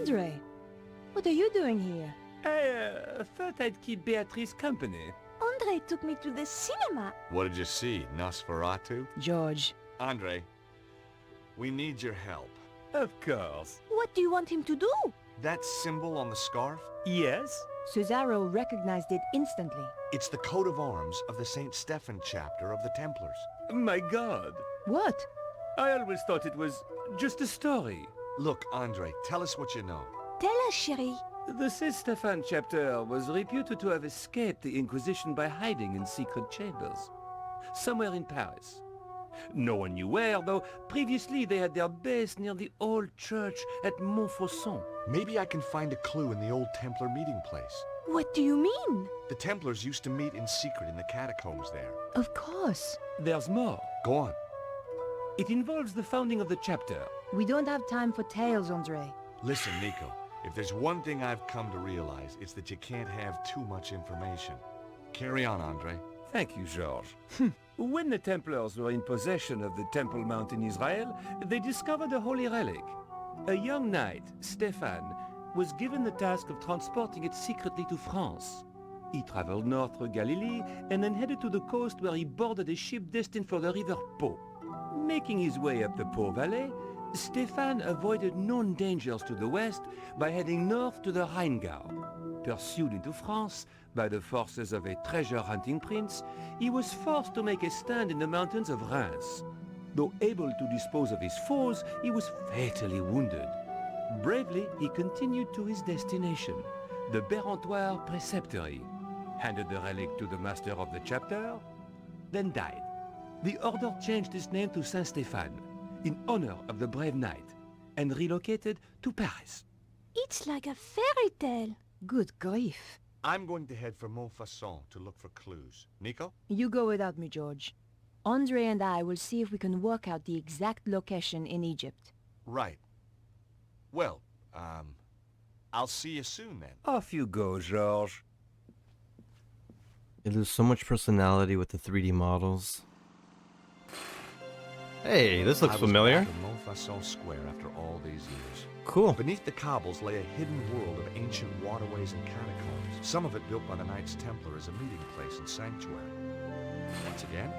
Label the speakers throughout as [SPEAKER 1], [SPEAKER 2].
[SPEAKER 1] Andre, what are you doing here?
[SPEAKER 2] I thought I'd keep Beatrice company.
[SPEAKER 1] Andre took me to the cinema.
[SPEAKER 3] What did you see, Nosferatu?
[SPEAKER 1] George.
[SPEAKER 3] Andre, we need your help.
[SPEAKER 2] Of course.
[SPEAKER 1] What do you want him to do?
[SPEAKER 3] That symbol on the scarf?
[SPEAKER 2] Yes?
[SPEAKER 1] Cesaro recognized it instantly.
[SPEAKER 3] It's the coat of arms of the St. Stephen chapter of the Templars.
[SPEAKER 2] My God.
[SPEAKER 1] What?
[SPEAKER 2] I always thought it was just a story.
[SPEAKER 3] Look, Andre, tell us what you know.
[SPEAKER 1] Tell us, chérie.
[SPEAKER 2] The St. Stephen chapter was reputed to have escaped the Inquisition by hiding in secret chambers. Somewhere in Paris. No one knew where, though previously they had their base near the old church at Montfaucon.
[SPEAKER 3] Maybe I can find a clue in the old Templar meeting place.
[SPEAKER 1] What do you mean?
[SPEAKER 3] The Templars used to meet in secret in the catacombs there.
[SPEAKER 1] Of course.
[SPEAKER 2] There's more.
[SPEAKER 3] Go on.
[SPEAKER 2] It involves the founding of the chapter.
[SPEAKER 1] We don't have time for tales, Andre.
[SPEAKER 3] Listen, Nico, if there's one thing I've come to realize, it's that you can't have too much information. Carry on, Andre.
[SPEAKER 2] Thank you, George. When the Templars were in possession of the Temple Mount in Israel, they discovered a holy relic. A young knight, Stephan, was given the task of transporting it secretly to France. He traveled north through Galilee and then headed to the coast where he boarded a ship destined for the river Po. Making his way up the Po Valley, Stephan avoided known dangers to the west by heading north to the Rheingau. Pursued into France by the forces of a treasure-hunting prince, he was forced to make a stand in the mountains of Reims. Though able to dispose of his foes, he was fatally wounded. Bravely, he continued to his destination, the Bérentoire Preceptory, handed the relic to the master of the chapter, then died. The order changed its name to Saint-Stéphane, in honor of the brave knight, and relocated to Paris.
[SPEAKER 1] It's like a fairy tale. Good grief.
[SPEAKER 3] I'm going to head for Montfaucon to look for clues. Nico?
[SPEAKER 1] You go without me, George. Andre and I will see if we can work out the exact location in Egypt.
[SPEAKER 3] Right. Well, I'll see you soon then.
[SPEAKER 2] Off you go, George.
[SPEAKER 4] It loses so much personality with the 3D models. Hey, this looks familiar.
[SPEAKER 3] I was back in Montfaucon Square after all these years.
[SPEAKER 4] Cool.
[SPEAKER 3] Beneath the cobbles lay a hidden world of ancient waterways and catacombs, some of it built by the Knights Templar as a meeting place and sanctuary. Once again,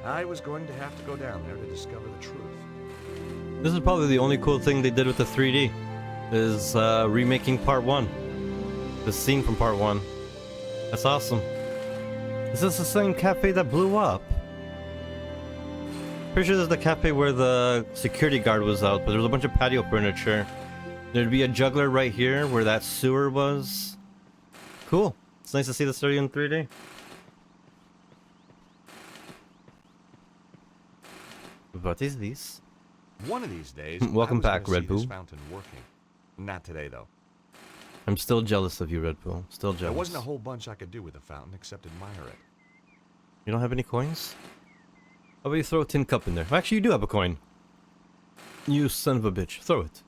[SPEAKER 3] I was going to have to go down there to discover the truth.
[SPEAKER 4] This is probably the only cool thing they did with the 3D, is remaking part 1. The scene from part 1. That's awesome. Is this the same cafe that blew up? Pretty sure this is the cafe where the security guard was out, but there was a bunch of patio furniture. There'd be a juggler right here where that sewer was. Cool. It's nice to see the story in 3D. What is this?
[SPEAKER 3] One of these days,
[SPEAKER 4] Welcome
[SPEAKER 3] I was
[SPEAKER 4] back,
[SPEAKER 3] gonna
[SPEAKER 4] Red
[SPEAKER 3] see this
[SPEAKER 4] Bull.
[SPEAKER 3] fountain working. Not today, though.
[SPEAKER 4] I'm still jealous of you, Red Bull. Still jealous.
[SPEAKER 3] There wasn't a whole bunch I could do with the fountain except admire it.
[SPEAKER 4] You don't have any coins? How about you throw a tin cup in there? Actually, you do have a coin. You son of a bitch. Throw it.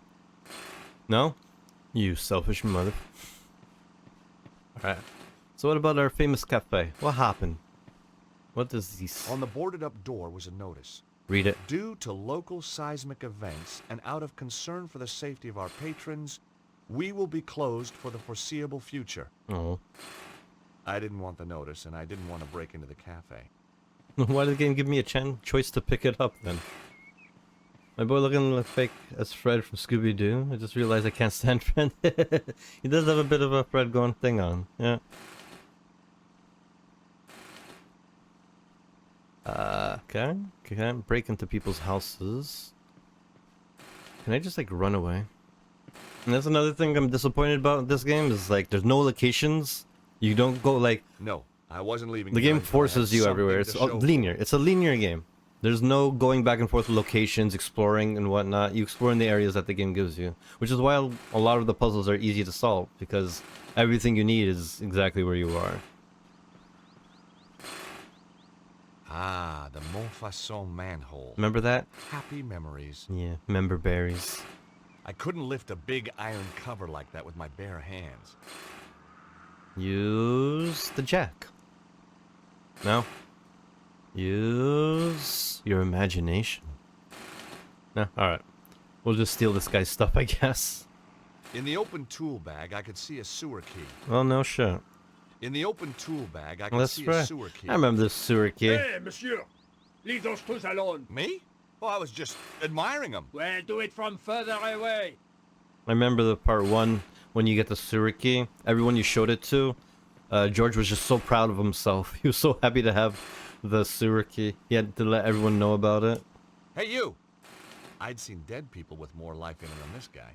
[SPEAKER 4] No? You selfish mother. Alright. So what about our famous cafe? What happened? What is this?
[SPEAKER 3] On the boarded up door was a notice.
[SPEAKER 4] Read it.
[SPEAKER 3] Due to local seismic events and out of concern for the safety of our patrons, we will be closed for the foreseeable future.
[SPEAKER 4] Oh.
[SPEAKER 3] I didn't want the notice, and I didn't want to break into the cafe.
[SPEAKER 4] Why did the game give me a choice to pick it up then? My boy looking like fake as Fred from Scooby-Doo. I just realized I can't stand Fred. He does have a bit of a Fred going thing on. Yeah. Okay. Can't break into people's houses. Can I just like run away? And that's another thing I'm disappointed about in this game is like there's no locations. You don't go like...
[SPEAKER 3] No, I wasn't leaving.
[SPEAKER 4] The game forces you everywhere. It's linear. It's a linear game. There's no going back and forth with locations, exploring and whatnot. You explore in the areas that the game gives you. Which is why a lot of the puzzles are easy to solve. Because everything you need is exactly where you are.
[SPEAKER 3] Ah, the Montfaucon manhole.
[SPEAKER 4] Remember that?
[SPEAKER 3] Happy memories.
[SPEAKER 4] Yeah, member berries.
[SPEAKER 3] I couldn't lift a big iron cover like that with my bare hands.
[SPEAKER 4] Use the jack. No. Use your imagination. No, alright. We'll just steal this guy's stuff, I guess.
[SPEAKER 3] In the open tool bag, I could see a sewer key.
[SPEAKER 4] Oh, no shit.
[SPEAKER 3] In the open tool bag, I could
[SPEAKER 4] That's
[SPEAKER 3] see a
[SPEAKER 4] right.
[SPEAKER 3] sewer key.
[SPEAKER 4] I remember this sewer key.
[SPEAKER 2] Hey, monsieur! Leave those tools alone!
[SPEAKER 3] Me? Oh, I was just admiring them.
[SPEAKER 2] Well, do it from further away!
[SPEAKER 4] I remember the part 1 when you get the sewer key. Everyone you showed it to, George was just so proud of himself. He was so happy to have the sewer key. He had to let everyone know about it.
[SPEAKER 3] Hey, you! I'd seen dead people with more life in them than this guy.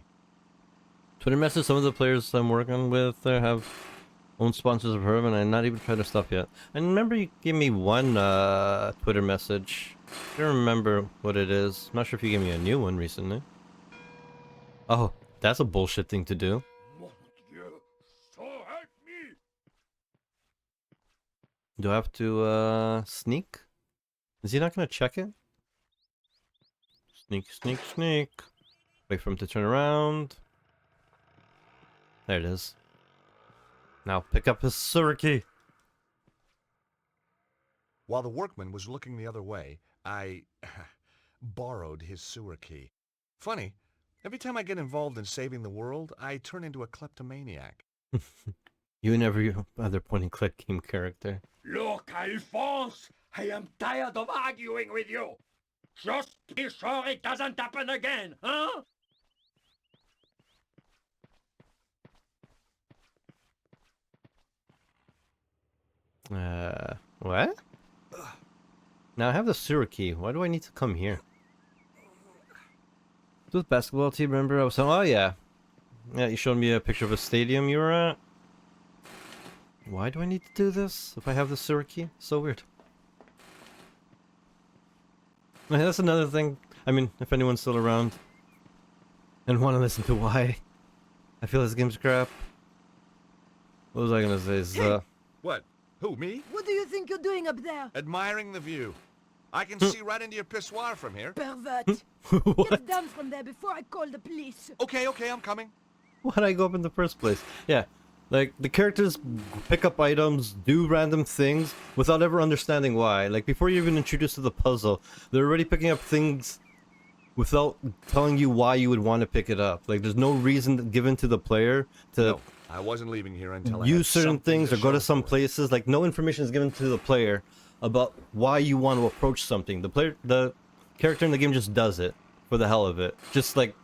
[SPEAKER 4] Twitter message, some of the players I'm working with there have own sponsors of Herb, and I'm not even tried their stuff yet. And remember you gave me one Twitter message. I don't remember what it is. I'm not sure if you gave me a new one recently. Oh, that's a bullshit thing to do.
[SPEAKER 2] Mon Dieu! So help me!
[SPEAKER 4] Do I have to sneak? Is he not gonna check it? Sneak, sneak, sneak. Wait for him to turn around. There it is. Now pick up his sewer key.
[SPEAKER 3] While the workman was looking the other way, I borrowed his sewer key. Funny, every time I get involved in saving the world, I turn into a kleptomaniac.
[SPEAKER 4] You and every other point-and-click game character.
[SPEAKER 2] Look, Alphonse! I am tired of arguing with you! Just be sure it doesn't happen again, huh?
[SPEAKER 4] What? Now I have the sewer key. Why do I need to come here? This basketball team, remember? I was saying, oh yeah. Yeah, you showed me a picture of a stadium you were at. Why do I need to do this if I have the sewer key? So weird. That's another thing. I mean, if anyone's still around and want to listen to why I feel this game's crap. What was I gonna say? Is,
[SPEAKER 3] What? Who, me?
[SPEAKER 5] What do you think you're doing up there?
[SPEAKER 3] Admiring the view. I can see right into your pissoir from here.
[SPEAKER 5] Pervert!
[SPEAKER 4] what?
[SPEAKER 5] Get down from there before I call the police.
[SPEAKER 3] Okay, I'm coming.
[SPEAKER 4] Why'd I go up in the first place? Yeah, like, the characters pick up items, do random things, without ever understanding why. Like, before you're even introduced to the puzzle, they're already picking up things without telling you why you would want to pick it up. Like, there's no reason given to the player to...
[SPEAKER 3] No, I wasn't leaving here until I
[SPEAKER 4] use
[SPEAKER 3] had
[SPEAKER 4] certain
[SPEAKER 3] something
[SPEAKER 4] things
[SPEAKER 3] to
[SPEAKER 4] or go to
[SPEAKER 3] show
[SPEAKER 4] some
[SPEAKER 3] for it.
[SPEAKER 4] places. Like, no information is given to the player about why you want to approach something. The character in the game just does it for the hell of it. Just like,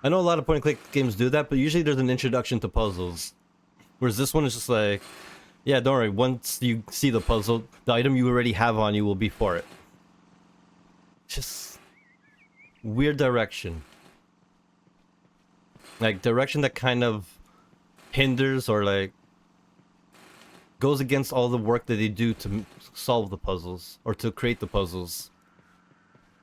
[SPEAKER 4] I know a lot of point-and-click games do that, but usually there's an introduction to puzzles. Whereas this one is just like, yeah, don't worry. Once you see the puzzle, the item you already have on you will be for it. Just weird direction. Like, direction that kind of hinders or like goes against all the work that they do to solve the puzzles or to create the puzzles.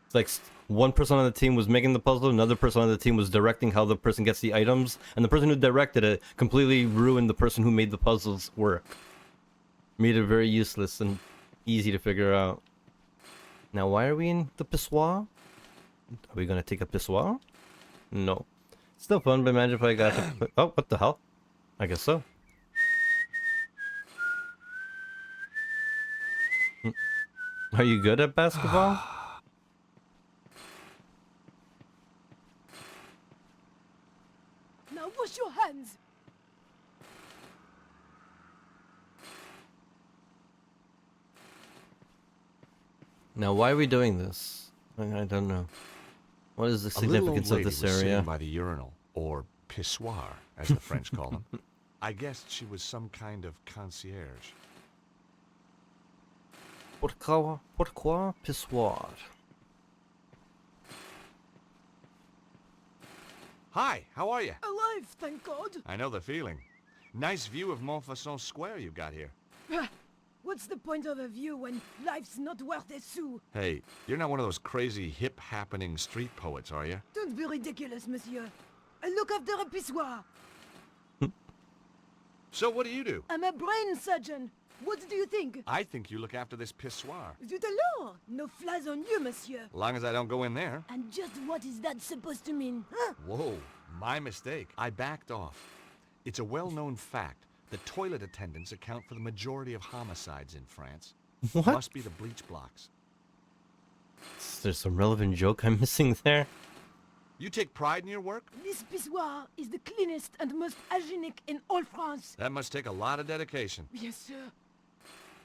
[SPEAKER 4] It's like one person on the team was making the puzzle, another person on the team was directing how the person gets the items, and the person who directed it completely ruined the person who made the puzzle's work. Made it very useless and easy to figure out. Now, why are we in the pissoir? Are we gonna take a pissoir? No. Still fun, but imagine if I got to... Oh, what the hell? I guess so. Are you good at basketball?
[SPEAKER 5] Now wash your hands.
[SPEAKER 4] Now, why are we doing this? I don't know. What is the significance of this
[SPEAKER 3] was
[SPEAKER 4] area?
[SPEAKER 3] sitting by the urinal, or pissoir, as the French call them. I guessed she was some kind of concierge.
[SPEAKER 4] Pourquoi pissoir?
[SPEAKER 3] Hi, how are you?
[SPEAKER 5] Alive, thank God.
[SPEAKER 3] I know the feeling. Nice view of Montfaucon Square you've got here.
[SPEAKER 5] What's the point of a view when life's not worth a sou?
[SPEAKER 3] Hey, you're not one of those crazy hip-happening street poets, are you?
[SPEAKER 5] Don't be ridiculous, monsieur. I look after a pissoir.
[SPEAKER 3] So what do?
[SPEAKER 5] I'm a brain surgeon. What do you think?
[SPEAKER 3] I think you look after this pissoir.
[SPEAKER 5] Zut alors! No flies on you, monsieur.
[SPEAKER 3] As long as I don't go in there.
[SPEAKER 5] And just what is that supposed to mean? Huh?
[SPEAKER 3] Whoa, my mistake. I backed off. It's a well-known fact that toilet attendants account for the majority of homicides in France.
[SPEAKER 4] What?
[SPEAKER 3] Must be the bleach blocks.
[SPEAKER 4] There's some relevant joke I'm missing there.
[SPEAKER 3] You take pride in your work?
[SPEAKER 5] This pissoir is the cleanest and most hygienic in all France.
[SPEAKER 3] That must take a lot of dedication.
[SPEAKER 5] Yes, sir.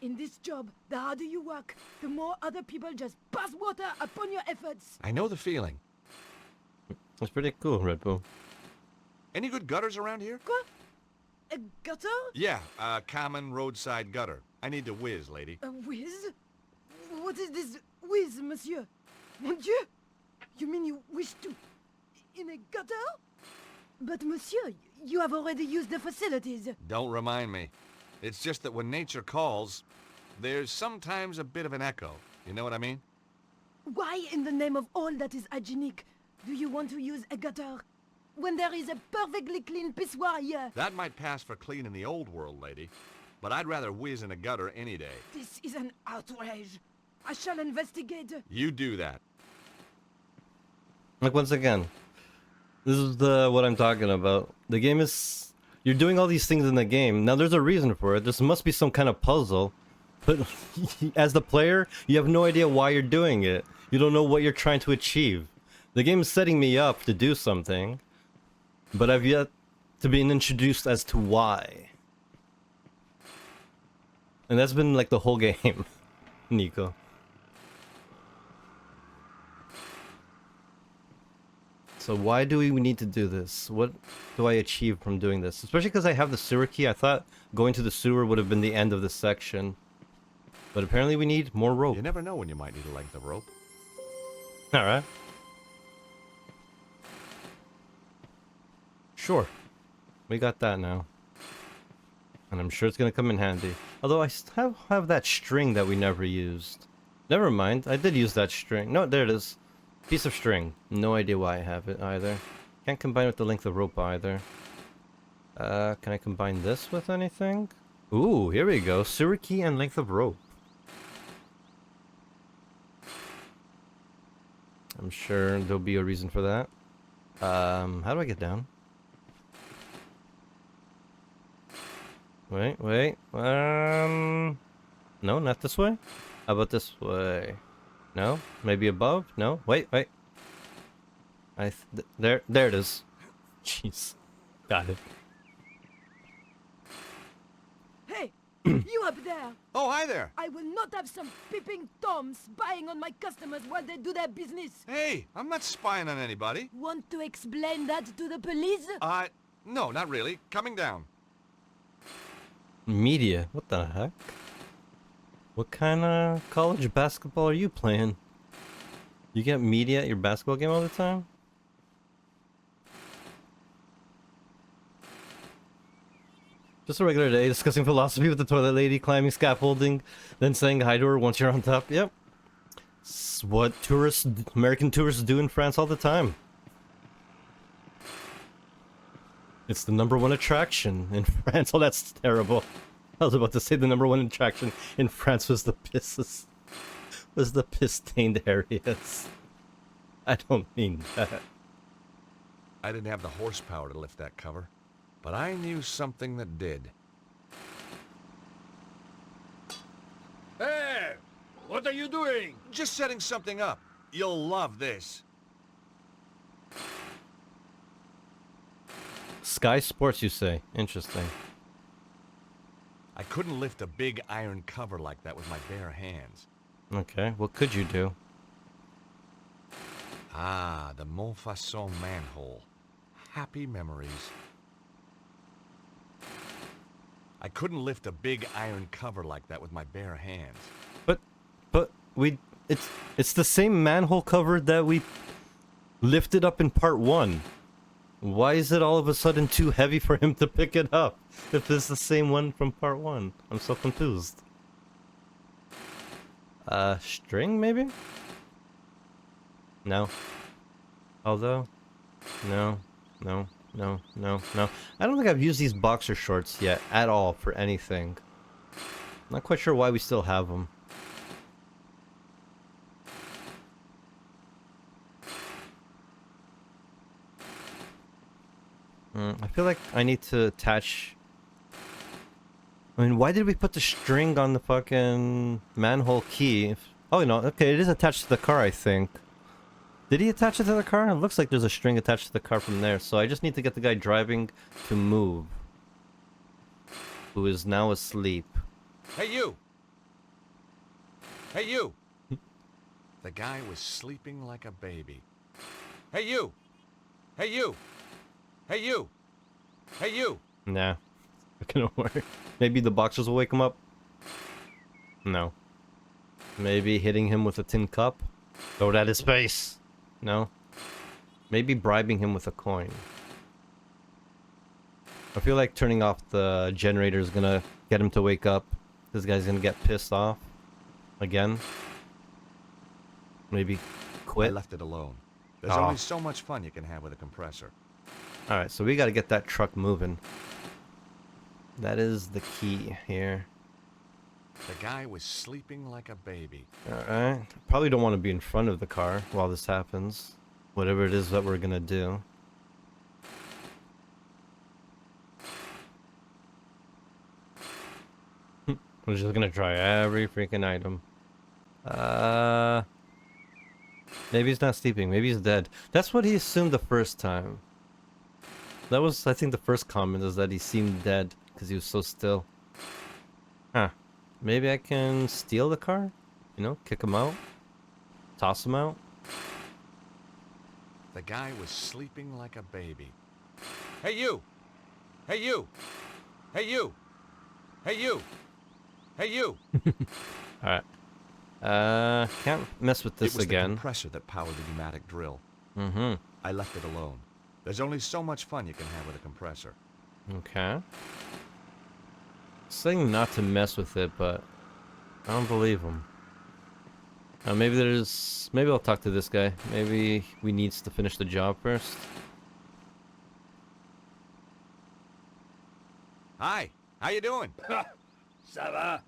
[SPEAKER 5] In this job, the harder you work, the more other people just pass water upon your efforts.
[SPEAKER 3] I know the feeling.
[SPEAKER 4] That's pretty cool, Red Bull.
[SPEAKER 3] Any good gutters around here?
[SPEAKER 5] Quoi? A gutter?
[SPEAKER 3] Yeah, a common roadside gutter. I need to whiz, lady.
[SPEAKER 5] A whiz? What is this whiz, monsieur? Mon Dieu! You mean you wish to... in a gutter? But monsieur, you have already used the facilities.
[SPEAKER 3] Don't remind me. It's just that when nature calls, there's sometimes a bit of an echo. You know what I mean?
[SPEAKER 5] Why, in the name of all that is hygienic, do you want to use a gutter? When there is a perfectly clean pissoir here.
[SPEAKER 3] That might pass for clean in the old world, lady. But I'd rather whiz in a gutter any day.
[SPEAKER 5] This is an outrage. I shall investigate.
[SPEAKER 3] You do that.
[SPEAKER 4] Like, once again, this is what I'm talking about. The game is... You're doing all these things in the game. Now, there's a reason for it. There must be some kind of puzzle. But as the player, you have no idea why you're doing it. You don't know what you're trying to achieve. The game is setting me up to do something, but I've yet to be introduced as to why. And that's been like the whole game, Nico. So why do we need to do this? What do I achieve from doing this? Especially because I have the sewer key. I thought going to the sewer would have been the end of this section. But apparently we need more rope.
[SPEAKER 3] You never know when you might need a length of rope.
[SPEAKER 4] Alright. Sure. We got that now. And I'm sure it's gonna come in handy. Although I still have that string that we never used. Never mind, I did use that string. No, there it is. Piece of string. No idea why I have it either. Can't combine it with the length of rope either. Can I combine this with anything? Ooh, here we go. Sewer key and length of rope. I'm sure there'll be a reason for that. How do I get down? Wait. No, not this way. How about this way? No? Maybe above? No? Wait. There it is. Jeez. Got it.
[SPEAKER 5] Hey, you up there!
[SPEAKER 3] Oh, hi there.
[SPEAKER 5] I will not have some peeping Toms spying on my customers while they do their business.
[SPEAKER 3] Hey, I'm not spying on anybody.
[SPEAKER 5] Want to explain that to the police?
[SPEAKER 3] No, not really. Coming down.
[SPEAKER 4] Media? What the heck? What kind of college basketball are you playing? You get media at your basketball game all the time? Just a regular day, discussing philosophy with the toilet lady, climbing scaffolding, then saying hi to her once you're on top. Yep. It's what American tourists do in France all the time. It's the #1 attraction in France. Oh, that's terrible. I was about to say the #1 attraction in France was the pisses. Was the piss-stained areas. I don't mean that.
[SPEAKER 3] I didn't have the horsepower to lift that cover, but I knew something that did.
[SPEAKER 2] Hey! What are you doing?
[SPEAKER 3] Just setting something up. You'll love this.
[SPEAKER 4] Sky Sports, you say? Interesting.
[SPEAKER 3] I couldn't lift a big iron cover like that with my bare hands.
[SPEAKER 4] Okay, what could you do?
[SPEAKER 3] Ah, the Montfaucon manhole. Happy memories. I couldn't lift a big iron cover like that with my bare hands.
[SPEAKER 4] But it's the same manhole cover that we lifted up in part 1. Why is it all of a sudden too heavy for him to pick it up if it's the same one from part 1? I'm so confused. String maybe? No. Although, no. I don't think I've used these boxer shorts yet at all for anything. Not quite sure why we still have them. I feel like I need to attach... I mean, why did we put the string on the fucking manhole key? Oh, no, okay, it is attached to the car, I think. Did he attach it to the car? It looks like there's a string attached to the car from there. So I just need to get the guy driving to move. Who is now asleep.
[SPEAKER 3] Hey, you! Hey, you! The guy was sleeping like a baby. Hey, you! Hey, you! Hey, you! Hey, you!
[SPEAKER 4] Nah. Not gonna work. Maybe the boxers will wake him up? No. Maybe hitting him with a tin cup? Throw it at his face? No. Maybe bribing him with a coin. I feel like turning off the generator is gonna get him to wake up. This guy's gonna get pissed off. Again. Maybe
[SPEAKER 3] I
[SPEAKER 4] quit.
[SPEAKER 3] left it alone. There's
[SPEAKER 4] Aw.
[SPEAKER 3] only so much fun you can have with a compressor.
[SPEAKER 4] Alright, so we gotta get that truck moving. That is the key here.
[SPEAKER 3] The guy was sleeping like a baby.
[SPEAKER 4] Alright. Probably don't want to be in front of the car while this happens. Whatever it is that we're gonna do. We're just gonna try every freaking item. Maybe he's not sleeping. Maybe he's dead. That's what he assumed the first time. That was, I think, the first comment is that he seemed dead because he was so still. Huh. Maybe I can steal the car? You know, kick him out? Toss him out?
[SPEAKER 3] The guy was sleeping like a baby. Hey, you! Hey, you! Hey, you! Hey, you! Hey, you!
[SPEAKER 4] Alright. Can't mess with this
[SPEAKER 3] It was the
[SPEAKER 4] again.
[SPEAKER 3] compressor that powered the pneumatic drill.
[SPEAKER 4] Mm-hmm.
[SPEAKER 3] I left it alone. There's only so much fun you can have with a compressor.
[SPEAKER 4] Okay. Saying not to mess with it, but I don't believe him. Maybe I'll talk to this guy. Maybe we needs to finish the job first.
[SPEAKER 3] Hi, how you doing?
[SPEAKER 6] Ça va?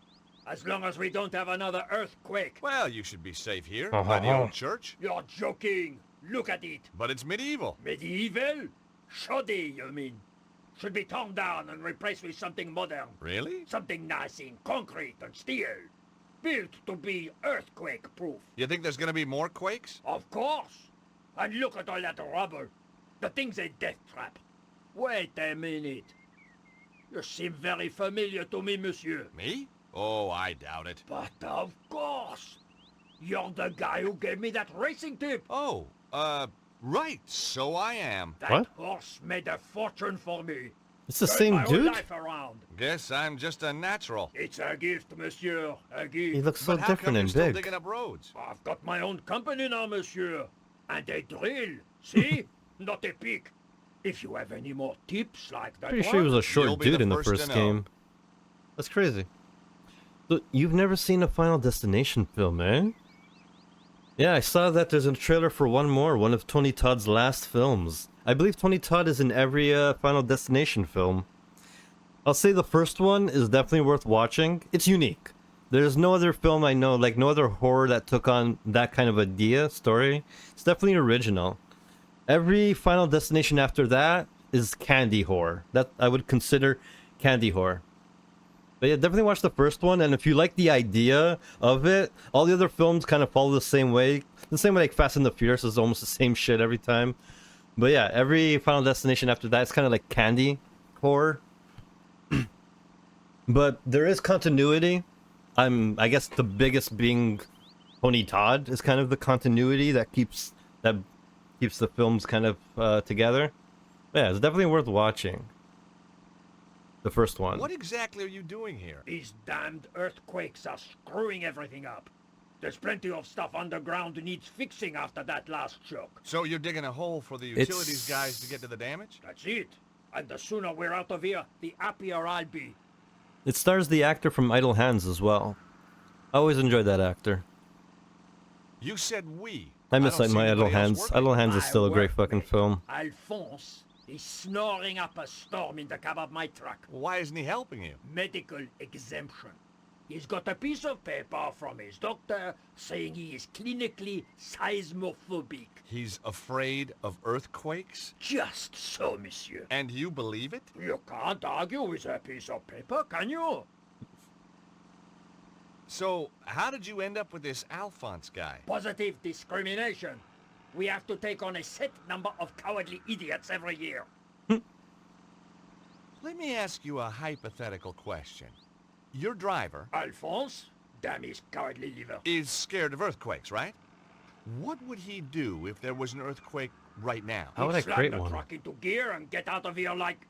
[SPEAKER 6] As long as we don't have another earthquake.
[SPEAKER 3] Well, you should be safe here, by the old church.
[SPEAKER 6] You're joking. Look at it.
[SPEAKER 3] But it's medieval.
[SPEAKER 6] Medieval? Shoddy, you mean? Should be torn down and replaced with something modern.
[SPEAKER 3] Really?
[SPEAKER 6] Something nice in concrete and steel. Built to be earthquake-proof.
[SPEAKER 3] You think there's gonna be more quakes?
[SPEAKER 6] Of course. And look at all that rubble. The thing's a death trap. Wait a minute. You seem very familiar to me, monsieur.
[SPEAKER 3] Me? Oh, I doubt it.
[SPEAKER 6] But of course. You're the guy who gave me that racing tip.
[SPEAKER 3] Oh, right, so I am.
[SPEAKER 6] That
[SPEAKER 4] What?
[SPEAKER 6] horse made a fortune for me.
[SPEAKER 4] It's the
[SPEAKER 6] Turned
[SPEAKER 4] same
[SPEAKER 6] my whole
[SPEAKER 4] dude?
[SPEAKER 6] life around.
[SPEAKER 3] Guess I'm just a natural.
[SPEAKER 6] It's a gift, monsieur. A gift.
[SPEAKER 4] He looks so
[SPEAKER 3] But how come
[SPEAKER 4] different
[SPEAKER 3] you're
[SPEAKER 4] and
[SPEAKER 3] still
[SPEAKER 4] big.
[SPEAKER 3] digging up roads?
[SPEAKER 6] I've got my own company now, monsieur. And a drill. See? Not a pick. If you have any more tips like that
[SPEAKER 4] Pretty sure he was a
[SPEAKER 3] You'll
[SPEAKER 4] short
[SPEAKER 3] be
[SPEAKER 4] dude
[SPEAKER 3] the
[SPEAKER 4] in the
[SPEAKER 3] first to
[SPEAKER 4] first
[SPEAKER 3] know.
[SPEAKER 4] game. That's crazy. So, you've never seen a Final Destination film, eh? Yeah, I saw that there's a trailer for one more, one of Tony Todd's last films. I believe Tony Todd is in every Final Destination film. I'll say the first one is definitely worth watching. It's unique. There's no other film I know, like no other horror that took on that kind of idea, story. It's definitely original. Every Final Destination after that is candy horror. That I would consider candy horror. But yeah, definitely watch the first one, and if you like the idea of it, all the other films kind of follow the same way. The same way like Fast and the Furious is almost the same shit every time. But yeah, every Final Destination after that is kind of like candy horror. But there is continuity. I guess the biggest being Tony Todd is kind of the continuity that keeps the films kind of together. Yeah, it's definitely worth watching. The first one.
[SPEAKER 3] What exactly are you doing here?
[SPEAKER 6] These damned earthquakes are screwing everything up. There's plenty of stuff underground needs fixing after that last shock.
[SPEAKER 3] So you're digging a hole for the
[SPEAKER 4] It's-
[SPEAKER 3] utilities guys to get to the damage?
[SPEAKER 6] That's it. And the sooner we're out of here, the happier I'll be.
[SPEAKER 4] It stars the actor from Idle Hands as well. I always enjoyed that actor.
[SPEAKER 3] You said we.
[SPEAKER 4] I miss
[SPEAKER 3] don't
[SPEAKER 4] like
[SPEAKER 3] see
[SPEAKER 4] my Idle
[SPEAKER 3] anybody else
[SPEAKER 4] Hands.
[SPEAKER 3] working.
[SPEAKER 4] Idle Hands is
[SPEAKER 6] My
[SPEAKER 4] still a great fucking
[SPEAKER 6] workmate,
[SPEAKER 4] film.
[SPEAKER 6] Alphonse is snoring up a storm in the cab of my truck.
[SPEAKER 3] Why isn't he helping you?
[SPEAKER 6] Medical exemption. He's got a piece of paper from his doctor saying he is clinically seismophobic.
[SPEAKER 3] He's afraid of earthquakes?
[SPEAKER 6] Just so, monsieur.
[SPEAKER 3] And you believe it?
[SPEAKER 6] You can't argue with a piece of paper, can you?
[SPEAKER 3] So, how did you end up with this Alphonse guy?
[SPEAKER 6] Positive discrimination. We have to take on a set number of cowardly idiots every year.
[SPEAKER 3] Let me ask you a hypothetical question. Your driver
[SPEAKER 6] Alphonse, damn his cowardly liver.
[SPEAKER 3] is scared of earthquakes, right? What would he do if there was an earthquake right now?
[SPEAKER 4] How would I
[SPEAKER 6] Slam
[SPEAKER 4] create
[SPEAKER 6] the
[SPEAKER 4] one?
[SPEAKER 6] truck into gear and get out of here like...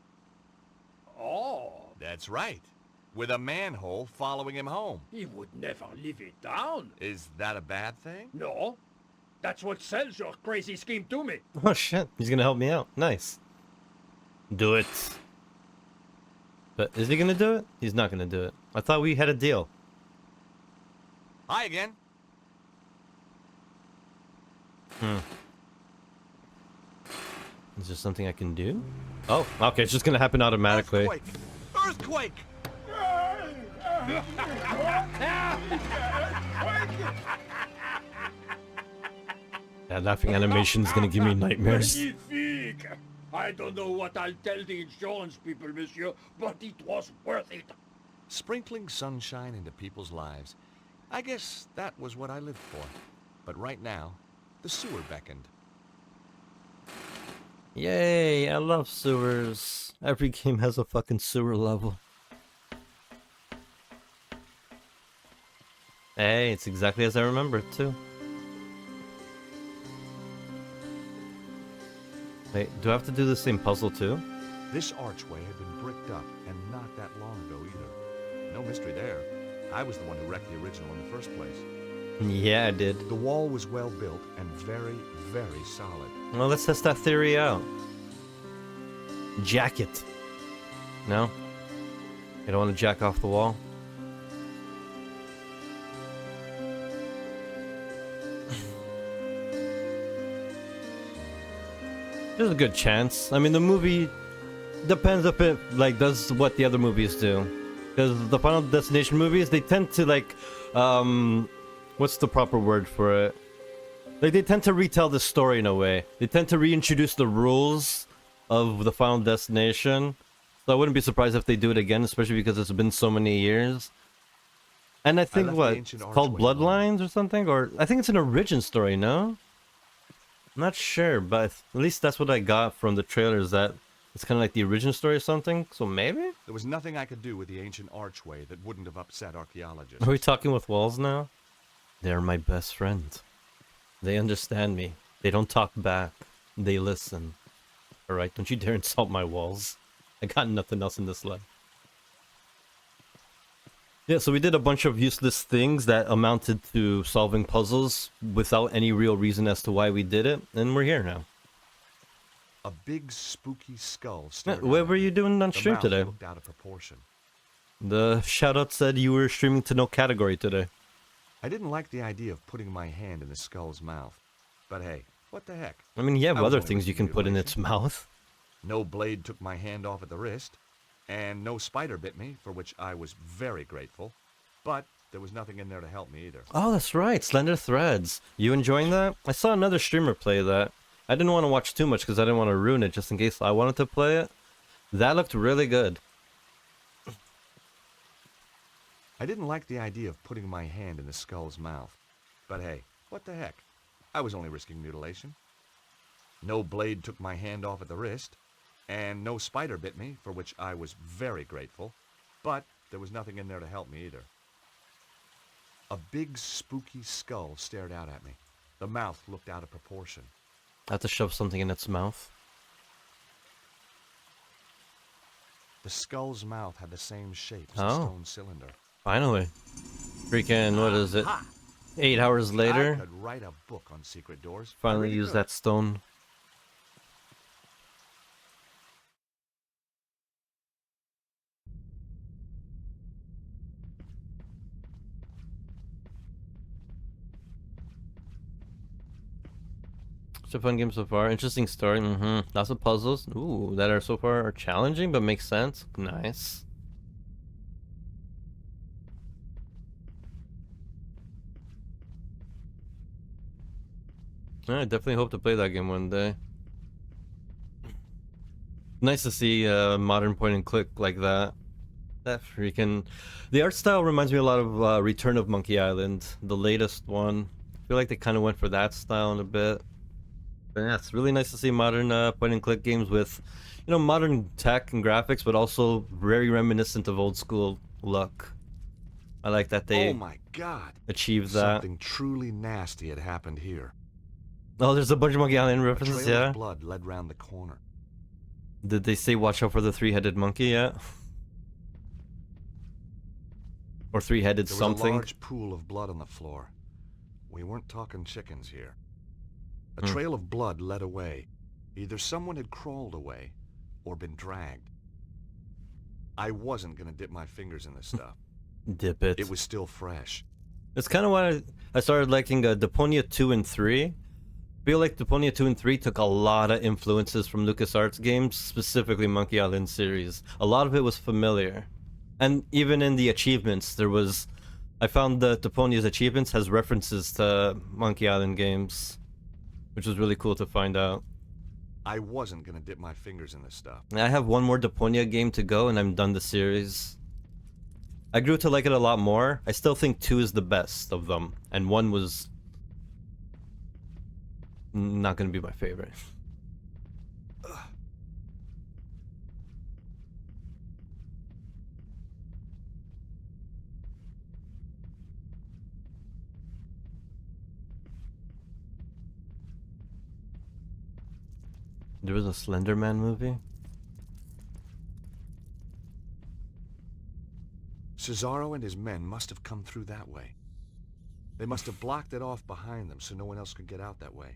[SPEAKER 6] Oh,
[SPEAKER 3] That's right. With a manhole following him home.
[SPEAKER 6] he would never live it down.
[SPEAKER 3] Is that a bad thing?
[SPEAKER 6] No, that's what sells your crazy scheme to me.
[SPEAKER 4] Oh shit, he's gonna help me out. Nice. Do it. But is he gonna do it? He's not gonna do it. I thought we had a deal.
[SPEAKER 3] Hi again.
[SPEAKER 4] Is there something I can do? Oh, okay, it's just gonna happen automatically.
[SPEAKER 3] Earthquake! Earthquake!
[SPEAKER 4] That laughing animation is gonna give me nightmares.
[SPEAKER 6] Magnifique! I don't know what I'll tell the insurance people, monsieur, but it was worth it.
[SPEAKER 3] Sprinkling sunshine into people's lives. I guess that was what I lived for. But right now, the sewer beckoned.
[SPEAKER 4] Yay, I love sewers. Every game has a fucking sewer level. Hey, it's exactly as I remember it too. Wait, do I have to do the same puzzle too?
[SPEAKER 3] This archway had been bricked up, and not that long ago either. No mystery there. I was the one who wrecked the original in the first place.
[SPEAKER 4] Yeah, I did.
[SPEAKER 3] The wall was well built and very, very solid.
[SPEAKER 4] Well, let's test that theory out. Jack it. No? You don't want to jack off the wall? There's a good chance. I mean, the movie depends if it, like, does what the other movies do. Because the Final Destination movies, they tend to, like, what's the proper word for it? Like, they tend to retell the story in a way. They tend to reintroduce the rules of the Final Destination. So I wouldn't be surprised if they do it again, especially because it's been so many years. And I think,
[SPEAKER 3] left the
[SPEAKER 4] what,
[SPEAKER 3] ancient
[SPEAKER 4] it's called
[SPEAKER 3] archway alone.
[SPEAKER 4] Bloodlines or something? Or, I think it's an origin story, no? I'm not sure, but at least that's what I got from the trailers, that it's kind of like the origin story or something. So maybe?
[SPEAKER 3] There was nothing I could do with the ancient archway that wouldn't have upset archaeologists.
[SPEAKER 4] Are we talking with walls now? They're my best friend. They understand me. They don't talk back. They listen. Alright, don't you dare insult my walls. I got nothing else in this life. Yeah, so we did a bunch of useless things that amounted to solving puzzles without any real reason as to why we did it, and we're here now.
[SPEAKER 3] A big spooky skull
[SPEAKER 4] Yeah,
[SPEAKER 3] stared
[SPEAKER 4] what
[SPEAKER 3] out
[SPEAKER 4] were
[SPEAKER 3] at
[SPEAKER 4] you
[SPEAKER 3] me.
[SPEAKER 4] doing on
[SPEAKER 3] The
[SPEAKER 4] stream
[SPEAKER 3] mouth
[SPEAKER 4] today?
[SPEAKER 3] looked out of proportion.
[SPEAKER 4] The shoutout said you were streaming to no category today.
[SPEAKER 3] I didn't like the idea of putting my hand in the skull's mouth. But hey, what the heck?
[SPEAKER 4] I mean, you have
[SPEAKER 3] I was
[SPEAKER 4] other
[SPEAKER 3] only
[SPEAKER 4] things you
[SPEAKER 3] risking
[SPEAKER 4] can put in
[SPEAKER 3] mutilation.
[SPEAKER 4] its mouth.
[SPEAKER 3] No blade took my hand off at the wrist, and no spider bit me, for which I was very grateful. But there was nothing in there to help me either.
[SPEAKER 4] Oh, that's right, Slender Threads. You enjoying that? I saw another streamer play that. I didn't want to watch too much because I didn't want to ruin it just in case I wanted to play it. That looked really good.
[SPEAKER 3] I didn't like the idea of putting my hand in the skull's mouth. But hey, what the heck? I was only risking mutilation. No blade took my hand off at the wrist, and no spider bit me, for which I was very grateful. But there was nothing in there to help me either. A big spooky skull stared out at me. The mouth looked out of proportion.
[SPEAKER 4] I have to shove something in its mouth.
[SPEAKER 3] The skull's mouth had the same shape as
[SPEAKER 4] Oh.
[SPEAKER 3] a stone cylinder.
[SPEAKER 4] Finally. Freaking, what is it? 8 hours
[SPEAKER 3] I
[SPEAKER 4] later,
[SPEAKER 3] could write a book on secret doors. I
[SPEAKER 4] finally
[SPEAKER 3] really
[SPEAKER 4] use
[SPEAKER 3] could.
[SPEAKER 4] that stone. It's a fun game so far. Interesting story. Lots of puzzles. Ooh, that are so far are challenging, but make sense. Nice. I definitely hope to play that game one day. Nice to see modern point and click like that. That freaking... The art style reminds me a lot of Return of Monkey Island, the latest one. I feel like they kind of went for that style in a bit. But yeah, it's really nice to see modern point and click games with, modern tech and graphics, but also very reminiscent of old school look. I like that
[SPEAKER 3] Oh
[SPEAKER 4] they
[SPEAKER 3] my god!
[SPEAKER 4] achieved that.
[SPEAKER 3] Something truly nasty had happened here.
[SPEAKER 4] Oh, there's a bunch of Monkey Island
[SPEAKER 3] A
[SPEAKER 4] references,
[SPEAKER 3] trail
[SPEAKER 4] yeah?
[SPEAKER 3] of blood led round the corner.
[SPEAKER 4] Did they say watch out for the three-headed monkey yet? Or three-headed
[SPEAKER 3] There was
[SPEAKER 4] something?
[SPEAKER 3] a large pool of blood on the floor. We weren't talking chickens here. A
[SPEAKER 4] Hmm.
[SPEAKER 3] trail of blood led away. Either someone had crawled away, or been dragged. I wasn't gonna dip my fingers in this stuff.
[SPEAKER 4] Dip it.
[SPEAKER 3] It was still fresh.
[SPEAKER 4] It's kind of why I started liking Deponia 2 and 3. I feel like Deponia 2 and 3 took a lot of influences from LucasArts games, specifically Monkey Island series. A lot of it was familiar. And even in the achievements, I found that Deponia's achievements has references to Monkey Island games, which was really cool to find out.
[SPEAKER 3] I wasn't gonna dip my fingers in this stuff.
[SPEAKER 4] I have one more Deponia game to go and I'm done the series. I grew to like it a lot more. I still think 2 is the best of them, and 1 was not gonna be my favorite. There was a Slender Man movie?
[SPEAKER 3] Cesaro and his men must have come through that way. They must have blocked it off behind them so no one else could get out that way.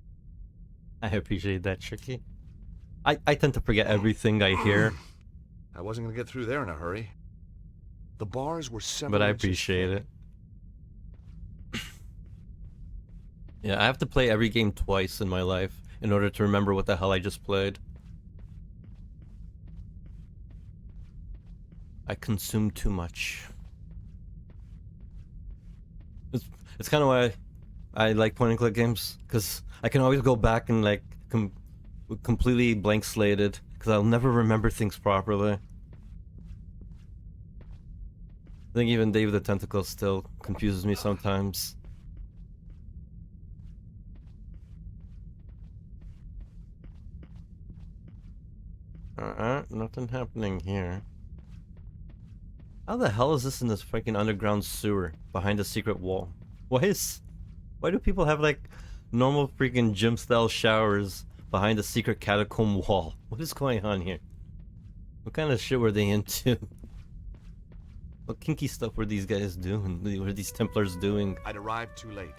[SPEAKER 4] I appreciate that, Tricky. I tend to forget everything I hear,
[SPEAKER 3] I wasn't gonna get through there in a hurry. The bars were several
[SPEAKER 4] but I
[SPEAKER 3] inches
[SPEAKER 4] appreciate
[SPEAKER 3] thick.
[SPEAKER 4] it. Yeah, I have to play every game twice in my life in order to remember what the hell I just played. I consume too much. It's kind of why I like point and click games, because I can always go back and like completely blank slated, because I'll never remember things properly. I think even Dave the Tentacle still confuses me sometimes. Nothing happening here. How the hell is this in this freaking underground sewer behind a secret wall? Why do people have like normal freaking gym style showers behind a secret catacomb wall? What is going on here? What kind of shit were they into? What kinky stuff were these guys doing? What are these Templars doing?
[SPEAKER 3] I'd arrived too late.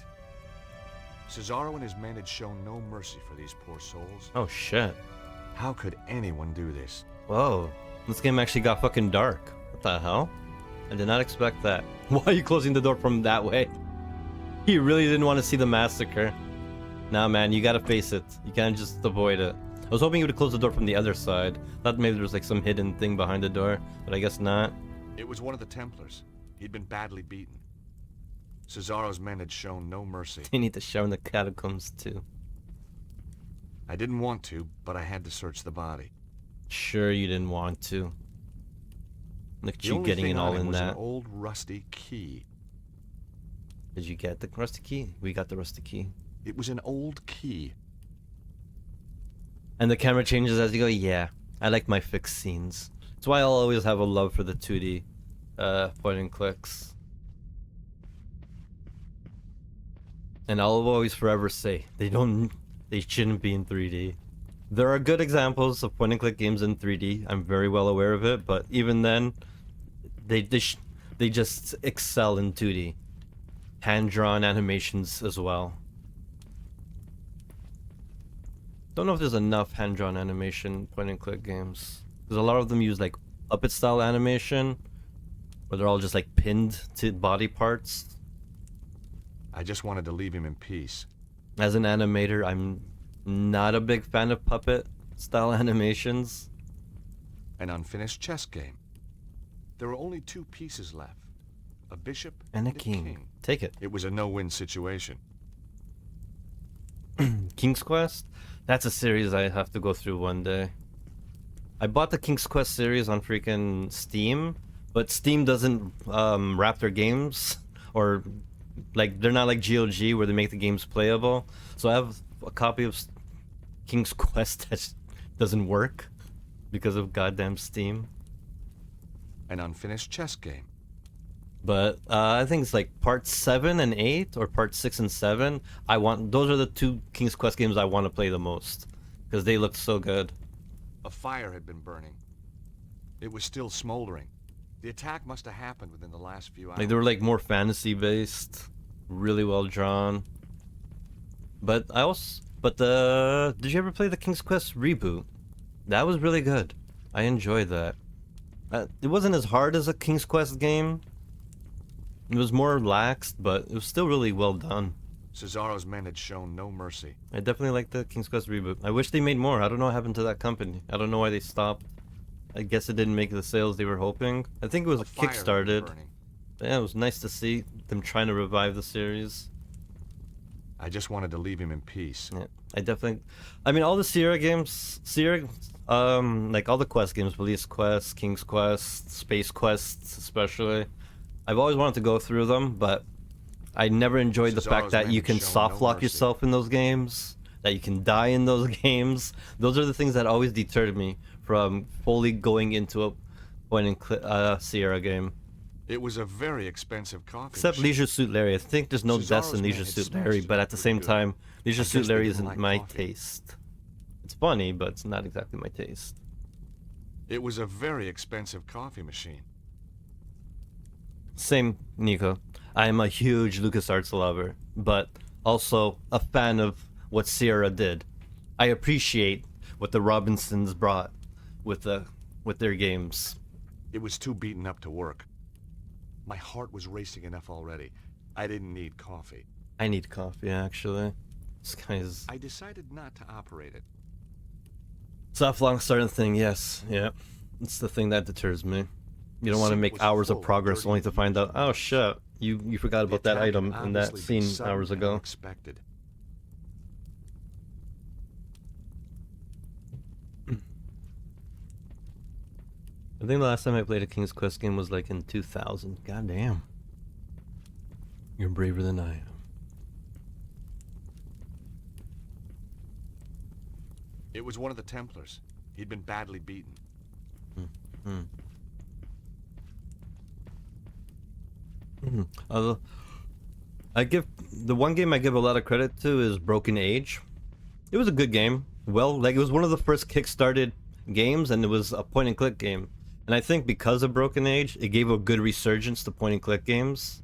[SPEAKER 3] Cesaro and his men had shown no mercy for these poor souls.
[SPEAKER 4] Oh shit.
[SPEAKER 3] How could anyone do this?
[SPEAKER 4] Whoa. This game actually got fucking dark. What the hell? I did not expect that. Why are you closing the door from that way? You really didn't want to see the massacre. Nah, man, you gotta face it. You can't just avoid it. I was hoping you would close the door from the other side. Thought maybe there was like some hidden thing behind the door, but I guess not.
[SPEAKER 3] It was one of the Templars. He'd been badly beaten. Cesaro's men had shown no mercy.
[SPEAKER 4] They need to show in the catacombs too.
[SPEAKER 3] I didn't want to, but I had to search the body.
[SPEAKER 4] Sure, you didn't want to. Look at
[SPEAKER 3] The
[SPEAKER 4] you
[SPEAKER 3] only
[SPEAKER 4] getting
[SPEAKER 3] thing
[SPEAKER 4] in
[SPEAKER 3] on
[SPEAKER 4] all
[SPEAKER 3] him
[SPEAKER 4] in
[SPEAKER 3] was an
[SPEAKER 4] that.
[SPEAKER 3] old rusty key.
[SPEAKER 4] Did you get the rusty key? We got the rusty key.
[SPEAKER 3] It was an old key.
[SPEAKER 4] And the camera changes as you go. Yeah, I like my fixed scenes. That's why I'll always have a love for the 2D point and clicks. And I'll always forever say they shouldn't be in 3D. There are good examples of point and click games in 3D. I'm very well aware of it, but even then, they just excel in 2D. Hand-drawn animations as well. Don't know if there's enough hand-drawn animation point and click games. Because a lot of them use like puppet style animation, where they're all just like pinned to body parts.
[SPEAKER 3] I just wanted to leave him in peace.
[SPEAKER 4] As an animator, I'm not a big fan of puppet style animations.
[SPEAKER 3] An unfinished chess game. There were only 2 pieces left. A bishop
[SPEAKER 4] And a king. Take it.
[SPEAKER 3] It was a no-win situation.
[SPEAKER 4] King's Quest? That's a series I have to go through one day. I bought the King's Quest series on freaking Steam, but Steam doesn't wrap their games, or like they're not like GOG where they make the games playable. So I have a copy of King's Quest that doesn't work because of goddamn Steam.
[SPEAKER 3] An unfinished chess game.
[SPEAKER 4] But I think it's like part 7 and 8 or part 6 and 7. Those are the 2 King's Quest games I want to play the most because they look so good.
[SPEAKER 3] A fire had been burning. It was still smoldering. The attack must have happened within the last few hours.
[SPEAKER 4] Like they were like more fantasy based, really well drawn. But did you ever play the King's Quest reboot? That was really good. I enjoyed that. It wasn't as hard as a King's Quest game. It was more relaxed, but it was still really well done.
[SPEAKER 3] Cesaro's men had shown no mercy.
[SPEAKER 4] I definitely like the King's Quest reboot. I wish they made more. I don't know what happened to that company. I don't know why they stopped. I guess it didn't make the sales they were hoping. I think it was kickstarted. Yeah, it was nice to see them trying to revive the series.
[SPEAKER 3] I just wanted to leave him in peace.
[SPEAKER 4] Yeah, I mean, all the Sierra games, like all the Quest games, Police Quest, King's Quest, Space Quest especially, I've always wanted to go through them, but I never enjoyed the fact that you can soft lock yourself in those games, that you can die in those games. Those are the things that always deterred me from fully going into a point-and-click Sierra game.
[SPEAKER 3] It was a very expensive coffee
[SPEAKER 4] Except
[SPEAKER 3] machine.
[SPEAKER 4] Leisure Suit Larry. I think there's no deaths in
[SPEAKER 3] Cesaro's
[SPEAKER 4] Leisure
[SPEAKER 3] man had
[SPEAKER 4] Suit
[SPEAKER 3] smashed
[SPEAKER 4] Larry,
[SPEAKER 3] it
[SPEAKER 4] but
[SPEAKER 3] up
[SPEAKER 4] at the
[SPEAKER 3] pretty
[SPEAKER 4] same
[SPEAKER 3] good.
[SPEAKER 4] time, Leisure
[SPEAKER 3] I
[SPEAKER 4] Suit
[SPEAKER 3] guess they
[SPEAKER 4] Larry
[SPEAKER 3] didn't
[SPEAKER 4] isn't
[SPEAKER 3] like
[SPEAKER 4] my
[SPEAKER 3] coffee.
[SPEAKER 4] taste. It's funny, but it's not exactly my taste.
[SPEAKER 3] It was a very expensive coffee machine.
[SPEAKER 4] Same, Nico. I am a huge LucasArts lover, but also a fan of what Sierra did. I appreciate what the Robinsons brought with their games.
[SPEAKER 3] It was too beaten up to work. My heart was racing enough already. I didn't need coffee.
[SPEAKER 4] I need coffee, actually. This guy's
[SPEAKER 3] I decided not to operate it.
[SPEAKER 4] soft long starting thing. Yes, yeah, it's the thing that deters me. You don't want to
[SPEAKER 3] Sink
[SPEAKER 4] make
[SPEAKER 3] was
[SPEAKER 4] hours
[SPEAKER 3] full
[SPEAKER 4] of
[SPEAKER 3] of
[SPEAKER 4] progress
[SPEAKER 3] dirty
[SPEAKER 4] only to find out, oh
[SPEAKER 3] used
[SPEAKER 4] shit, you forgot
[SPEAKER 3] The
[SPEAKER 4] about that
[SPEAKER 3] attack had
[SPEAKER 4] item in that
[SPEAKER 3] obviously been
[SPEAKER 4] scene
[SPEAKER 3] sudden
[SPEAKER 4] hours
[SPEAKER 3] and
[SPEAKER 4] ago.
[SPEAKER 3] unexpected.
[SPEAKER 4] I think the last time I played a King's Quest game was like in 2000. God damn. You're braver than I am.
[SPEAKER 3] It was one of the Templars. He'd been badly beaten.
[SPEAKER 4] I give the one game I give a lot of credit to is Broken Age. It was a good game. Well, like it was one of the first kickstarted games, and it was a point and click game. And I think because of Broken Age, it gave a good resurgence to point and click games.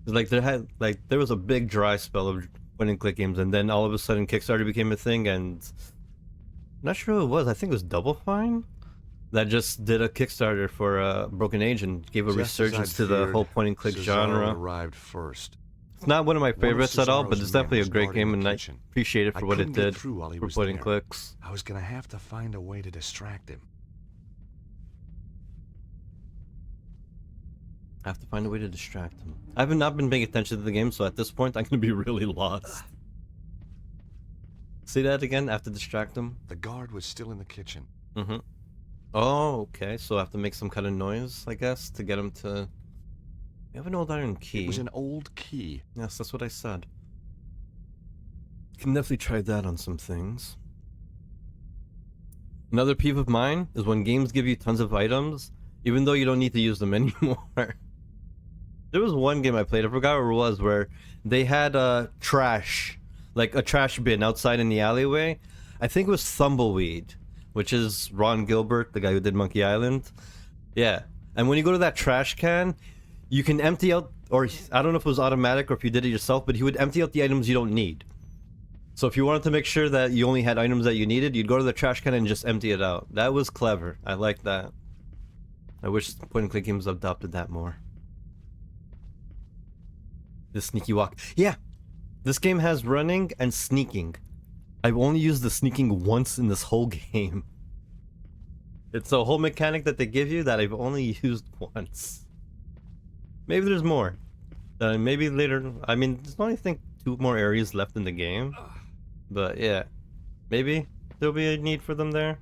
[SPEAKER 4] Like there was a big dry spell of point and click games, and then all of a sudden Kickstarter became a thing, and I'm not sure who it was. I think it was Double Fine that just did a Kickstarter for Broken Age and gave a resurgence to the whole point and click genre.
[SPEAKER 3] Arrived first.
[SPEAKER 4] It's not one of my favorites at all, but
[SPEAKER 3] Cesaro's
[SPEAKER 4] it's
[SPEAKER 3] men
[SPEAKER 4] definitely a
[SPEAKER 3] was
[SPEAKER 4] great
[SPEAKER 3] guarding
[SPEAKER 4] game,
[SPEAKER 3] the
[SPEAKER 4] and I
[SPEAKER 3] kitchen.
[SPEAKER 4] appreciate it for what it
[SPEAKER 3] couldn't get
[SPEAKER 4] did
[SPEAKER 3] through while he
[SPEAKER 4] for
[SPEAKER 3] was
[SPEAKER 4] point and
[SPEAKER 3] there.
[SPEAKER 4] clicks.
[SPEAKER 3] I was gonna have to find a way to distract him.
[SPEAKER 4] I have to find a way to distract him. I have not been paying attention to the game, so at this point I'm gonna be really lost. Say that again. I have to distract him.
[SPEAKER 3] The guard was still in the kitchen.
[SPEAKER 4] Mm-hmm. Oh, okay. So I have to make some kind of noise, I guess, to get him to. We have an old iron key.
[SPEAKER 3] It was an old key.
[SPEAKER 4] Yes, that's what I said. Can definitely try that on some things. Another peeve of mine is when games give you tons of items, even though you don't need to use them anymore. There was one game I played, I forgot what it was, where they had trash, like a trash bin outside in the alleyway. I think it was Thumbleweed, which is Ron Gilbert, the guy who did Monkey Island. Yeah, and when you go to that trash can, you can empty out, or I don't know if it was automatic or if you did it yourself, but he would empty out the items you don't need. So if you wanted to make sure that you only had items that you needed, you'd go to the trash can and just empty it out. That was clever. I like that. I wish point and click games adopted that more. The sneaky walk. Yeah, this game has running and sneaking. I've only used the sneaking once in this whole game. It's a whole mechanic that they give you that I've only used once. Maybe there's more. Maybe later. I mean, there's only, I think, 2 more areas left in the game. But yeah, maybe there'll be a need for them there.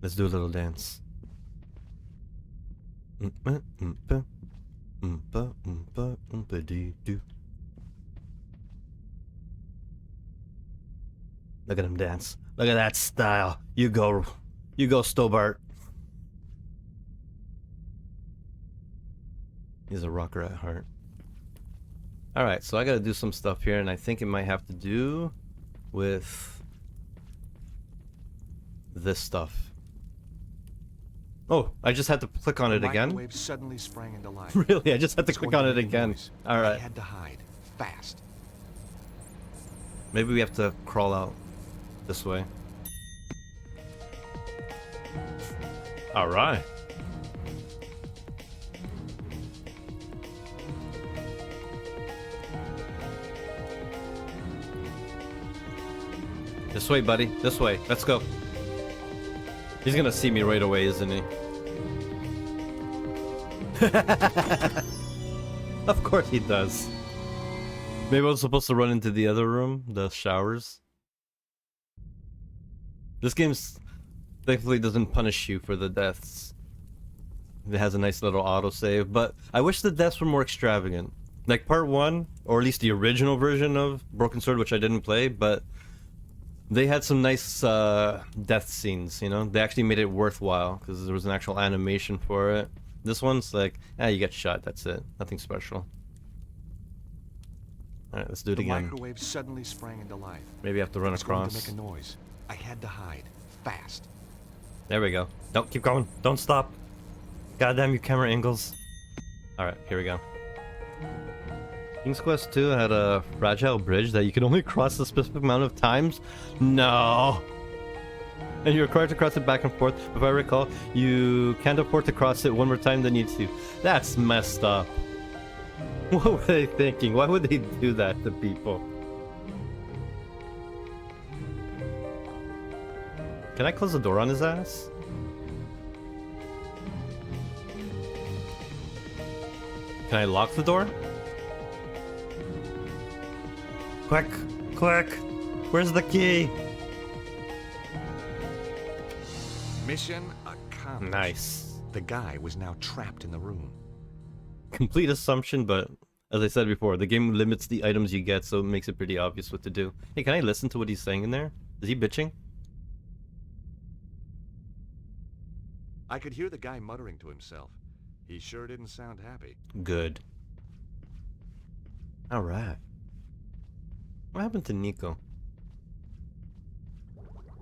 [SPEAKER 4] Let's do a little dance. Look at him dance. Look at that style. You go, Stobbart. He's a rocker at heart. Alright, so I gotta do some stuff here, and I think it might have to do with this stuff. Oh, I just had to click on it again?
[SPEAKER 3] The microwave suddenly sprang into life.
[SPEAKER 4] Really? I just had to
[SPEAKER 3] It's
[SPEAKER 4] click
[SPEAKER 3] going
[SPEAKER 4] on
[SPEAKER 3] to
[SPEAKER 4] it
[SPEAKER 3] make
[SPEAKER 4] again.
[SPEAKER 3] noise.
[SPEAKER 4] Alright.
[SPEAKER 3] I had to hide. Fast.
[SPEAKER 4] Maybe we have to crawl out this way. Alright. This way, buddy. This way. Let's go. He's gonna see me right away, isn't he? Of course he does. Maybe I was supposed to run into the other room, the showers. This game's thankfully doesn't punish you for the deaths. It has a nice little autosave, but I wish the deaths were more extravagant. Like part 1, or at least the original version of Broken Sword, which I didn't play, but they had some nice death scenes, you know? They actually made it worthwhile, because there was an actual animation for it. This one's like, you get shot, that's it. Nothing special. Alright, let's do it again.
[SPEAKER 3] The microwave suddenly sprang into life.
[SPEAKER 4] Maybe I have to run
[SPEAKER 3] It's going
[SPEAKER 4] across.
[SPEAKER 3] to make a noise. I had to hide. Fast.
[SPEAKER 4] There we go. Don't keep going. Don't stop. Goddamn you camera angles. Alright, here we go. King's Quest 2 had a fragile bridge that you could only cross a specific amount of times? No! And you're required to cross it back and forth. If I recall, you can't afford to cross it one more time than you need to. That's messed up. What were they thinking? Why would they do that to people? Can I close the door on his ass? Can I lock the door? Quick! Quick! Where's the key?
[SPEAKER 3] Mission accomplished.
[SPEAKER 4] Nice.
[SPEAKER 3] The guy was now trapped in the room.
[SPEAKER 4] Complete assumption, but as I said before, the game limits the items you get, so it makes it pretty obvious what to do. Hey, can I listen to what he's saying in there? Is he bitching?
[SPEAKER 3] I could hear the guy muttering to himself. He sure didn't sound happy.
[SPEAKER 4] Good. Alright. What happened to Nico?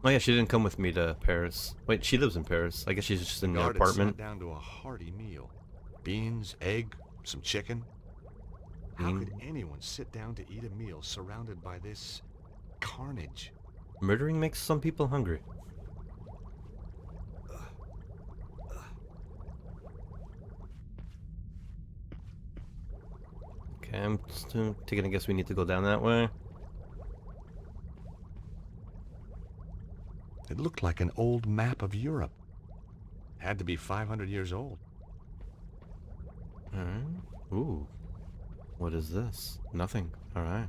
[SPEAKER 4] Oh yeah, she didn't come with me to Paris. Wait, she lives in Paris. I guess she's just in
[SPEAKER 3] The
[SPEAKER 4] her
[SPEAKER 3] guard had sat
[SPEAKER 4] apartment.
[SPEAKER 3] down to a hearty meal. Beans, egg, some chicken. How could anyone sit down to eat a meal surrounded by this carnage?
[SPEAKER 4] Murdering makes some people hungry. Okay, I'm taking a guess we need to go down that way.
[SPEAKER 3] It looked like an old map of Europe. Had to be 500 years old.
[SPEAKER 4] Alright. Ooh. What is this? Nothing. Alright.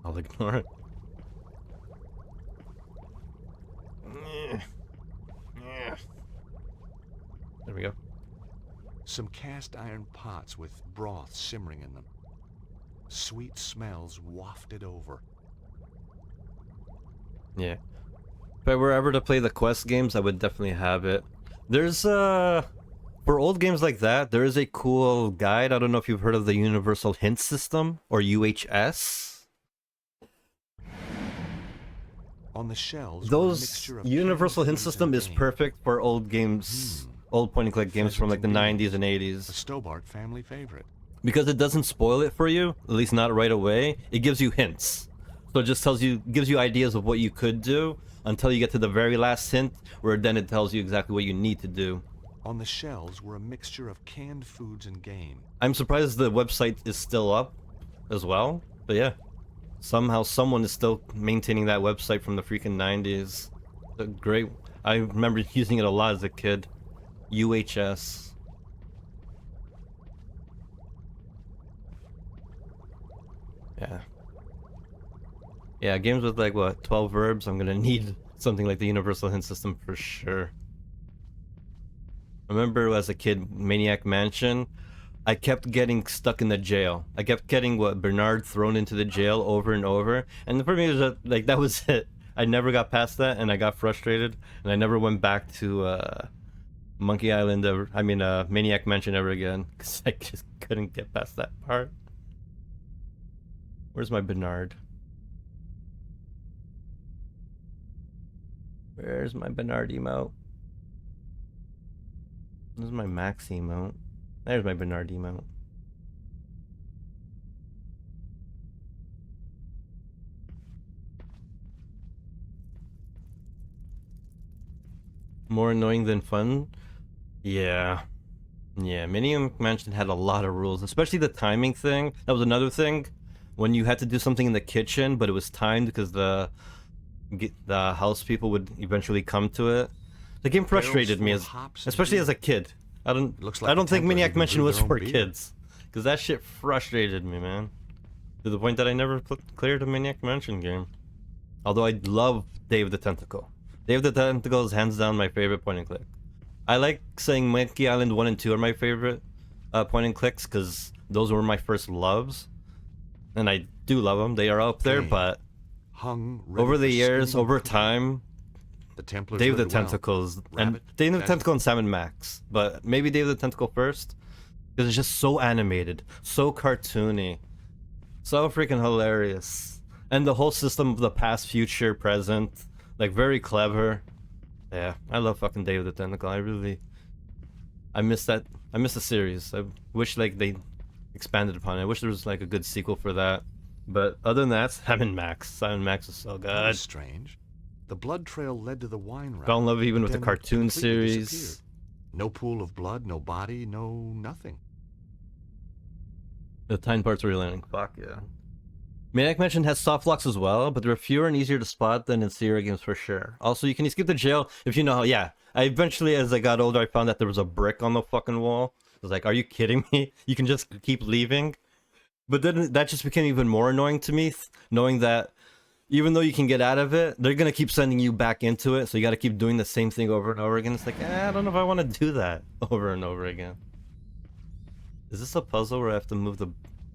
[SPEAKER 4] I'll ignore it. There we go.
[SPEAKER 3] Some cast iron pots with broth simmering in them. Sweet smells wafted over.
[SPEAKER 4] Yeah. If I were ever to play the Quest games, I would definitely have it. There's for old games like that, there is a cool guide. I don't know if you've heard of the Universal Hint System, or UHS.
[SPEAKER 3] On the shelves,
[SPEAKER 4] Those Universal Hint System is perfect for old games, old point-and-click games from like the 90s and
[SPEAKER 3] A
[SPEAKER 4] 80s.
[SPEAKER 3] Stobbart family favorite.
[SPEAKER 4] Because it doesn't spoil it for you, at least not right away. It gives you hints. So it just gives you ideas of what you could do until you get to the very last hint, where then it tells you exactly what you need to do.
[SPEAKER 3] On the shelves were a mixture of canned foods and game.
[SPEAKER 4] I'm surprised the website is still up as well, but yeah. Somehow someone is still maintaining that website from the freaking 90s. Great. I remember using it a lot as a kid. UHS. Yeah. Yeah, games with like, what, 12 verbs? I'm gonna need something like the Universal Hint System for sure. I remember as a kid, Maniac Mansion, I kept getting stuck in the jail. I kept getting Bernard thrown into the jail over and over. And for me, it was like, that was it. I never got past that, and I got frustrated, and I never went back to Monkey Island Maniac Mansion ever again, because I just couldn't get past that part. Where's my Bernard? Where's my Bernard emote? This is my Max emote. There's my Bernard emote. More annoying than fun? Yeah. Yeah, Maniac Mansion had a lot of rules, especially the timing thing. That was another thing. When you had to do something in the kitchen, but it was timed because the house people would eventually come to it. The game frustrated me, especially as a kid. I don't think Maniac Mansion was for kids, because that shit frustrated me, man. To the point that I never cleared a Maniac Mansion game. Although I love Day of the Tentacle. Day of the Tentacle is hands down my favorite point and click. I like saying Monkey Island 1 and 2 are my favorite point and clicks, because those were my first loves. And I do love them. They are up there, but over the years, over time, Day of the Tentacles, and Day of the Tentacle and Salmon Max, but maybe Day of the Tentacle first, because it's just so animated, so cartoony, so freaking hilarious, and the whole system of the past, future, present, like very clever. Yeah, I love fucking Day of the Tentacle. I miss that. I miss the series. I wish like they expanded upon it. I wish there was like a good sequel for that. But other than that, Salmon Max is so good.
[SPEAKER 3] That was strange. The blood trail led to the wine rack.
[SPEAKER 4] Fell in love even with the cartoon series.
[SPEAKER 3] No pool of blood, no body, no nothing.
[SPEAKER 4] The time parts were really fuck yeah. Maniac Mansion has soft locks as well, but they're fewer and easier to spot than in Sierra games for sure. Also, you can escape the jail if you know how. Yeah, I eventually, as I got older, I found that there was a brick on the fucking wall. I was like, are you kidding me? You can just keep leaving? But then that just became even more annoying to me, knowing that even though you can get out of it, they're gonna keep sending you back into it, so you gotta keep doing the same thing over and over again. It's like, I don't know if I want to do that over and over again. Is this a puzzle where I have to move the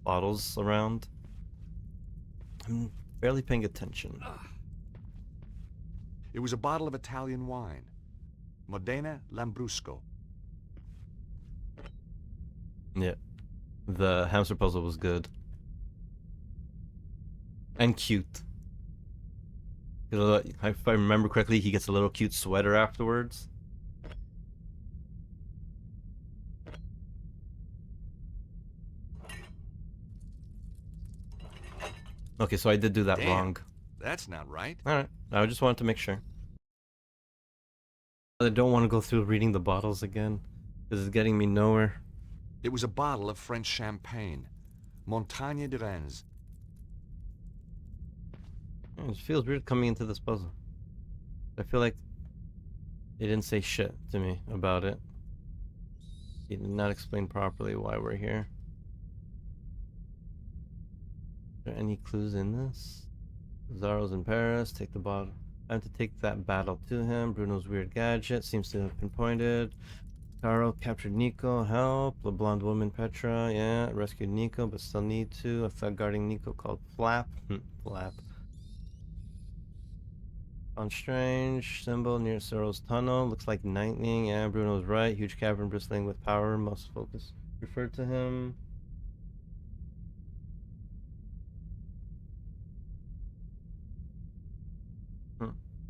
[SPEAKER 4] bottles around? I'm barely paying attention.
[SPEAKER 3] It was a bottle of Italian wine. Modena Lambrusco.
[SPEAKER 4] Yeah. The hamster puzzle was good. And cute. If I remember correctly, he gets a little cute sweater afterwards. Okay, so I did do that wrong.
[SPEAKER 3] That's not right.
[SPEAKER 4] Alright, I just wanted to make sure. I don't want to go through reading the bottles again, because it's getting me nowhere.
[SPEAKER 3] It was a bottle of French champagne. Montagne de Rennes.
[SPEAKER 4] It feels weird coming into this puzzle. I feel like they didn't say shit to me about it. He did not explain properly why we're here. Are there any clues in this? Zaro's in Paris. Take the bottle. I have to take that battle to him. Bruno's weird gadget seems to have pinpointed. Caro captured Nico. Help. The blonde woman Petra. Yeah, rescued Nico, but still need to. A thug guarding Nico called Flap. Flap. On strange symbol near Sorrow's tunnel. Looks like lightning. Yeah, Bruno's right. Huge cavern bristling with power. Must focus. Refer to him.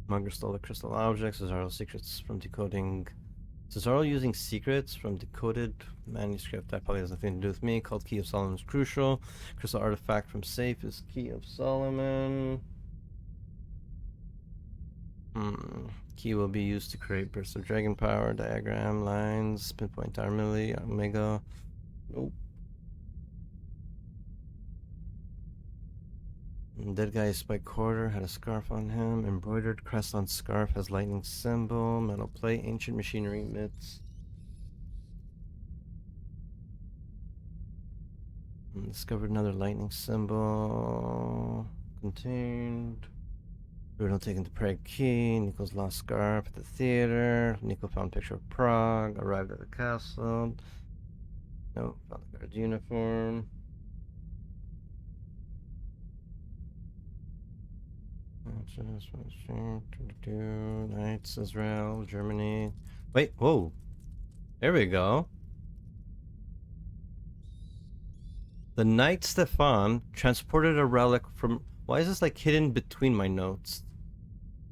[SPEAKER 4] Munger stole the crystal object. Cesaro secrets from decoding. Cesaro using secrets from decoded manuscript. That probably has nothing to do with me. Called Key of Solomon is crucial. Crystal artifact from safe is Key of Solomon. Key will be used to create bursts of dragon power. Diagram lines. Pinpoint tower melee. Omega. Nope. Dead guy is spike quarter, had a scarf on him. Embroidered crest on scarf has lightning symbol. Metal plate, ancient machinery myths. Discovered another lightning symbol. Contained. Bruno taken to Prague Key. Nico's lost scarf at the theater. Nico found picture of Prague. Arrived at the castle. Nope, found the guard's uniform. Knights, Israel, Germany. Wait, whoa. There we go. The Knight Stefan transported a relic from... Why is this like hidden between my notes?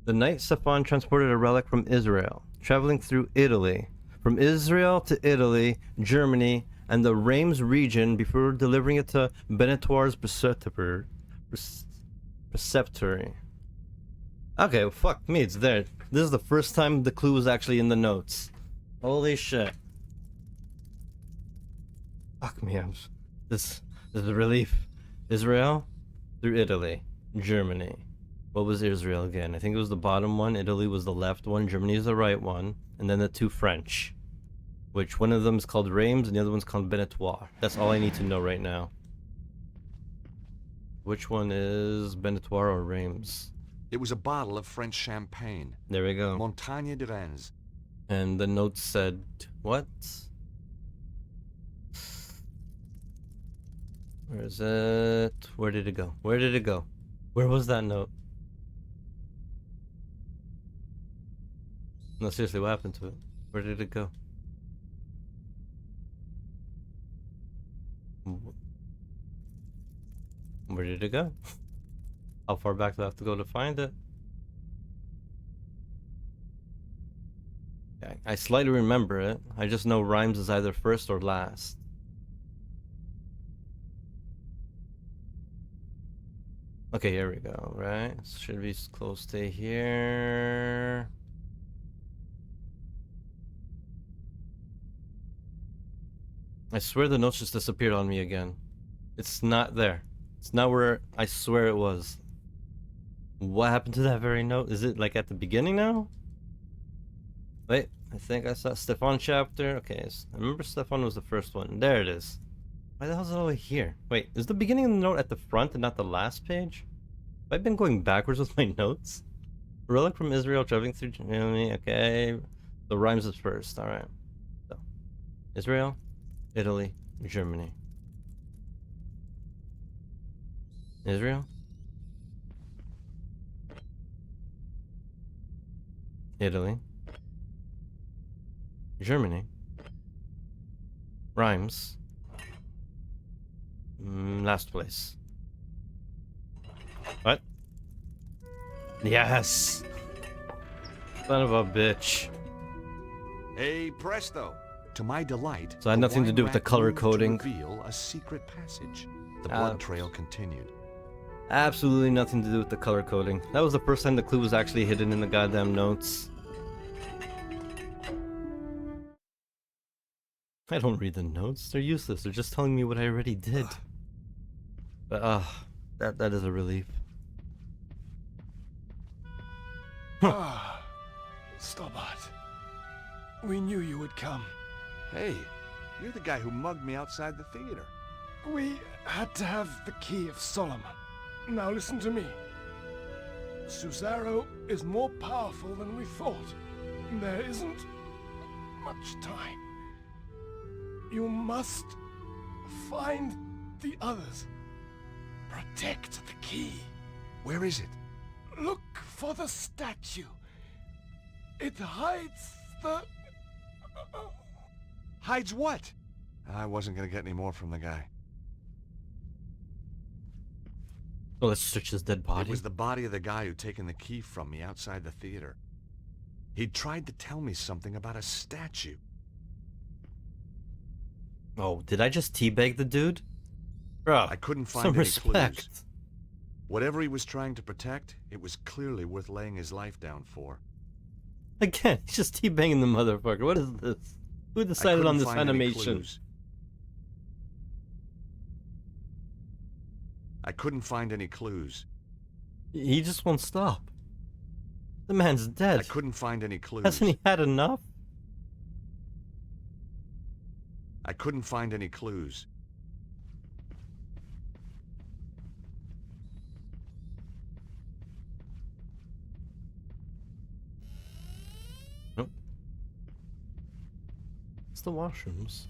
[SPEAKER 4] The Knight Stefan transported a relic from Israel, traveling through Italy. From Israel to Italy, Germany, and the Reims region before delivering it to Benetoir's preceptory. Okay, well, fuck me, it's there. This is the first time the clue was actually in the notes. Holy shit. Fuck me, this is a relief. Israel through Italy, Germany. What was Israel again? I think it was the bottom one, Italy was the left one, Germany is the right one, and then the two French. Which one of them is called Reims and the other one's called Benetoir. That's all I need to know right now. Which one is Benetoir or Reims?
[SPEAKER 3] It was a bottle of French champagne.
[SPEAKER 4] There we go.
[SPEAKER 3] Montagne de Rennes.
[SPEAKER 4] And the note said, what? Where is it? Where did it go? Where did it go? Where was that note? No, seriously, what happened to it? Where did it go? Where did it go? How far back do I have to go to find it? Yeah, I slightly remember it. I just know Rhymes is either first or last. Okay, here we go, right? Should be close to here. I swear the notes just disappeared on me again. It's not there. It's not where I swear it was. What happened to that very note? Is it like at the beginning now? Wait, I think I saw Stefan chapter. Okay, I remember Stefan was the first one. There it is. Why the hell is it all the way here? Wait, is the beginning of the note at the front and not the last page? Have I been going backwards with my notes? Relic from Israel traveling through Germany. Okay, the Rhymes is first. All right. So, Israel, Italy, Germany. Israel, Italy, Germany, Rhymes, last place. What? Yes! Son of a bitch.
[SPEAKER 3] Hey, presto! To my delight,
[SPEAKER 4] So it had nothing to do with the color
[SPEAKER 3] moved to
[SPEAKER 4] coding.
[SPEAKER 3] reveal a secret passage. The blood trail continued.
[SPEAKER 4] Absolutely nothing to do with the color coding. That was the first time the clue was actually hidden in the goddamn notes. I don't read the notes. They're useless. They're just telling me what I already did. But that is a relief.
[SPEAKER 7] Stobbart. We knew you would come.
[SPEAKER 3] Hey, you're the guy who mugged me outside the theater.
[SPEAKER 7] We had to have the key of Solomon. Now listen to me. Susaro is more powerful than we thought. There isn't much time. You must find the others. Protect the key.
[SPEAKER 3] Where is it?
[SPEAKER 7] Look for the statue. It hides the...
[SPEAKER 3] Hides what? I wasn't gonna get any more from the guy.
[SPEAKER 4] Oh, let's search his dead body.
[SPEAKER 3] It was the body of the guy who'd taken the key from me outside the theater. He'd tried to tell me something about a statue.
[SPEAKER 4] Oh, did I just teabag the dude? Bro,
[SPEAKER 3] I couldn't find
[SPEAKER 4] some
[SPEAKER 3] any
[SPEAKER 4] respect.
[SPEAKER 3] clues. Whatever he was trying to protect, it was clearly worth laying his life down for.
[SPEAKER 4] Again, he's just teabagging the motherfucker. What is this? Who
[SPEAKER 3] I
[SPEAKER 4] decided
[SPEAKER 3] couldn't
[SPEAKER 4] on this
[SPEAKER 3] find any
[SPEAKER 4] animation?
[SPEAKER 3] clues. I couldn't find any clues.
[SPEAKER 4] He just won't stop. The man's dead.
[SPEAKER 3] I couldn't find any clues.
[SPEAKER 4] Hasn't he had enough?
[SPEAKER 3] I couldn't find any clues.
[SPEAKER 4] Nope. It's the washrooms.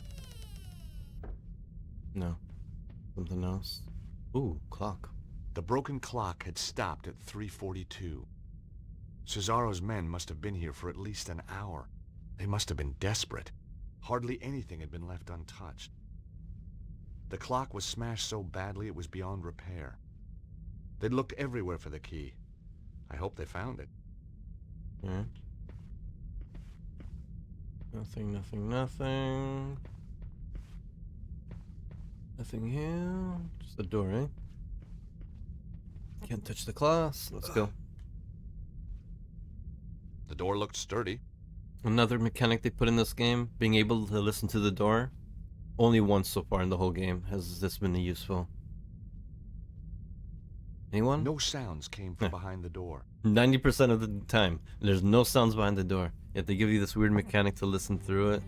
[SPEAKER 4] No. Something else. Ooh, clock.
[SPEAKER 3] The broken clock had stopped at 3:42. Cesaro's men must have been here for at least an hour. They must have been desperate. Hardly anything had been left untouched. The clock was smashed so badly it was beyond repair. They'd looked everywhere for the key. I hope they found it.
[SPEAKER 4] Yeah. Nothing, nothing, nothing. Nothing here. Just the door, eh? Can't touch the glass. Let's go.
[SPEAKER 3] The door looked sturdy.
[SPEAKER 4] Another mechanic they put in this game, being able to listen to the door. Only once so far in the whole game has this been useful. Anyone?
[SPEAKER 3] No sounds came from behind the door.
[SPEAKER 4] 90% of the time, there's no sounds behind the door. Yet they give you this weird mechanic to listen through it.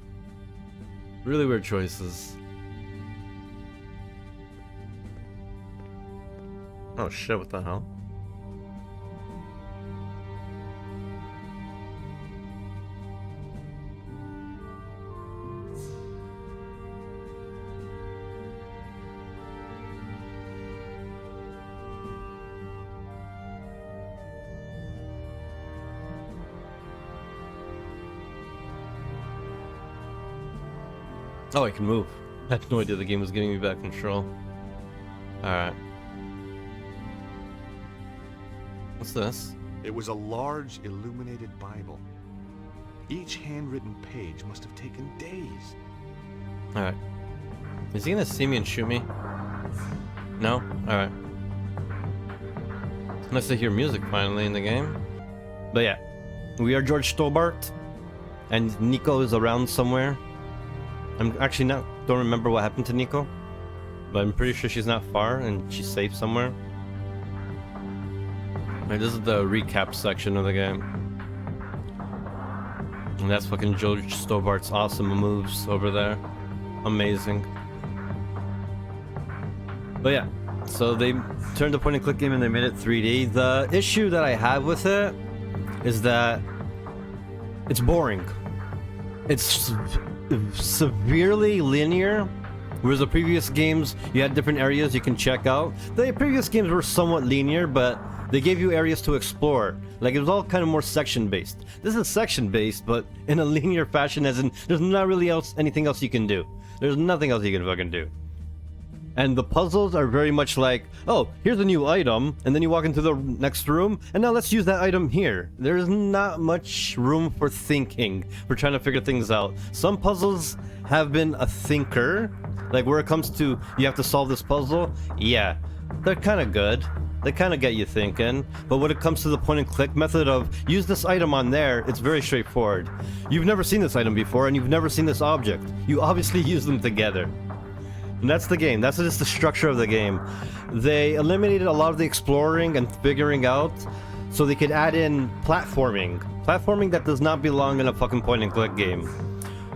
[SPEAKER 4] Really weird choices. Oh shit, what the hell? Oh, I can move. I had no idea the game was giving me back control. Alright. What's this?
[SPEAKER 3] It was a large, illuminated Bible. Each handwritten page must have taken days.
[SPEAKER 4] Alright. Is he gonna see me and shoot me? No? Alright. Nice to hear music finally in the game. But yeah. We are George Stobbart. And Nico is around somewhere. I'm actually don't remember what happened to Nico. But I'm pretty sure she's not far and she's safe somewhere. Right, this is the recap section of the game. And that's fucking George Stobbart's awesome moves over there. Amazing. But yeah, so they turned the point and click game and they made it 3D. The issue that I have with it is that it's boring. It's severely linear, whereas the previous games you had different areas you can check out. The previous games were somewhat linear, but they gave you areas to explore. Like, it was all kind of more section based. This is section based, but in a linear fashion, as in there's not really anything else you can do. There's nothing else you can fucking do. And the puzzles are very much like, oh, here's a new item, and then you walk into the next room, and now let's use that item here. There's not much room for thinking, for trying to figure things out. Some puzzles have been a thinker, like where it comes to, you have to solve this puzzle, yeah, they're kind of good. They kind of get you thinking, but when it comes to the point and click method of use this item on there, it's very straightforward. You've never seen this item before, and you've never seen this object. You obviously use them together. And that's the game. That's just the structure of the game. They eliminated a lot of the exploring and figuring out so they could add in platforming. Platforming that does not belong in a fucking point and click game.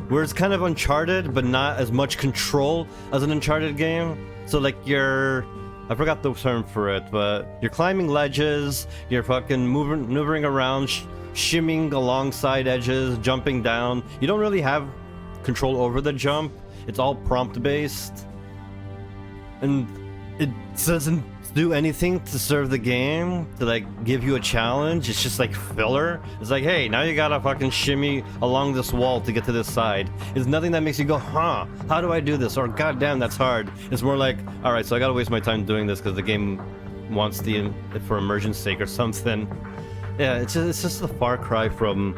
[SPEAKER 4] Where it's kind of Uncharted, but not as much control as an Uncharted game. So like I forgot the term for it, but you're climbing ledges, you're fucking maneuvering around, shimming alongside edges, jumping down. You don't really have control over the jump. It's all prompt based. And it doesn't do anything to serve the game, to like give you a challenge. It's just like filler. It's like, hey, now you gotta fucking shimmy along this wall to get to this side. It's nothing that makes you go, huh, how do I do this? Or goddamn, that's hard. It's more like, alright, so I gotta waste my time doing this because the game wants it for immersion's sake or something. Yeah, it's just a far cry from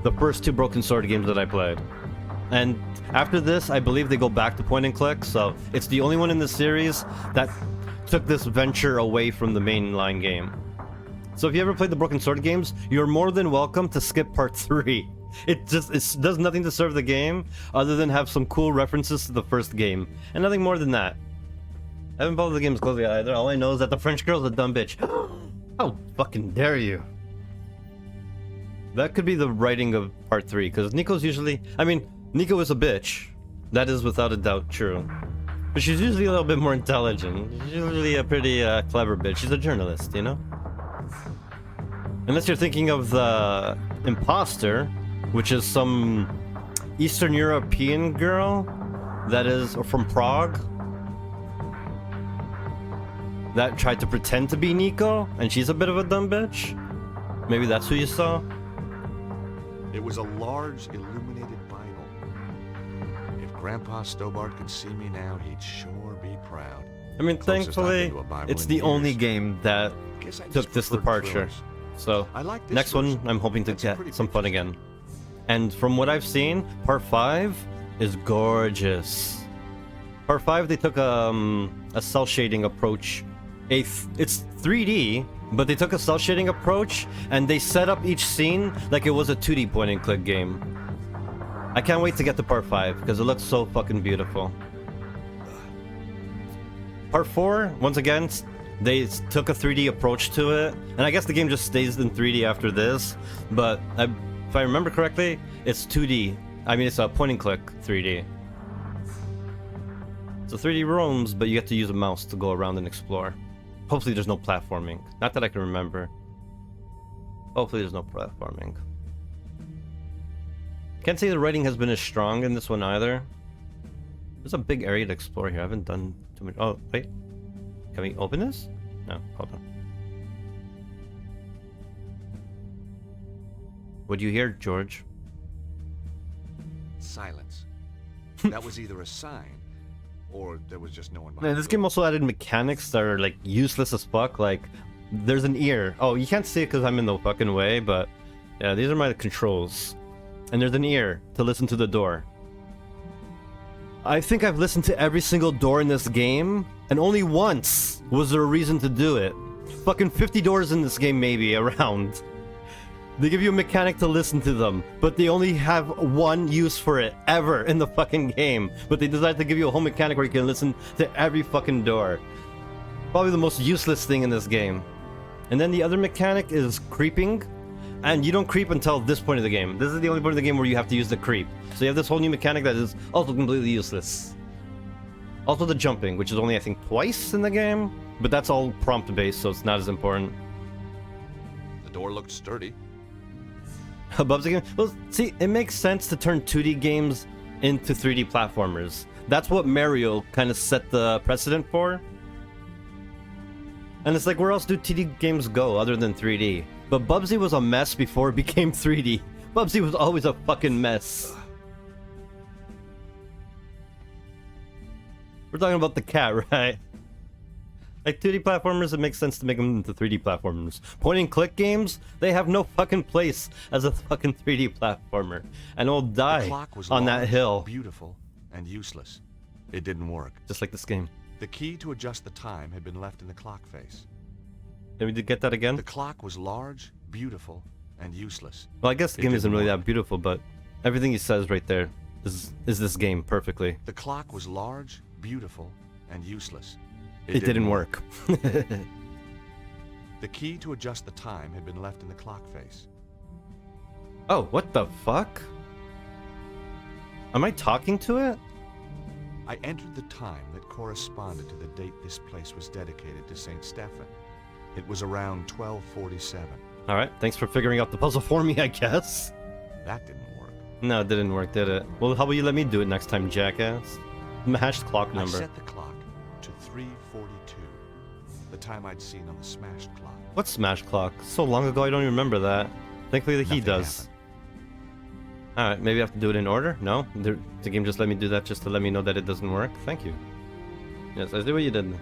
[SPEAKER 4] the first two Broken Sword games that I played. And after this, I believe they go back to point and click, so it's the only one in the series that took this venture away from the mainline game. So if you ever played the Broken Sword games, you're more than welcome to skip part 3. It does nothing to serve the game other than have some cool references to the first game, and nothing more than that. I haven't followed the games closely either. All I know is that the French girl's a dumb bitch. How fucking dare you? That could be the writing of part 3, because Nico's usually... I mean, Nico is a bitch. That is without a doubt true. But she's usually a little bit more intelligent. She's usually a pretty clever bitch. She's a journalist, you know? Unless you're thinking of the imposter, which is some Eastern European girl that is from Prague. that tried to pretend to be Nicole, and she's a bit of a dumb bitch. Maybe that's who you saw?
[SPEAKER 3] It was a large, illuminated Bible. If Grandpa Stobbart could see me now, he'd sure be proud.
[SPEAKER 4] I mean,
[SPEAKER 3] Closest I've been
[SPEAKER 4] thankfully,
[SPEAKER 3] to a Bible
[SPEAKER 4] it's
[SPEAKER 3] in
[SPEAKER 4] the
[SPEAKER 3] years.
[SPEAKER 4] only game that
[SPEAKER 3] Guess I just
[SPEAKER 4] took this
[SPEAKER 3] preferred
[SPEAKER 4] departure.
[SPEAKER 3] thrillers.
[SPEAKER 4] So,
[SPEAKER 3] I like this
[SPEAKER 4] next one,
[SPEAKER 3] version.
[SPEAKER 4] I'm hoping to
[SPEAKER 3] That's a
[SPEAKER 4] get
[SPEAKER 3] pretty
[SPEAKER 4] some
[SPEAKER 3] big
[SPEAKER 4] fun
[SPEAKER 3] game.
[SPEAKER 4] again. And from what I've seen, Part 5 is gorgeous. Part 5, they took a cell shading approach. It's 3D, but they took a cell shading approach, and they set up each scene like it was a 2D point-and-click game. I can't wait to get to Part 5, because it looks so fucking beautiful. Part 4, once again, they took a 3D approach to it, and I guess the game just stays in 3D after this, but if I remember correctly, it's 2D. I mean, it's a point-and-click 3D. So 3D rooms, but you have to use a mouse to go around and explore. Hopefully there's no platforming. Not that I can remember. Hopefully there's no platforming. Can't say the writing has been as strong in this one either. There's a big area to explore here. I haven't done too much. Oh, wait. Can we open this? No, hold on. What do you hear, George?
[SPEAKER 3] Silence. That was either a sign, or there was just no one behind
[SPEAKER 4] Man, this
[SPEAKER 3] the
[SPEAKER 4] game
[SPEAKER 3] door.
[SPEAKER 4] also added mechanics that are like useless as fuck. Like, there's an ear. Oh, you can't see it because I'm in the fucking way, but yeah, these are my controls. And there's an ear to listen to the door. I think I've listened to every single door in this game, and only once was there a reason to do it. Fucking 50 doors in this game maybe around. They give you a mechanic to listen to them, but they only have one use for it ever in the fucking game. But they decided to give you a whole mechanic where you can listen to every fucking door. Probably the most useless thing in this game. And then the other mechanic is creeping, and you don't creep until this point of the game. This is the only point of the game where you have to use the creep. So you have this whole new mechanic that is also completely useless. Also the jumping, which is only I think twice in the game, but that's all prompt based, so it's not as important.
[SPEAKER 3] The door looked sturdy.
[SPEAKER 4] Above the game. Well, see, it makes sense to turn 2D games into 3D platformers. That's what Mario kind of set the precedent for. And it's like, where else do 2D games go other than 3D? But Bubsy was a mess before it became 3D. Bubsy was always a fucking mess. We're talking about the cat, right? Like 2D platformers, it makes sense to make them into 3D platformers. Point and click games, they have no fucking place as a fucking 3D platformer. And it'll
[SPEAKER 3] The
[SPEAKER 4] die
[SPEAKER 3] clock was
[SPEAKER 4] on that
[SPEAKER 3] large,
[SPEAKER 4] hill.
[SPEAKER 3] beautiful, and useless. It didn't work.
[SPEAKER 4] Just like this game.
[SPEAKER 3] The key to adjust the time had been left in the clock face.
[SPEAKER 4] Can we get that again?
[SPEAKER 3] The clock was large, beautiful, and useless.
[SPEAKER 4] Well, I guess the
[SPEAKER 3] It
[SPEAKER 4] game isn't
[SPEAKER 3] didn't
[SPEAKER 4] really
[SPEAKER 3] work.
[SPEAKER 4] that beautiful, but everything he says right there is this game perfectly.
[SPEAKER 3] The clock was large, beautiful, and useless.
[SPEAKER 4] It didn't work.
[SPEAKER 3] The key to adjust the time had been left in the clock face.
[SPEAKER 4] Oh, what the fuck? Am I talking to it?
[SPEAKER 3] I entered the time that corresponded to the date this place was dedicated to St. Stephen. It was around 1247.
[SPEAKER 4] Alright, thanks for figuring out the puzzle for me, I guess.
[SPEAKER 3] That didn't work.
[SPEAKER 4] No, it didn't work, did it? Well, how about you let me do it next time, jackass? Hashed clock
[SPEAKER 3] I
[SPEAKER 4] number.
[SPEAKER 3] set the clock to 3:42, the time I'd seen on the smashed clock.
[SPEAKER 4] What smash clock? So long ago, I don't even remember that. Thankfully, he
[SPEAKER 3] Nothing
[SPEAKER 4] does.
[SPEAKER 3] happened.
[SPEAKER 4] Alright, maybe I have to do it in order? No? The game just let me do that just to let me know that it doesn't work? Thank you. Yes, I see what you did.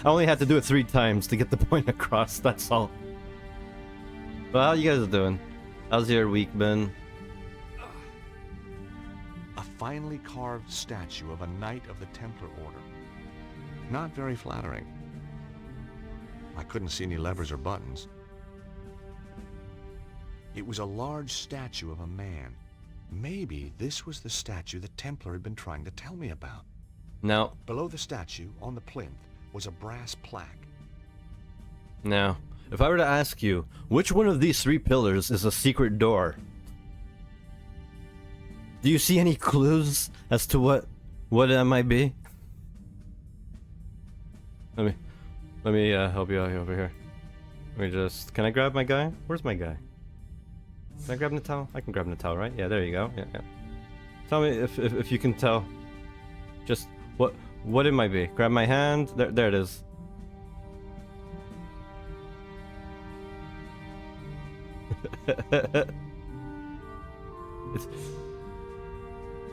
[SPEAKER 4] I only had to do it 3 times to get the point across, that's all. Well, how you guys doing? How's your week been?
[SPEAKER 3] A finely carved statue of a knight of the Templar Order. Not very flattering. I couldn't see any levers or buttons. It was a large statue of a man. Maybe this was the statue the Templar had been trying to tell me about.
[SPEAKER 4] Now,
[SPEAKER 3] Below the statue, on the plinth, was a brass plaque.
[SPEAKER 4] if I were to ask you, which one of these 3 pillars is a secret door? Do you see any clues as to what it might be? Let me help you out over here. Can I grab my guy? Where's my guy? Can I grab Natal? I can grab Natal, right? Yeah, there you go. Yeah. Tell me if you can tell just what it might be. Grab my hand. There it is.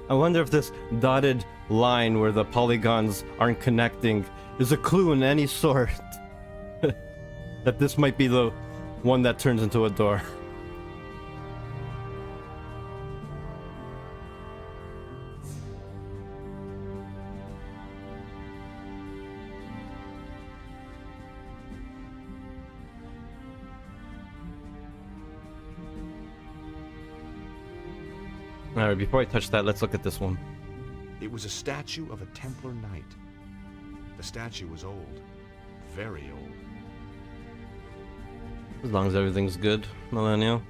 [SPEAKER 4] I wonder if this dotted line where the polygons aren't connecting is a clue in any sort. That this might be the one that turns into a door. Alright, before I touch that, let's look at this one.
[SPEAKER 3] It was a statue of a Templar knight. The statue was old. Very old.
[SPEAKER 4] As long as everything's good, Millennial.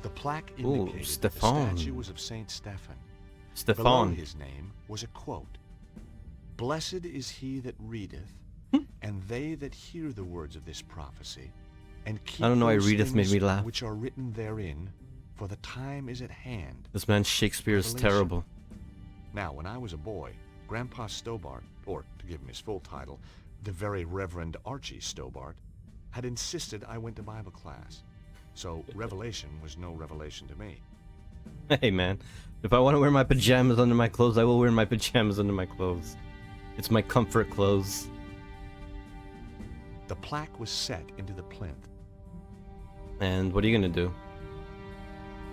[SPEAKER 3] The plaque
[SPEAKER 4] Ooh,
[SPEAKER 3] indicated
[SPEAKER 4] Stefan.
[SPEAKER 3] the statue was of Saint Stephen. Below
[SPEAKER 4] Stefan.
[SPEAKER 3] his name was a quote. Blessed is he that readeth, and they that hear the words of this prophecy, and keep
[SPEAKER 4] I don't know why
[SPEAKER 3] those
[SPEAKER 4] readeth made
[SPEAKER 3] things
[SPEAKER 4] me laugh.
[SPEAKER 3] which are written therein, for the time is at hand.
[SPEAKER 4] This man Shakespeare is
[SPEAKER 3] Revelation.
[SPEAKER 4] terrible.
[SPEAKER 3] Now, when I was a boy, Grandpa Stobbart, or to give him his full title, the Very Reverend Archie Stobbart, had insisted I went to Bible class. So Revelation was no revelation to me.
[SPEAKER 4] Hey man, if I want to wear my pajamas under my clothes, I will wear my pajamas under my clothes. It's my comfort clothes.
[SPEAKER 3] The plaque was set into the plinth.
[SPEAKER 4] And what are you gonna do?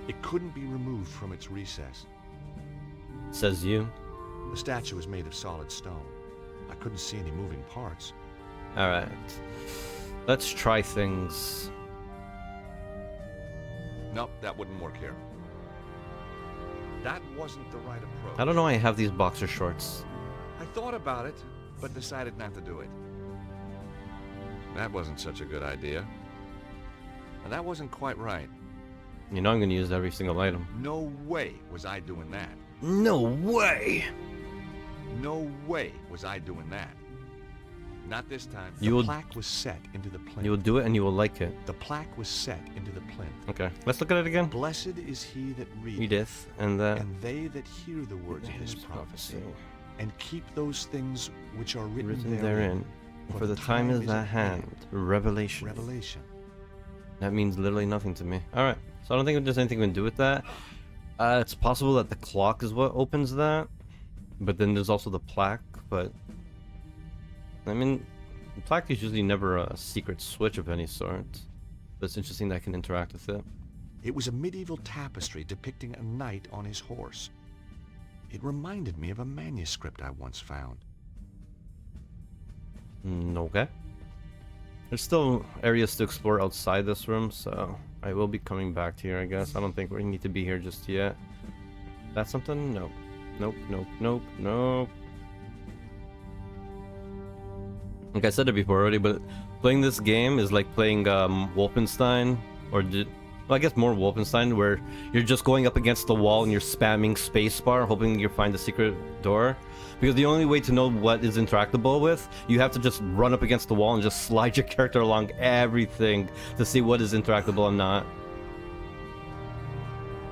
[SPEAKER 3] It couldn't be removed from its recess.
[SPEAKER 4] Says you.
[SPEAKER 3] The statue was made of solid stone. I couldn't see any moving parts.
[SPEAKER 4] Alright. Let's try things.
[SPEAKER 3] Nope, that wouldn't work here. That wasn't the right approach.
[SPEAKER 4] I don't know why I have these boxer shorts.
[SPEAKER 3] I thought about it, but decided not to do it. That wasn't such a good idea. And that wasn't quite right.
[SPEAKER 4] You know I'm gonna use every single item.
[SPEAKER 3] No way was I doing that.
[SPEAKER 4] No way!
[SPEAKER 3] No way was I doing that. Not this time.
[SPEAKER 4] You
[SPEAKER 3] The
[SPEAKER 4] will-
[SPEAKER 3] plaque was set into the plinth.
[SPEAKER 4] You will do it and you will like it.
[SPEAKER 3] The plaque was set into the plinth.
[SPEAKER 4] Okay, let's look at it again.
[SPEAKER 3] Blessed is he that readeth,
[SPEAKER 4] Edith, and that.
[SPEAKER 3] and they that hear the words of this prophecy, and keep those things which are written
[SPEAKER 4] therein. For the time is at hand. Revelation.
[SPEAKER 3] Revelation.
[SPEAKER 4] That means literally nothing to me. Alright, so I don't think there's anything we can do with that. It's possible that the clock is what opens that. But then there's also the plaque, but... I mean, the plaque is usually never a secret switch of any sort. But it's interesting that I can interact with it.
[SPEAKER 3] It was a medieval tapestry depicting a knight on his horse. It reminded me of a manuscript I once found.
[SPEAKER 4] Okay. There's still areas to explore outside this room, so I will be coming back to here, I guess. I don't think we need to be here just yet. That's something? Nope. Nope, nope, nope, nope. Like I said it before already, but playing this game is like playing Wolfenstein, or well, I guess more Wolfenstein, where you're just going up against the wall and you're spamming spacebar, hoping you find the secret door. Because the only way to know what is interactable with, you have to just run up against the wall and just slide your character along everything to see what is interactable and not.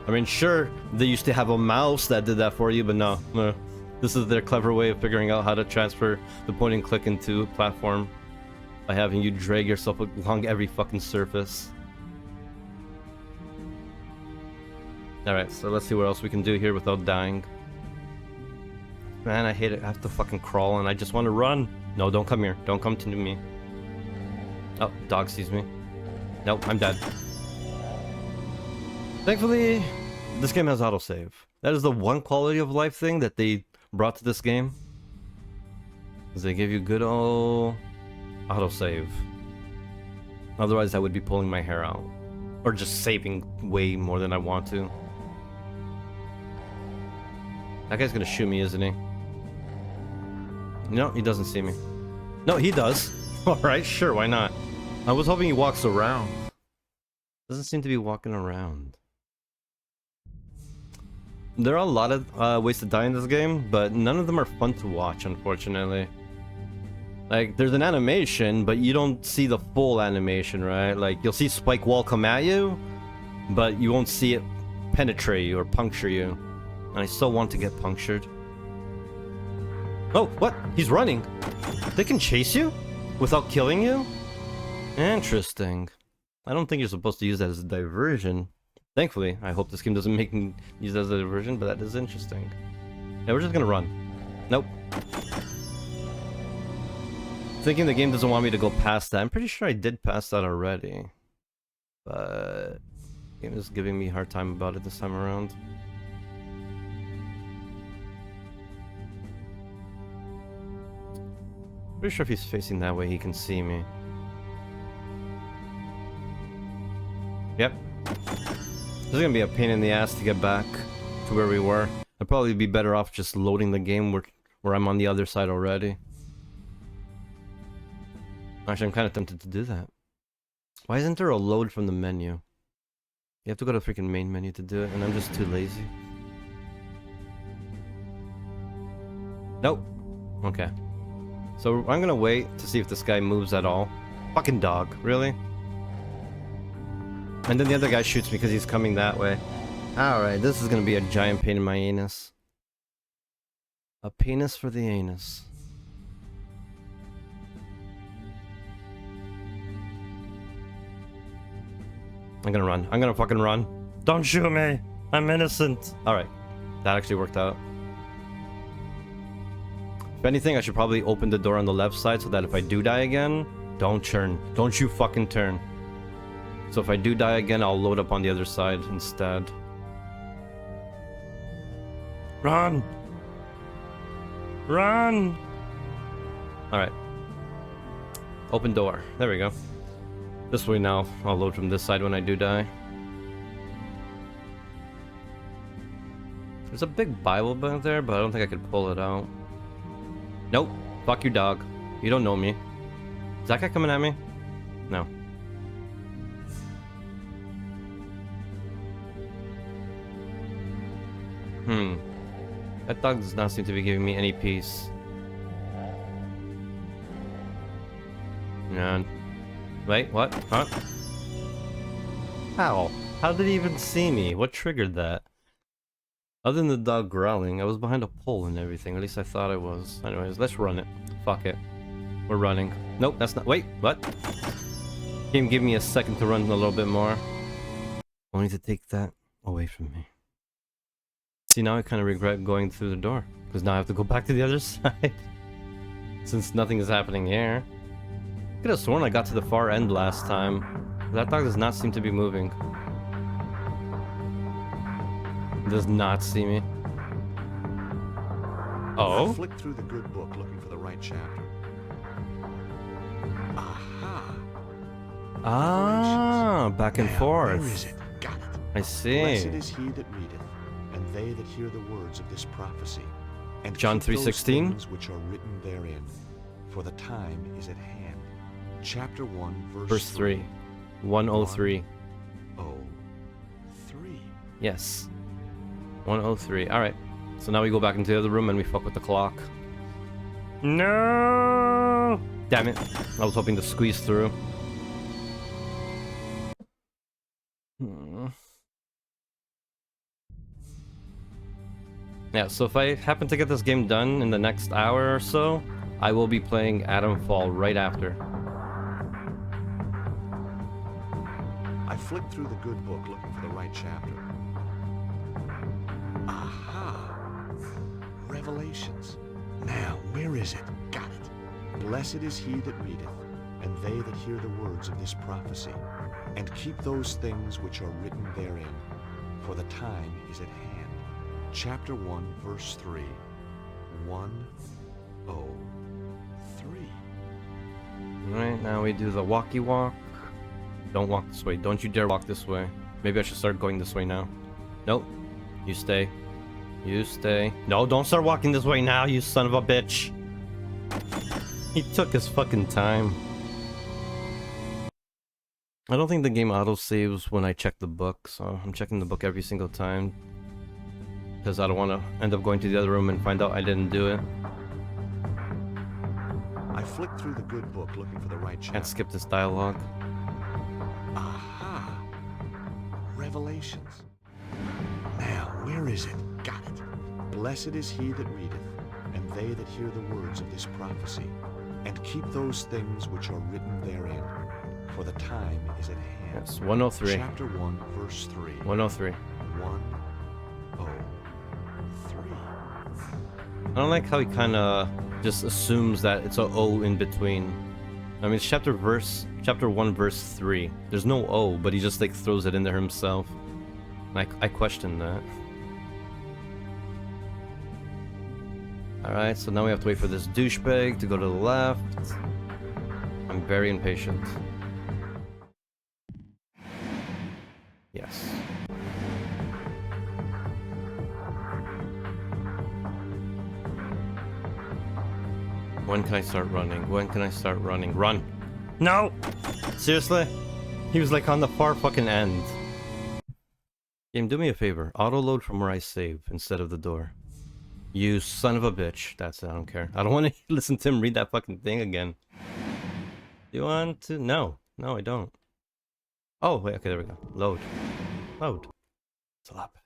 [SPEAKER 4] I mean, sure, they used to have a mouse that did that for you, but no. This is their clever way of figuring out how to transfer the point and click into a platform by having you drag yourself along every fucking surface. Alright, so let's see what else we can do here without dying. Man, I hate it. I have to fucking crawl and I just want to run. No, don't come here. Don't come to me. Oh, dog sees me. Nope, I'm dead. Thankfully, this game has autosave. That is the one quality of life thing that they brought to this game. Is they give you good old autosave. Otherwise, I would be pulling my hair out. Or just saving way more than I want to. That guy's gonna shoot me, isn't he? No, he doesn't see me. No, he does. Alright, sure, why not? I was hoping he walks around. Doesn't seem to be walking around. There are a lot of ways to die in this game, but none of them are fun to watch, unfortunately. Like, there's an animation, but you don't see the full animation, right? Like, you'll see Spike Wall come at you, but you won't see it penetrate you or puncture you. And I still want to get punctured. Oh, what? He's running. They can chase you without killing you? Interesting. I don't think you're supposed to use that as a diversion. Thankfully, I hope this game doesn't make me use that as a diversion, but that is interesting. Yeah, we're just gonna run. Nope. Thinking the game doesn't want me to go past that. I'm pretty sure I did pass that already. But the game is giving me a hard time about it this time around. Pretty sure if he's facing that way, he can see me. Yep. This is gonna be a pain in the ass to get back to where we were. I'd probably be better off just loading the game where I'm on the other side already. Actually, I'm kind of tempted to do that. Why isn't there a load from the menu? You have to go to the freaking main menu to do it, and I'm just too lazy. Nope. Okay. So I'm gonna wait to see if this guy moves at all. Fucking dog, really? And then the other guy shoots me because he's coming that way. Alright, this is gonna be a giant pain in my anus. A penis for the anus. I'm gonna run. I'm gonna fucking run. Don't shoot me! I'm innocent! Alright. That actually worked out. If anything, I should probably open the door on the left side so that if I do die again, don't turn. Don't you fucking turn. So if I do die again, I'll load up on the other side instead. Run! Run! Alright. Open door. There we go. This way now. I'll load from this side when I do die. There's a big Bible back there, but I don't think I could pull it out. Nope. Fuck you, dog. You don't know me. Is that guy coming at me? No. That dog does not seem to be giving me any peace. No. Wait, what? Huh? How? How did he even see me? What triggered that? Other than the dog growling, I was behind a pole and everything. At least I thought I was. Anyways, let's run it. Fuck it. We're running. Nope, that's not. Wait, what? Game, give me a second to run a little bit more. I need to take that away from me. See, now I kind of regret going through the door. Because now I have to go back to the other side. Since nothing is happening here. I could have sworn I got to the far end last time. That dog does not seem to be moving. It does not see me. Oh?
[SPEAKER 3] I flicked through the good book looking for the right chapter. Aha!
[SPEAKER 4] Ah, back and forth.
[SPEAKER 3] Where is it? Got it.
[SPEAKER 4] I see.
[SPEAKER 3] Blessed is he that readeth, and they that hear the words of this prophecy, and
[SPEAKER 4] John
[SPEAKER 3] keep those
[SPEAKER 4] 3:16?
[SPEAKER 3] things which are written therein, for the time is at hand. Chapter 1,
[SPEAKER 4] Verse 3. 103.
[SPEAKER 3] 103.
[SPEAKER 4] Yes. 103. Alright. So now we go back into the other room and we fuck with the clock. No! Damn it. I was hoping to squeeze through. Yeah, so if I happen to get this game done in the next hour or so, I will be playing Atomfall right after.
[SPEAKER 3] I flicked through the good book looking for the right chapter. Aha! Revelations. Now, where is it? Got it. Blessed is he that readeth, and they that hear the words of this prophecy, and keep those things which are written therein, for the time is at hand. Chapter 1, verse 3. 103.
[SPEAKER 4] Alright, now we do the walkie walk. Don't walk this way. Don't you dare walk this way. Maybe I should start going this way now. Nope. You stay. You stay. No, don't start walking this way now, you son of a bitch. He took his fucking time. I don't think the game auto-saves when I check the book, so I'm checking the book every single time. Because I don't want to end up going to the other room and find out I didn't do it.
[SPEAKER 3] I flicked through the good book looking for the right chapter.
[SPEAKER 4] Can't skip this dialogue.
[SPEAKER 3] Aha! Revelations. Now, where is it? Got it. Blessed is he that readeth, and they that hear the words of this prophecy, and keep those things which are written therein, for the time is at hand.
[SPEAKER 4] Yes, 103.
[SPEAKER 3] Chapter 1, verse 3.
[SPEAKER 4] 103.
[SPEAKER 3] 103.
[SPEAKER 4] I don't like how he kind of just assumes that it's a O in between. I mean, it's chapter 1, verse 3. There's no O, but he just like throws it in there himself. Like, I question that. Alright, so now we have to wait for this douchebag to go to the left. I'm very impatient. Yes. When can I start running? When can I start running? Run! No! Seriously? He was like on the far fucking end. Game, do me a favor. Auto-load from where I save instead of the door. You son of a bitch. That's it, I don't care. I don't want to listen to him read that fucking thing again. Do you want to? No. No, I don't. Oh, wait, okay, there we go. Load. Load. It's a lot better.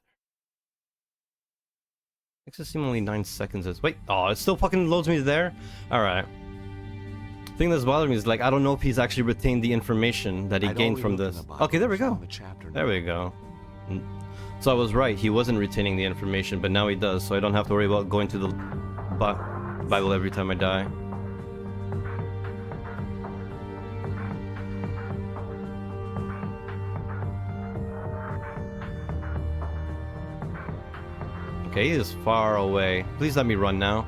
[SPEAKER 4] Makes it seem only 9 seconds is. Wait, oh, it still fucking loads me there? Alright. The thing that's bothering me is, like, I don't know if he's actually retained the information that he gained from this. Okay, there we go. There we go. So I was right, he wasn't retaining the information, but now he does, so I don't have to worry about going to the Bible every time I die. Okay, he is far away. Please let me run now.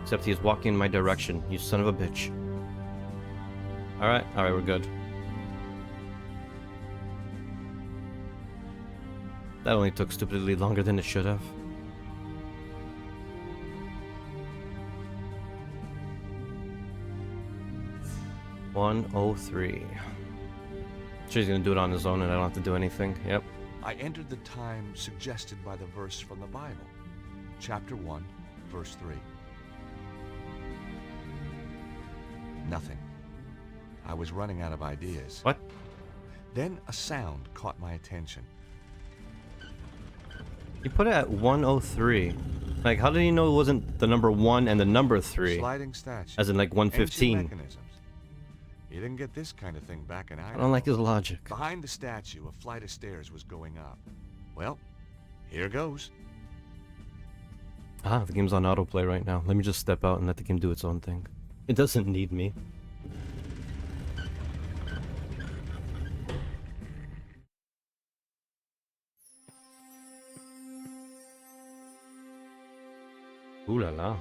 [SPEAKER 4] Except he is walking in my direction, you son of a bitch. Alright, we're good. That only took stupidly longer than it should have. $103. Sure, he's gonna do it on his own and I don't have to do anything. Yep.
[SPEAKER 3] I entered the time suggested by the verse from the Bible. Chapter 1, verse 3. Nothing. I was running out of ideas.
[SPEAKER 4] What?
[SPEAKER 3] Then a sound caught my attention.
[SPEAKER 4] He put it at 103. Like, how did he know it wasn't the number 1 and the number 3?
[SPEAKER 3] Sliding statue.
[SPEAKER 4] As in, like, 115.
[SPEAKER 3] Ancient mechanisms. You didn't get this kind of thing back in Idaho.
[SPEAKER 4] I don't like his logic.
[SPEAKER 3] Behind the statue, a flight of stairs was going up. Well, here goes.
[SPEAKER 4] Ah, the game's on autoplay right now. Let me just step out and let the game do its own thing. It doesn't need me. Ooh la la.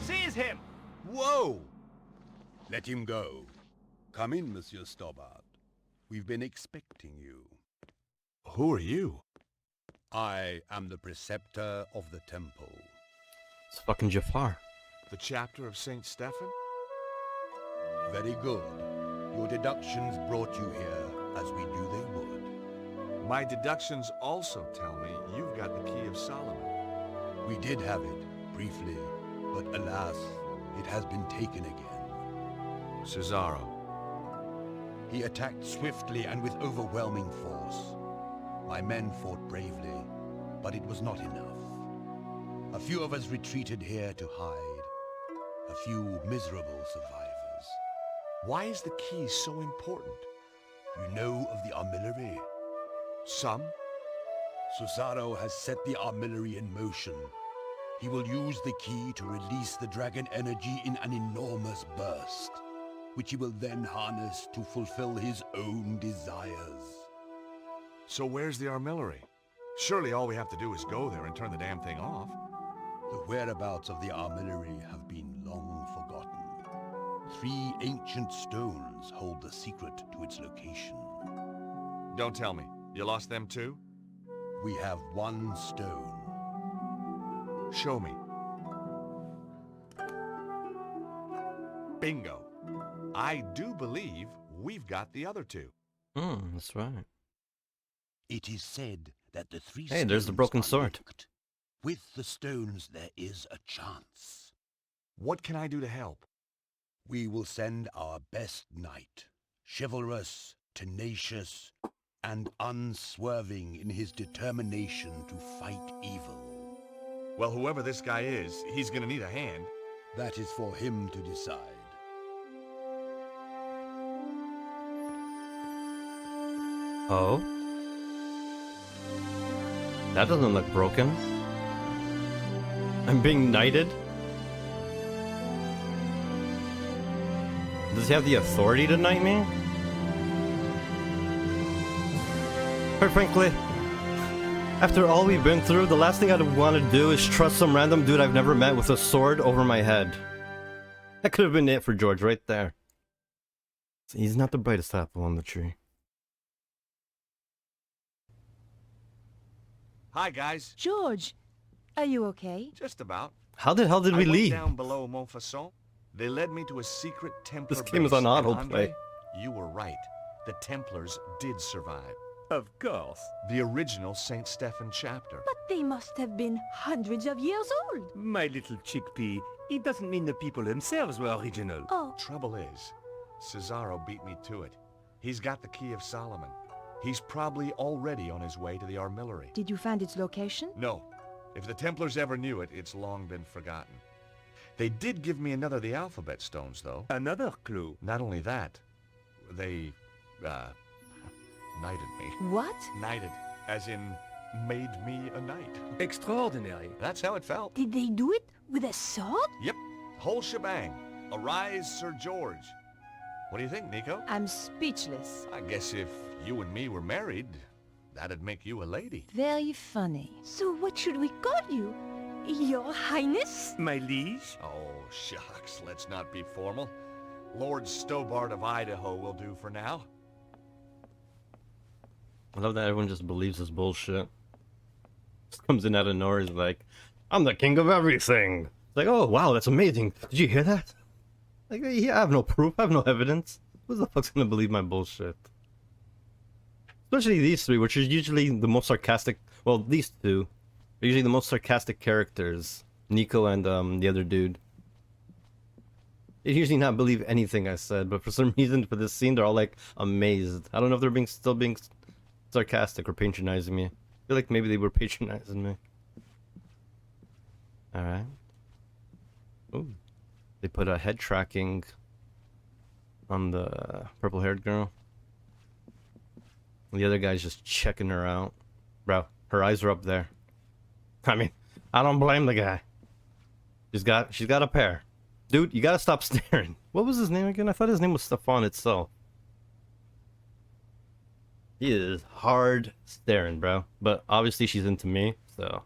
[SPEAKER 6] Seize him!
[SPEAKER 8] Whoa! Let him go. Come in, Monsieur Stobbart. We've been expecting you.
[SPEAKER 3] Who are you?
[SPEAKER 8] I am the preceptor of the temple.
[SPEAKER 4] It's fucking Jafar.
[SPEAKER 3] The chapter of Saint Stephen?
[SPEAKER 8] Very good. Your deductions brought you here, as we knew they would.
[SPEAKER 3] My deductions also tell me you've got the key of Solomon.
[SPEAKER 8] We did have it, briefly, but alas, it has been taken again.
[SPEAKER 3] Cesaro.
[SPEAKER 8] He attacked swiftly and with overwhelming force. My men fought bravely, but it was not enough. A few of us retreated here to hide. A few miserable survivors.
[SPEAKER 3] Why is the key so important?
[SPEAKER 8] You know of the armillary?
[SPEAKER 3] Some?
[SPEAKER 8] Cesaro has set the armillary in motion. He will use the key to release the dragon energy in an enormous burst, which he will then harness to fulfill his own desires.
[SPEAKER 3] So where's the armillary? Surely all we have to do is go there and turn the damn thing off.
[SPEAKER 8] The whereabouts of the armillary have been long forgotten. 3 ancient stones hold the secret to its location.
[SPEAKER 3] Don't tell me. You lost them too?
[SPEAKER 8] We have 1 stone.
[SPEAKER 3] Show me. Bingo. I do believe we've got the other 2.
[SPEAKER 4] That's right.
[SPEAKER 8] It is said that the 3
[SPEAKER 4] Hey, there's the
[SPEAKER 8] stones
[SPEAKER 4] broken
[SPEAKER 8] are
[SPEAKER 4] sword.
[SPEAKER 8] linked. With the stones there is a chance.
[SPEAKER 3] What can I do to help?
[SPEAKER 8] We will send our best knight, chivalrous, tenacious, and unswerving in his determination to fight evil.
[SPEAKER 3] Well, whoever this guy is, he's gonna need a hand.
[SPEAKER 8] That is for him to decide.
[SPEAKER 4] Oh? That doesn't look broken. I'm being knighted? Does he have the authority to knight me? Quite frankly, after all we've been through, the last thing I'd want to do is trust some random dude I've never met with a sword over my head. That could have been it for George right there. He's not the brightest apple on the tree.
[SPEAKER 3] Hi, guys.
[SPEAKER 1] George, are you okay?
[SPEAKER 3] Just about.
[SPEAKER 4] How the hell did we
[SPEAKER 3] I went
[SPEAKER 4] leave?
[SPEAKER 3] down below Montfaucon. They led me to a secret Templar
[SPEAKER 4] This game is
[SPEAKER 3] base,
[SPEAKER 4] on
[SPEAKER 3] and
[SPEAKER 4] autoplay.
[SPEAKER 3] Andre, you were right. The Templars did survive.
[SPEAKER 2] Of course.
[SPEAKER 3] The original St. Stephen chapter.
[SPEAKER 5] But they must have been hundreds of years old.
[SPEAKER 2] My little chickpea, it doesn't mean the people themselves were original.
[SPEAKER 5] Oh,
[SPEAKER 3] Trouble is, Cesaro beat me to it. He's got the Key of Solomon. He's probably already on his way to the armillary.
[SPEAKER 1] Did you find its location?
[SPEAKER 3] No. If the Templars ever knew it, it's long been forgotten. They did give me another of the alphabet stones, though.
[SPEAKER 2] Another clue.
[SPEAKER 3] Not only that, they, knighted me.
[SPEAKER 1] What?
[SPEAKER 3] Knighted, as in made me a knight.
[SPEAKER 2] Extraordinary.
[SPEAKER 3] That's how it felt.
[SPEAKER 5] did they do it with a sword?
[SPEAKER 3] Yep, whole shebang. Arise, Sir George. What do you think, Nico?
[SPEAKER 1] I'm speechless.
[SPEAKER 3] I guess if you and me were married, that'd make you a lady.
[SPEAKER 1] Very funny.
[SPEAKER 5] So what should we call you? Your Highness?
[SPEAKER 2] My liege?
[SPEAKER 3] Oh, shucks, let's not be formal. Lord Stobbart of Idaho will do for now.
[SPEAKER 4] I love that everyone just believes this bullshit. Just comes in out of nowhere, is like, I'm the king of everything. It's like, oh wow, that's amazing. Did you hear that? Like, yeah, I have no proof, I have no evidence. Who the fuck's gonna believe my bullshit? Especially these three, which are usually the most sarcastic. Well, these two are usually the most sarcastic characters. Nico and the other dude. They usually not believe anything I said, but for some reason, for this scene, they're all like amazed. I don't know if they're still being sarcastic or patronizing me. I feel like maybe they were patronizing me. Alright. Ooh. They put a head tracking on the purple-haired girl. The other guy's just checking her out. Bro, her eyes are up there. I mean, I don't blame the guy. She's got a pair. Dude, you gotta stop staring. What was his name again? I thought his name was Stefan itself. He is hard staring, bro. But obviously she's into me, so,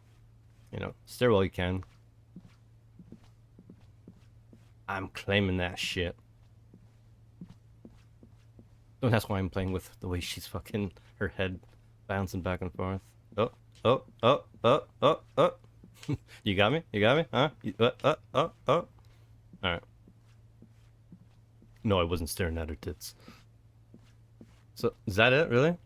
[SPEAKER 4] you know, stare while you can. I'm claiming that shit. Don't ask why I'm playing with the way she's fucking, her head bouncing back and forth. Oh, oh, oh, oh, oh, oh. You got me? You got me? Huh? Oh. Alright. No, I wasn't staring at her tits. So, is that it, really?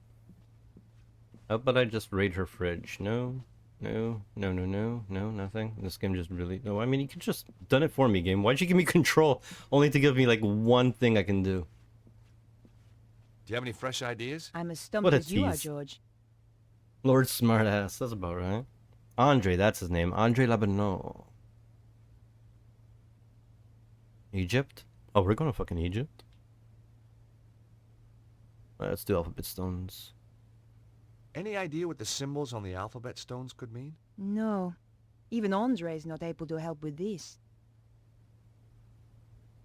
[SPEAKER 4] How about I just raid her fridge? No, nothing. This game just really... No, I mean, you could just done it for me, game. Why'd you give me control only to give me, like, one thing I can do?
[SPEAKER 3] Do you have any fresh ideas?
[SPEAKER 1] I'm as stumped
[SPEAKER 4] What a
[SPEAKER 1] as you are,
[SPEAKER 4] tease.
[SPEAKER 1] George.
[SPEAKER 4] Lord Smartass, that's about right. Andre, that's his name. Andre Labanau. Egypt? Oh, we're going to fucking Egypt? Let's do alphabet stones.
[SPEAKER 3] Any idea what the symbols on the alphabet stones could mean?
[SPEAKER 1] No. Even Andre is not able to help with this.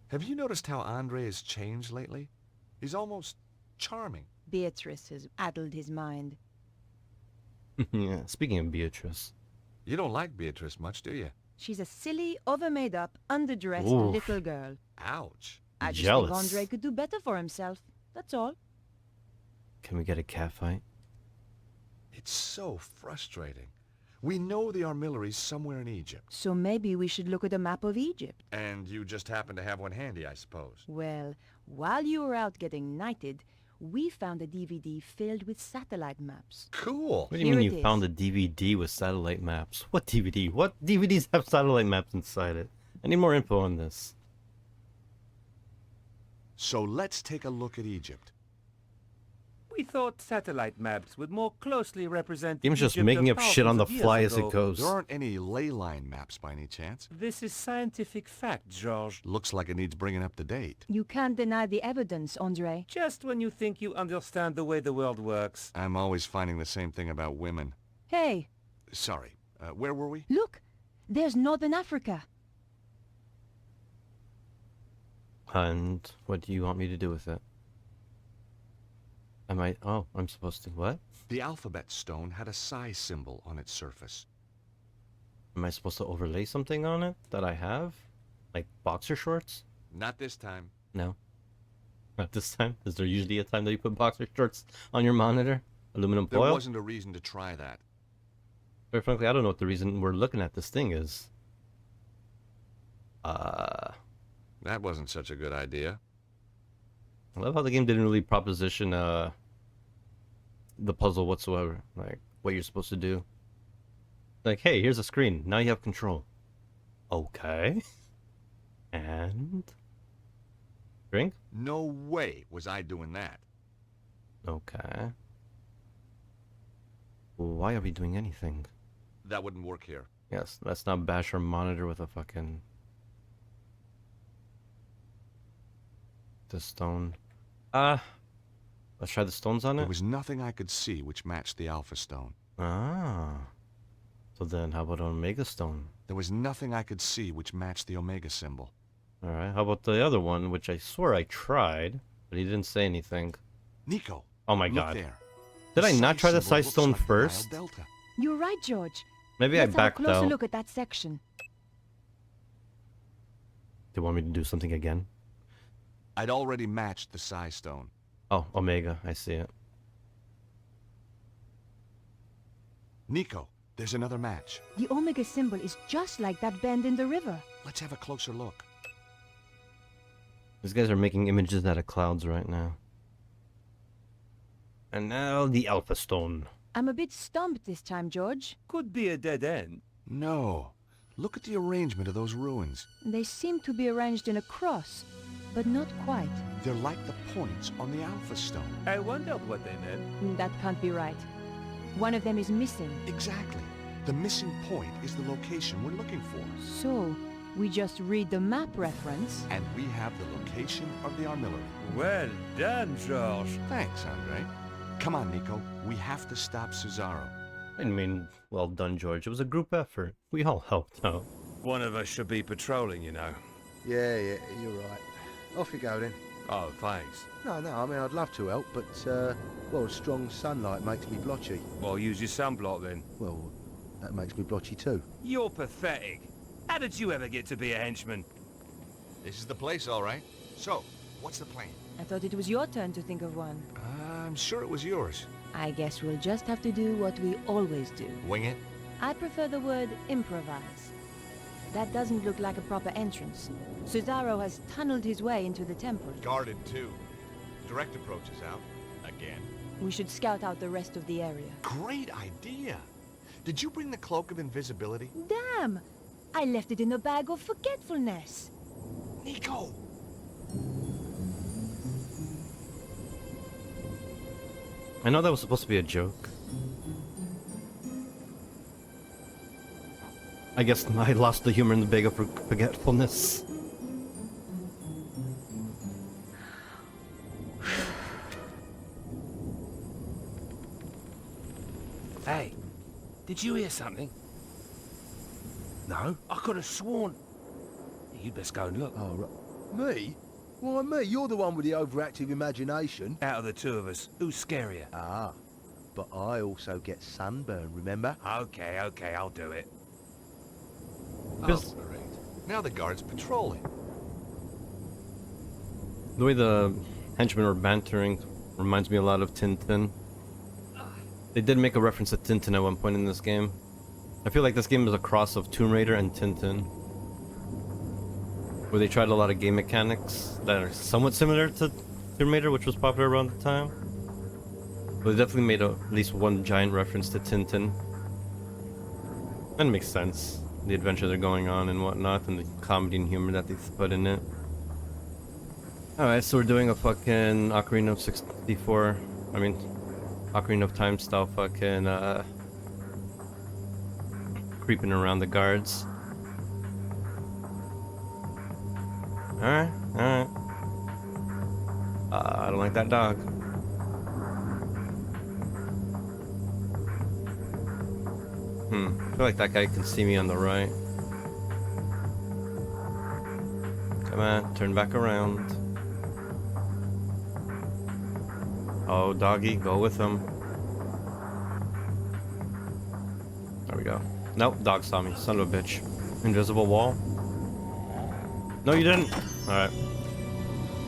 [SPEAKER 3] Have you noticed how Andre has changed lately? He's almost charming.
[SPEAKER 1] Beatrice has addled his mind.
[SPEAKER 4] Yeah, speaking of Beatrice.
[SPEAKER 3] You don't like Beatrice much, do you?
[SPEAKER 1] She's a silly, over-made-up, underdressed
[SPEAKER 4] Oof.
[SPEAKER 1] little girl.
[SPEAKER 3] Ouch.
[SPEAKER 1] I just
[SPEAKER 4] Jealous.
[SPEAKER 1] think Andre could do better for himself. That's all.
[SPEAKER 4] Can we get a cat fight?
[SPEAKER 3] It's so frustrating. We know the armillery's somewhere in Egypt.
[SPEAKER 1] So maybe we should look at a map of Egypt.
[SPEAKER 3] And you just happen to have one handy, I suppose.
[SPEAKER 1] Well, while you were out getting knighted, we found a DVD filled with satellite maps.
[SPEAKER 3] Cool.
[SPEAKER 4] What do you
[SPEAKER 1] Here
[SPEAKER 4] mean
[SPEAKER 1] it
[SPEAKER 4] you found
[SPEAKER 1] is.
[SPEAKER 4] a DVD with satellite maps? What DVD? What DVDs have satellite maps inside it? I need more info on this.
[SPEAKER 3] So let's take a look at Egypt.
[SPEAKER 2] We thought satellite maps would more closely represent
[SPEAKER 4] Game's just
[SPEAKER 2] Egypt
[SPEAKER 4] making
[SPEAKER 2] of
[SPEAKER 4] up shit on the
[SPEAKER 2] thousands of years
[SPEAKER 4] fly as
[SPEAKER 2] ago.
[SPEAKER 4] it goes.
[SPEAKER 3] There aren't any ley line maps by any chance.
[SPEAKER 2] This is scientific fact, George.
[SPEAKER 3] Looks like it needs bringing up to date.
[SPEAKER 1] You can't deny the evidence, Andre.
[SPEAKER 2] Just when you think you understand the way the world works.
[SPEAKER 3] I'm always finding the same thing about women.
[SPEAKER 1] Hey,
[SPEAKER 3] Sorry, where were we?
[SPEAKER 1] look! There's Northern Africa.
[SPEAKER 4] And what do you want me to do with it? Oh, I'm supposed to, what?
[SPEAKER 3] The alphabet stone had a size symbol on its surface.
[SPEAKER 4] Am I supposed to overlay something on it that I have? Like boxer shorts?
[SPEAKER 3] Not this time.
[SPEAKER 4] No. Not this time? Is there usually a time that you put boxer shorts on your monitor? Aluminum
[SPEAKER 3] There
[SPEAKER 4] foil?
[SPEAKER 3] wasn't a reason to try that.
[SPEAKER 4] Very frankly, I don't know what the reason we're looking at this thing is.
[SPEAKER 3] That wasn't such a good idea.
[SPEAKER 4] I love how the game didn't really proposition the puzzle whatsoever. Like, what you're supposed to do. Like, hey, here's a screen. Now you have control. Okay. And? Drink?
[SPEAKER 3] No way was I doing that.
[SPEAKER 4] Okay. Why are we doing anything?
[SPEAKER 3] That wouldn't work here.
[SPEAKER 4] Yes, let's not bash our monitor with a fucking... the stone. Let's try the stones on
[SPEAKER 3] There
[SPEAKER 4] it.
[SPEAKER 3] was nothing I could see which matched the alpha stone.
[SPEAKER 4] Ah. So then, how about an omega stone?
[SPEAKER 3] There was nothing I could see which matched the omega symbol.
[SPEAKER 4] Alright, how about the other one, which I swear I tried, but he didn't say anything.
[SPEAKER 3] Nico,
[SPEAKER 4] Oh my
[SPEAKER 3] look
[SPEAKER 4] god.
[SPEAKER 3] there.
[SPEAKER 4] Did I not try the
[SPEAKER 3] symbol
[SPEAKER 4] size
[SPEAKER 3] looks
[SPEAKER 4] stone
[SPEAKER 3] like the
[SPEAKER 4] first?
[SPEAKER 3] Nile Delta.
[SPEAKER 1] You're right, George.
[SPEAKER 4] Maybe
[SPEAKER 1] Let's
[SPEAKER 4] I
[SPEAKER 1] have
[SPEAKER 4] backed
[SPEAKER 1] a closer
[SPEAKER 4] out.
[SPEAKER 1] look at that section.
[SPEAKER 4] They want me to do something again?
[SPEAKER 3] I'd already matched the size stone.
[SPEAKER 4] Oh, omega, I see it.
[SPEAKER 3] Nico, there's another match.
[SPEAKER 1] The omega symbol is just like that bend in the river.
[SPEAKER 3] Let's have a closer look.
[SPEAKER 4] These guys are making images out of clouds right now. And now the alpha stone.
[SPEAKER 1] I'm a bit stumped this time, George.
[SPEAKER 2] Could be a dead end.
[SPEAKER 3] No. Look at the arrangement of those ruins.
[SPEAKER 1] They seem to be arranged in a cross, but not quite.
[SPEAKER 3] They're like the points on the alpha stone.
[SPEAKER 2] I wondered what they meant.
[SPEAKER 1] That can't be right. One of them is missing.
[SPEAKER 3] Exactly. The missing point is the location we're looking for.
[SPEAKER 1] So, we just read the map reference.
[SPEAKER 3] And we have the location of the armillary.
[SPEAKER 2] Well done, George.
[SPEAKER 3] Thanks, Andre. Come on, Nico. We have to stop Cesaro.
[SPEAKER 4] I mean, well done, George. It was a group effort. We all helped out.
[SPEAKER 2] One of us should be patrolling, you know.
[SPEAKER 9] Yeah, you're right. Off you go then.
[SPEAKER 2] Oh, thanks.
[SPEAKER 9] No, I mean, I'd love to help, but, well, strong sunlight makes me blotchy.
[SPEAKER 2] Well, use your sunblock then.
[SPEAKER 9] Well, that makes me blotchy too.
[SPEAKER 2] You're pathetic. How did you ever get to be a henchman?
[SPEAKER 3] This is the place, all right. So, what's the plan?
[SPEAKER 1] I thought it was your turn to think of one.
[SPEAKER 3] I'm sure it was yours.
[SPEAKER 1] I guess we'll just have to do what we always do.
[SPEAKER 3] Wing it?
[SPEAKER 1] I prefer the word improvise. That doesn't look like a proper entrance. Cesaro has tunneled his way into the temple.
[SPEAKER 3] Guarded, too. Direct approach is out. Again.
[SPEAKER 1] We should scout out the rest of the area.
[SPEAKER 3] Great idea. Did you bring the cloak of invisibility?
[SPEAKER 1] Damn! I left it in a bag of forgetfulness.
[SPEAKER 3] Nico!
[SPEAKER 4] I know that was supposed to be a joke. I guess I lost the humor in the bag of forgetfulness.
[SPEAKER 2] Hey, did you hear something?
[SPEAKER 9] No?
[SPEAKER 2] I could have sworn. You'd best go and look.
[SPEAKER 9] Oh, right. Me? Why me? You're the one with the overactive imagination.
[SPEAKER 2] Out of the two of us, who's scarier?
[SPEAKER 9] Ah, but I also get sunburn, remember?
[SPEAKER 2] Okay, I'll do it.
[SPEAKER 4] Because
[SPEAKER 3] Oh, great. Now the guard's patrolling.
[SPEAKER 4] the way the henchmen were bantering reminds me a lot of Tintin. They did make a reference to Tintin at one point in this game. I feel like this game is a cross of Tomb Raider and Tintin, where they tried a lot of game mechanics that are somewhat similar to Cremator, which was popular around the time. But it definitely made at least one giant reference to Tintin. That makes sense. The adventure they're going on and whatnot, and the comedy and humor that they put in it. Alright, so we're doing a fucking Ocarina of 64. I mean, Ocarina of Time style fucking, creeping around the guards. Alright, alright. I don't like that dog. I feel like that guy can see me on the right. Come on, turn back around. Oh, doggy, go with him. There we go. Nope, dog saw me. Son of a bitch. Invisible wall? No, you didn't! Alright.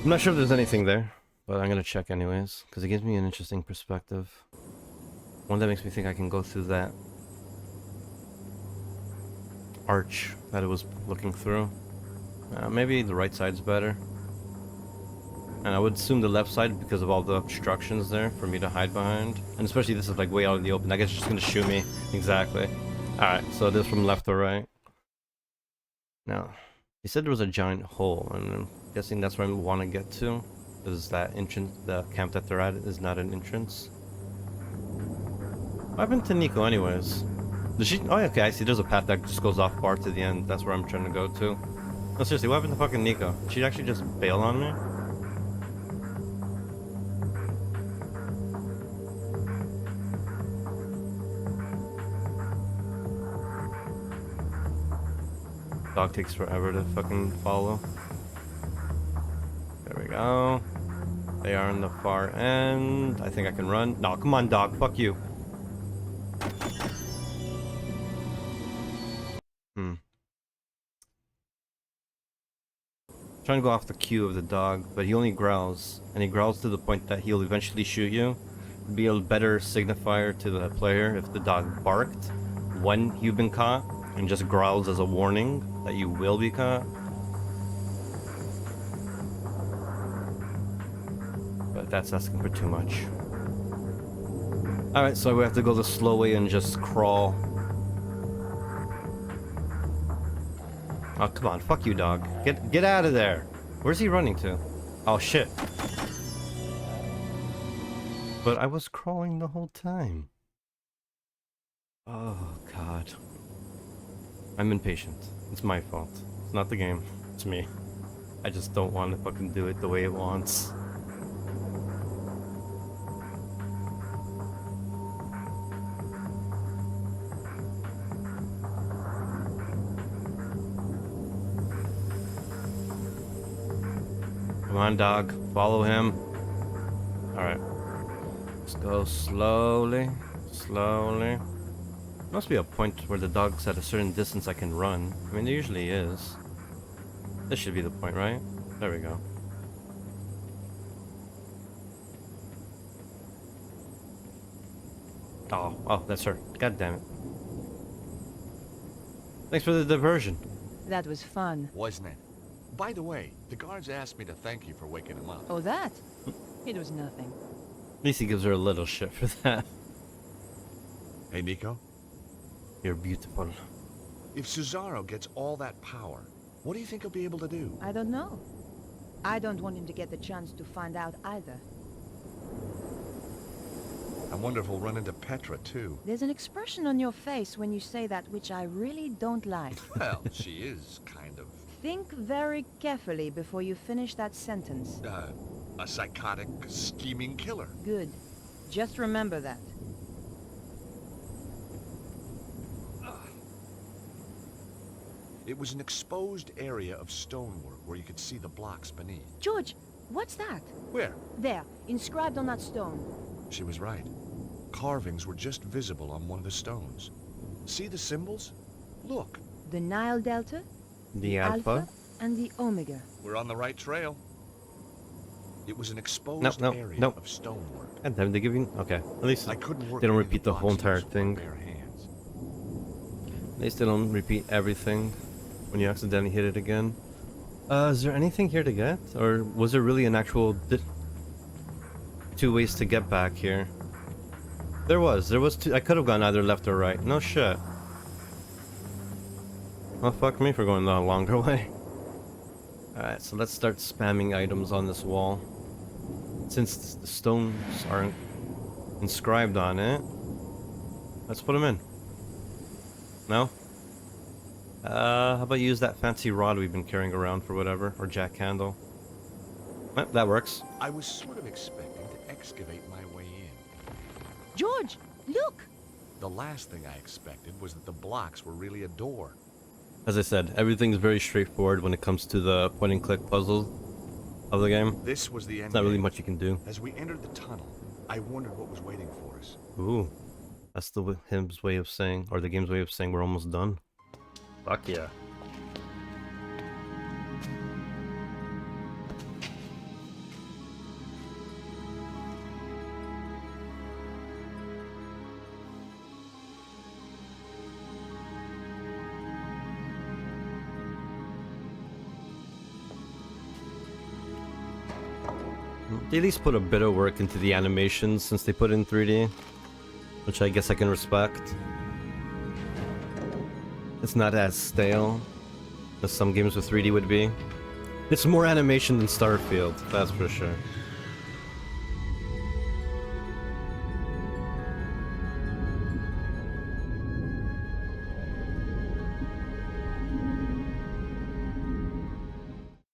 [SPEAKER 4] I'm not sure if there's anything there, but I'm gonna check anyways, because it gives me an interesting perspective. One that makes me think I can go through that arch that it was looking through. Maybe the right side's better. And I would assume the left side because of all the obstructions there for me to hide behind. And especially this is like way out in the open. I guess it's just gonna shoot me. Exactly. Alright, so this from left to right. Now, he said there was a giant hole, and I'm guessing that's where I want to get to. Is that entrance, the camp that they're at is not an entrance. What happened to Nico anyways? Did she? Oh, okay, I see. There's a path that just goes off bar to the end. That's where I'm trying to go to. No, seriously, what happened to fucking Nico? Did she actually just bail on me? Dog takes forever to fucking follow. There we go. They are on the far end. I think I can run. No, come on, dog. Fuck you. Trying to go off the cue of the dog, but he only growls. And he growls to the point that he'll eventually shoot you. It'd be a better signifier to the player if the dog barked when you've been caught and just growls as a warning that you will be caught. But that's asking for too much. Alright, so we have to go the slow way and just crawl. Oh, come on. Fuck you, dog. Get out of there. Where's he running to? Oh, shit. But I was crawling the whole time. Oh, God. I'm impatient. It's my fault. It's not the game. It's me. I just don't want to fucking do it the way it wants. Come on, dog. Follow him. Alright. Let's go slowly. Slowly. Must be a point where the dog's at a certain distance I can run. I mean, there usually is. This should be the point, right? There we go. Oh, that's her. God damn it. Thanks for the diversion.
[SPEAKER 1] That was fun.
[SPEAKER 3] Wasn't it? By the way, the guards asked me to thank you for waking him up.
[SPEAKER 1] Oh, that? It was nothing.
[SPEAKER 4] At least he gives her a little shit for that.
[SPEAKER 3] Hey, Nico?
[SPEAKER 4] You're beautiful.
[SPEAKER 3] If Cesaro gets all that power, what do you think he'll be able to do?
[SPEAKER 1] I don't know. I don't want him to get the chance to find out either.
[SPEAKER 3] I wonder if we'll run into Petra, too.
[SPEAKER 1] There's an expression on your face when you say that which I really don't like.
[SPEAKER 3] Well, she is kind of...
[SPEAKER 1] Think very carefully before you finish that sentence.
[SPEAKER 3] A psychotic, scheming killer.
[SPEAKER 1] Good. Just remember that.
[SPEAKER 3] It was an exposed area of stonework where you could see the blocks beneath.
[SPEAKER 1] George, what's that?
[SPEAKER 3] Where?
[SPEAKER 1] There, inscribed on that stone.
[SPEAKER 3] She was right. Carvings were just visible on one of the stones. See the symbols? Look.
[SPEAKER 1] The Nile Delta,
[SPEAKER 4] The Alpha,
[SPEAKER 1] and the Omega.
[SPEAKER 3] We're on the right trail. It was an exposed area of stonework.
[SPEAKER 4] And then they give you... Okay, at least
[SPEAKER 3] I couldn't work
[SPEAKER 4] they don't
[SPEAKER 3] any of
[SPEAKER 4] repeat the whole entire
[SPEAKER 3] boxes with
[SPEAKER 4] thing.
[SPEAKER 3] bare hands.
[SPEAKER 4] At least they don't repeat everything when you accidentally hit it again. Is there anything here to get? Or was there really an actual... two ways to get back here. There was two. I could have gone either left or right. No shit. Well, fuck me for going the longer way. Alright, so let's start spamming items on this wall. Since the stones aren't inscribed on it, let's put them in. No? How about use that fancy rod we've been carrying around for whatever, or jack handle? That works.
[SPEAKER 3] I was sort of expecting to excavate my way in.
[SPEAKER 5] George, look!
[SPEAKER 3] The last thing I expected was that the blocks were really a door.
[SPEAKER 4] As I said, everything's very straightforward when it comes to the point-and-click puzzles of the game.
[SPEAKER 3] This was the end.
[SPEAKER 4] There's not really much you can do.
[SPEAKER 3] As we entered the tunnel, I wondered what was waiting for us.
[SPEAKER 4] Ooh, that's the him's way of saying, or the game's way of saying we're almost done. Fuck yeah. They at least put a bit of work into the animations since they put in 3D, which I guess I can respect. It's not as stale as some games with 3D would be. It's more animation than Starfield, that's for sure.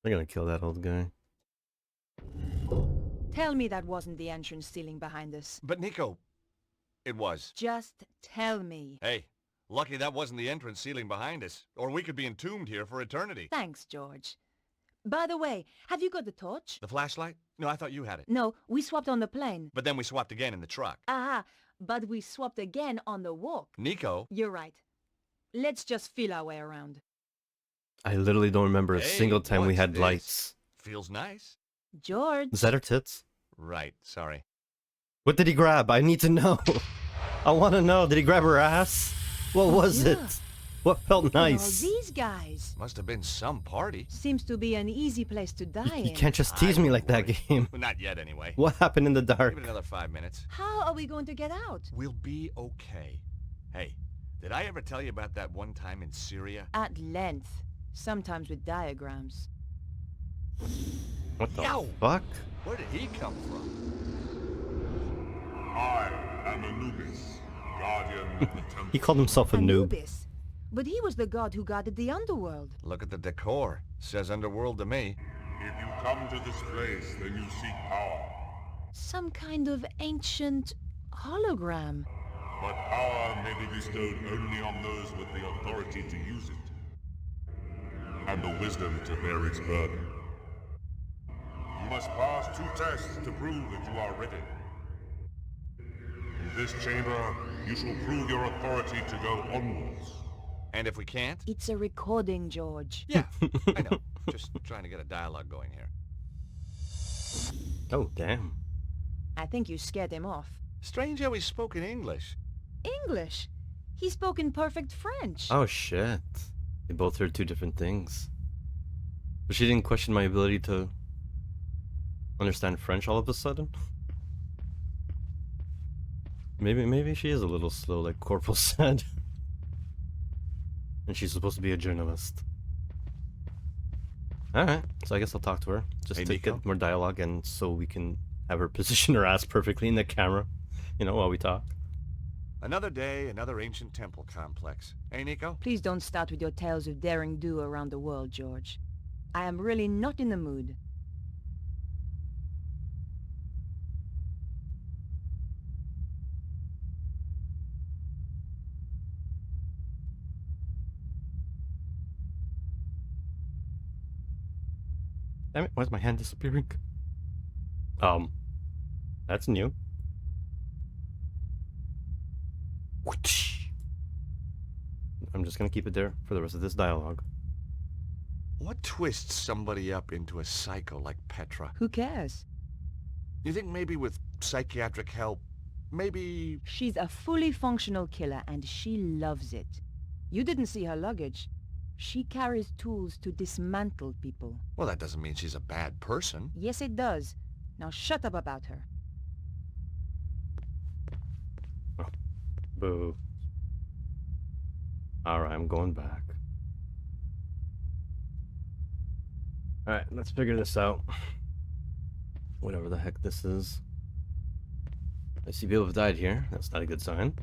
[SPEAKER 4] They're gonna kill that old guy.
[SPEAKER 1] Tell me that wasn't the entrance ceiling behind us.
[SPEAKER 3] But Nico, it was.
[SPEAKER 1] Just tell me.
[SPEAKER 3] Hey, lucky that wasn't the entrance ceiling behind us, or we could be entombed here for eternity.
[SPEAKER 1] Thanks, George. By the way, have you got the torch?
[SPEAKER 3] The flashlight? No, I thought you had it.
[SPEAKER 1] No, we swapped on the plane.
[SPEAKER 3] But then we swapped again in the truck.
[SPEAKER 1] Aha, but we swapped again on the walk.
[SPEAKER 3] Nico?
[SPEAKER 1] You're right. Let's just feel our way around.
[SPEAKER 4] I literally don't remember a single time we
[SPEAKER 3] what's
[SPEAKER 4] had
[SPEAKER 3] this?
[SPEAKER 4] lights.
[SPEAKER 3] Feels nice.
[SPEAKER 1] George.
[SPEAKER 4] Is that her tits?
[SPEAKER 3] Right, sorry.
[SPEAKER 4] What did he grab? I need to know. I want to know. Did he grab her ass? What was
[SPEAKER 1] Yeah.
[SPEAKER 4] it? What felt
[SPEAKER 1] Look at all
[SPEAKER 4] nice?
[SPEAKER 1] these guys.
[SPEAKER 3] Must have been some party.
[SPEAKER 1] Seems to be an easy place to die
[SPEAKER 4] You
[SPEAKER 1] in.
[SPEAKER 4] can't just tease me like that, game.
[SPEAKER 3] Not yet, anyway.
[SPEAKER 4] What happened in the dark?
[SPEAKER 3] Give it another 5 minutes.
[SPEAKER 1] How are we going to get out?
[SPEAKER 3] We'll be okay. Hey, did I ever tell you about that one time in Syria?
[SPEAKER 1] At length. Sometimes with diagrams.
[SPEAKER 4] What the
[SPEAKER 3] Yow!
[SPEAKER 4] fuck?
[SPEAKER 3] Where did he come from?
[SPEAKER 10] I am Anubis, guardian of the temple.
[SPEAKER 4] He called himself a noob.
[SPEAKER 1] Anubis. But he was the god who guarded the underworld.
[SPEAKER 3] Look at the decor. Says underworld to me.
[SPEAKER 10] If you come to this place, then you seek power.
[SPEAKER 1] Some kind of ancient hologram.
[SPEAKER 10] But power may be bestowed only on those with the authority to use it. And the wisdom to bear its burden. You must pass 2 tests to prove that you are ready. In this chamber, you shall prove your authority to go onwards.
[SPEAKER 3] And if we can't?
[SPEAKER 1] It's a recording, George.
[SPEAKER 3] Yeah, I know. Just trying to get a dialogue going here.
[SPEAKER 4] Oh, damn.
[SPEAKER 1] I think you scared him off.
[SPEAKER 3] Strange how he spoke in English.
[SPEAKER 1] English? He spoke in perfect French.
[SPEAKER 4] Oh, shit. They both heard 2 different things. But she didn't question my ability to understand French all of a sudden? Maybe she is a little slow, like Corporal said. And she's supposed to be a journalist. Alright, so I guess I'll talk to her. Just
[SPEAKER 3] Hey,
[SPEAKER 4] to
[SPEAKER 3] Nico?
[SPEAKER 4] get more dialogue and so we can have her position her ass perfectly in the camera. You know, while we talk.
[SPEAKER 3] Another day, another ancient temple complex. Hey, Nico?
[SPEAKER 1] Please don't start with your tales of daring do around the world, George. I am really not in the mood.
[SPEAKER 4] Damn it, why's my hand disappearing? That's new. I'm just gonna keep it there for the rest of this dialogue.
[SPEAKER 3] What twists somebody up into a psycho like Petra?
[SPEAKER 1] Who cares?
[SPEAKER 3] You think maybe with psychiatric help, maybe...
[SPEAKER 1] She's a fully functional killer and she loves it. You didn't see her luggage. She carries tools to dismantle people.
[SPEAKER 3] Well, that doesn't mean she's a bad person.
[SPEAKER 1] Yes, it does. Now shut up about her.
[SPEAKER 4] Boo. Alright, I'm going back. Alright, let's figure this out. Whatever the heck this is. I see people have died here. That's not a good sign.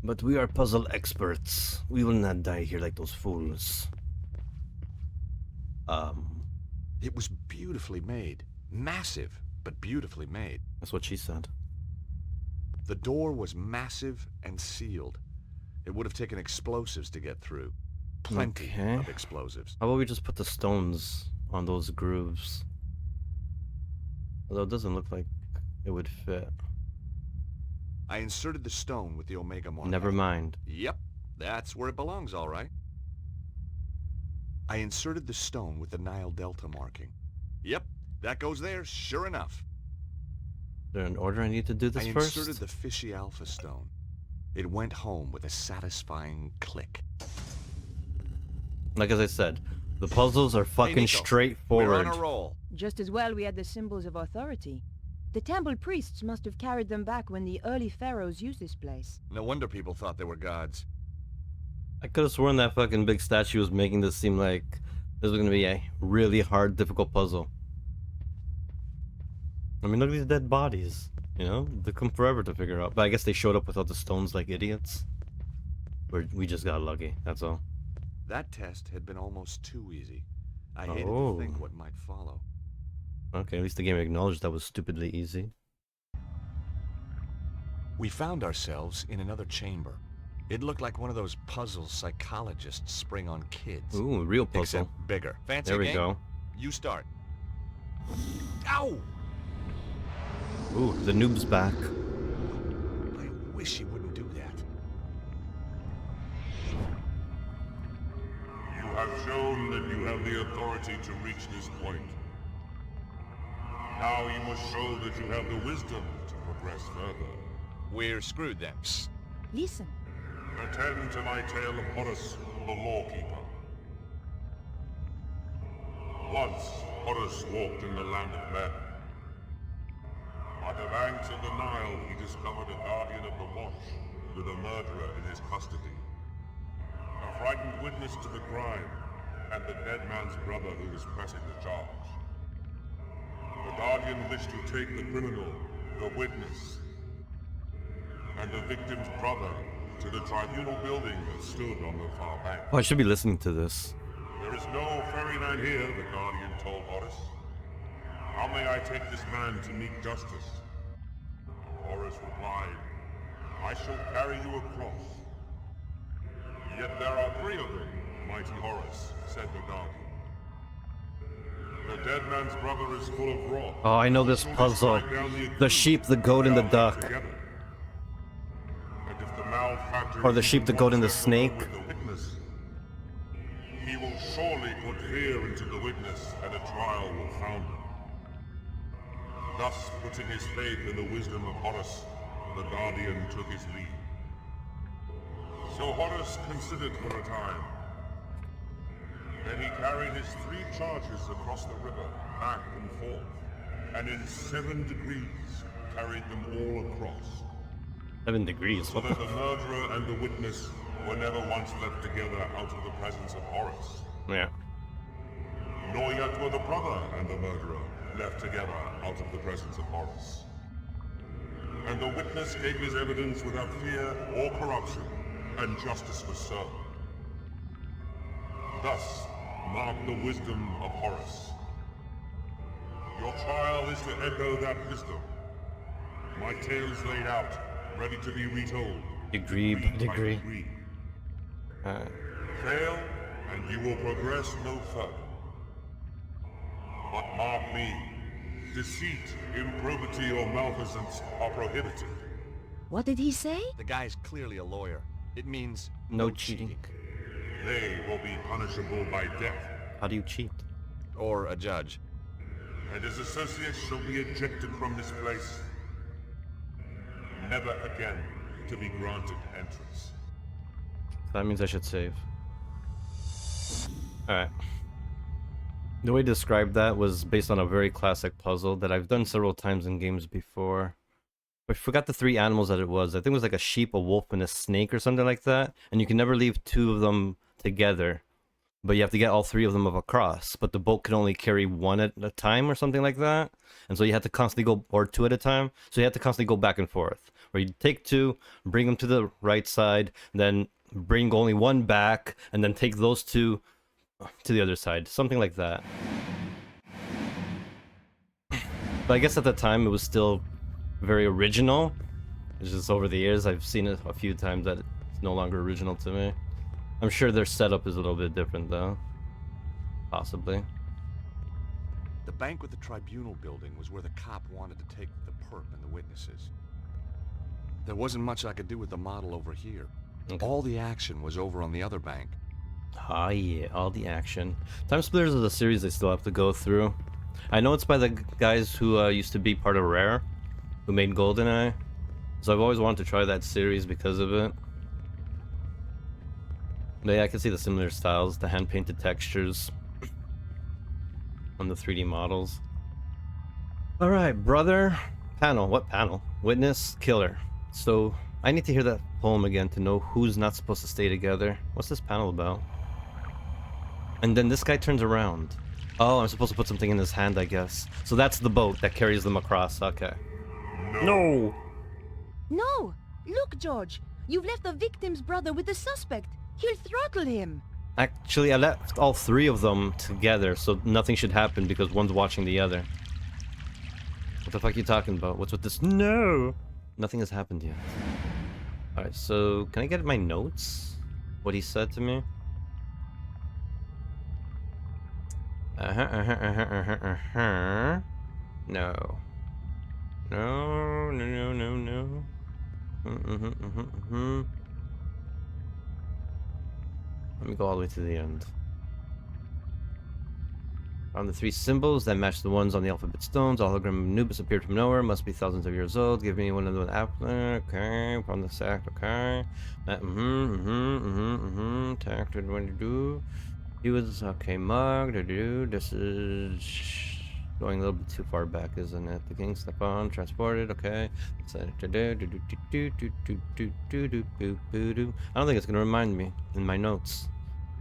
[SPEAKER 4] But we are puzzle experts. We will not die here like those fools.
[SPEAKER 3] It was beautifully made. Massive, but beautifully made.
[SPEAKER 4] That's what she said.
[SPEAKER 3] The door was massive and sealed. It would have taken explosives to get through. Plenty of explosives.
[SPEAKER 4] How about we just put the stones on those grooves? Although it doesn't look like it would fit.
[SPEAKER 3] I inserted the stone with the Omega mark.
[SPEAKER 4] Never mind.
[SPEAKER 3] Yep, that's where it belongs, all right. I inserted the stone with the Nile Delta marking. Yep, that goes there, sure enough.
[SPEAKER 4] Is there an order I need to do this first?
[SPEAKER 3] I inserted the fishy alpha stone. It went home with a satisfying click.
[SPEAKER 4] Like as I said, the puzzles are fucking
[SPEAKER 3] Hey, Nicole,
[SPEAKER 4] straightforward.
[SPEAKER 3] we're on a roll.
[SPEAKER 1] Just as well we had the symbols of authority. The temple priests must have carried them back when the early pharaohs used this place.
[SPEAKER 3] No wonder people thought they were gods.
[SPEAKER 4] I could have sworn that fucking big statue was making this seem like this was gonna be a really hard, difficult puzzle. I mean, look at these dead bodies. You know, they come forever to figure out. But I guess they showed up without the stones like idiots. We just got lucky. That's all.
[SPEAKER 3] That test had been almost too easy. I hated to think what might follow.
[SPEAKER 4] Okay, at least the game acknowledged that was stupidly easy.
[SPEAKER 3] We found ourselves in another chamber. It looked like one of those puzzles psychologists spring on kids.
[SPEAKER 4] Ooh, real puzzle.
[SPEAKER 3] Except bigger. Fancy
[SPEAKER 4] There we
[SPEAKER 3] game?
[SPEAKER 4] go.
[SPEAKER 3] You start. Ow!
[SPEAKER 4] Ooh, the noob's back.
[SPEAKER 3] I wish he wouldn't do that.
[SPEAKER 10] You have shown that you have the authority to reach this point. Now you must show that you have the wisdom to progress further.
[SPEAKER 3] We're screwed then.
[SPEAKER 1] Listen.
[SPEAKER 10] Attend to my tale of Horus, the lawkeeper. Once, Horus walked in the land of men. By the banks of the Nile, he discovered a guardian of the watch with a murderer in his custody. A frightened witness to the crime, and the dead man's brother who was pressing the charge. The guardian wished to take the criminal, the witness, and the victim's brother to the tribunal building that stood on the far bank.
[SPEAKER 4] Oh, I should be listening to this.
[SPEAKER 10] There is no ferryman here, the guardian told Horus. How may I take this man to meet justice? Horus replied, I shall carry you across. Yet there are 3 of them, mighty Horus, said the guardian. The dead man's brother is full of wrath.
[SPEAKER 4] Oh, I know this puzzle. The sheep, the goat, and the duck. Or the sheep, the goat, and the snake.
[SPEAKER 10] He will surely put fear into the witness, and a trial will found him. Thus, putting his faith in the wisdom of Horus, the guardian took his leave. So Horus considered for a time. Then he carried his 3 charges across the river, back and forth, and in 7 degrees carried them all across.
[SPEAKER 4] 7 degrees.
[SPEAKER 10] So that the murderer and the witness were never once left together out of the presence of Horus.
[SPEAKER 4] Yeah.
[SPEAKER 10] Nor yet were the brother and the murderer left together out of the presence of Horus. And the witness gave his evidence without fear or corruption, and justice was served. Thus, mark the wisdom of Horus. Your trial is to echo that wisdom. My tale is laid out, ready to be retold.
[SPEAKER 4] Degree by degree.
[SPEAKER 10] Fail, and you will progress no further. But mark me, deceit, improbity, or malfeasance are prohibited.
[SPEAKER 1] What did he say?
[SPEAKER 3] The guy's clearly a lawyer. It means
[SPEAKER 4] no cheating.
[SPEAKER 10] They will be punishable by death.
[SPEAKER 4] How do you cheat?
[SPEAKER 3] Or a judge.
[SPEAKER 10] And his associates shall be ejected from this place. Never again to be granted entrance.
[SPEAKER 4] That means I should save. Alright. The way to describe that was based on a very classic puzzle that I've done several times in games before, I forgot the 3 animals that it was. I think it was like a sheep, a wolf, and a snake or something like that. And you can never leave 2 of them together. But you have to get all 3 of them across. But the boat can only carry 1 at a time or something like that. And so you had to constantly go, or 2 at a time. So you had to constantly go back and forth. Where you take 2, bring them to the right side, then bring only 1 back, and then take those 2 to the other side. Something like that. But I guess at the time it was still very original. It's just over the years I've seen it a few times that it's no longer original to me. I'm sure their setup is a little bit different though. Possibly.
[SPEAKER 3] The bank with the tribunal building was where the cop wanted to take the perp and the witnesses. There wasn't much I could do with the model over here.
[SPEAKER 4] Okay.
[SPEAKER 3] All the action was over on the other bank.
[SPEAKER 4] Ah yeah, all the action. Time Splitters is a series I still have to go through. I know it's by the guys who used to be part of Rare, who made GoldenEye. So I've always wanted to try that series because of it. But yeah, I can see the similar styles, the hand-painted textures on the 3D models. Alright, brother. Panel. What panel? Witness, killer. So, I need to hear that poem again to know who's not supposed to stay together. What's this panel about? And then this guy turns around. Oh, I'm supposed to put something in his hand, I guess. So that's the boat that carries them across. Okay. No!
[SPEAKER 1] No! Look, George! You've left the victim's brother with the suspect. He'll throttle him.
[SPEAKER 4] Actually, I left all 3 of them together, so nothing should happen because one's watching the other. What the fuck are you talking about? What's with this? No! Nothing has happened yet. Alright, so can I get my notes? What he said to me? No. No. Let me go all the way to the end. Found the 3 symbols that match the ones on the alphabet stones. The hologram of Anubis appeared from nowhere. Must be thousands of years old. Give me one of the apple. Okay. Found the sack. Okay. Tacted when to do. He was okay. Mug. This is going a little bit too far back, isn't it? The king step on. Transported. Okay. I don't think it's gonna remind me in my notes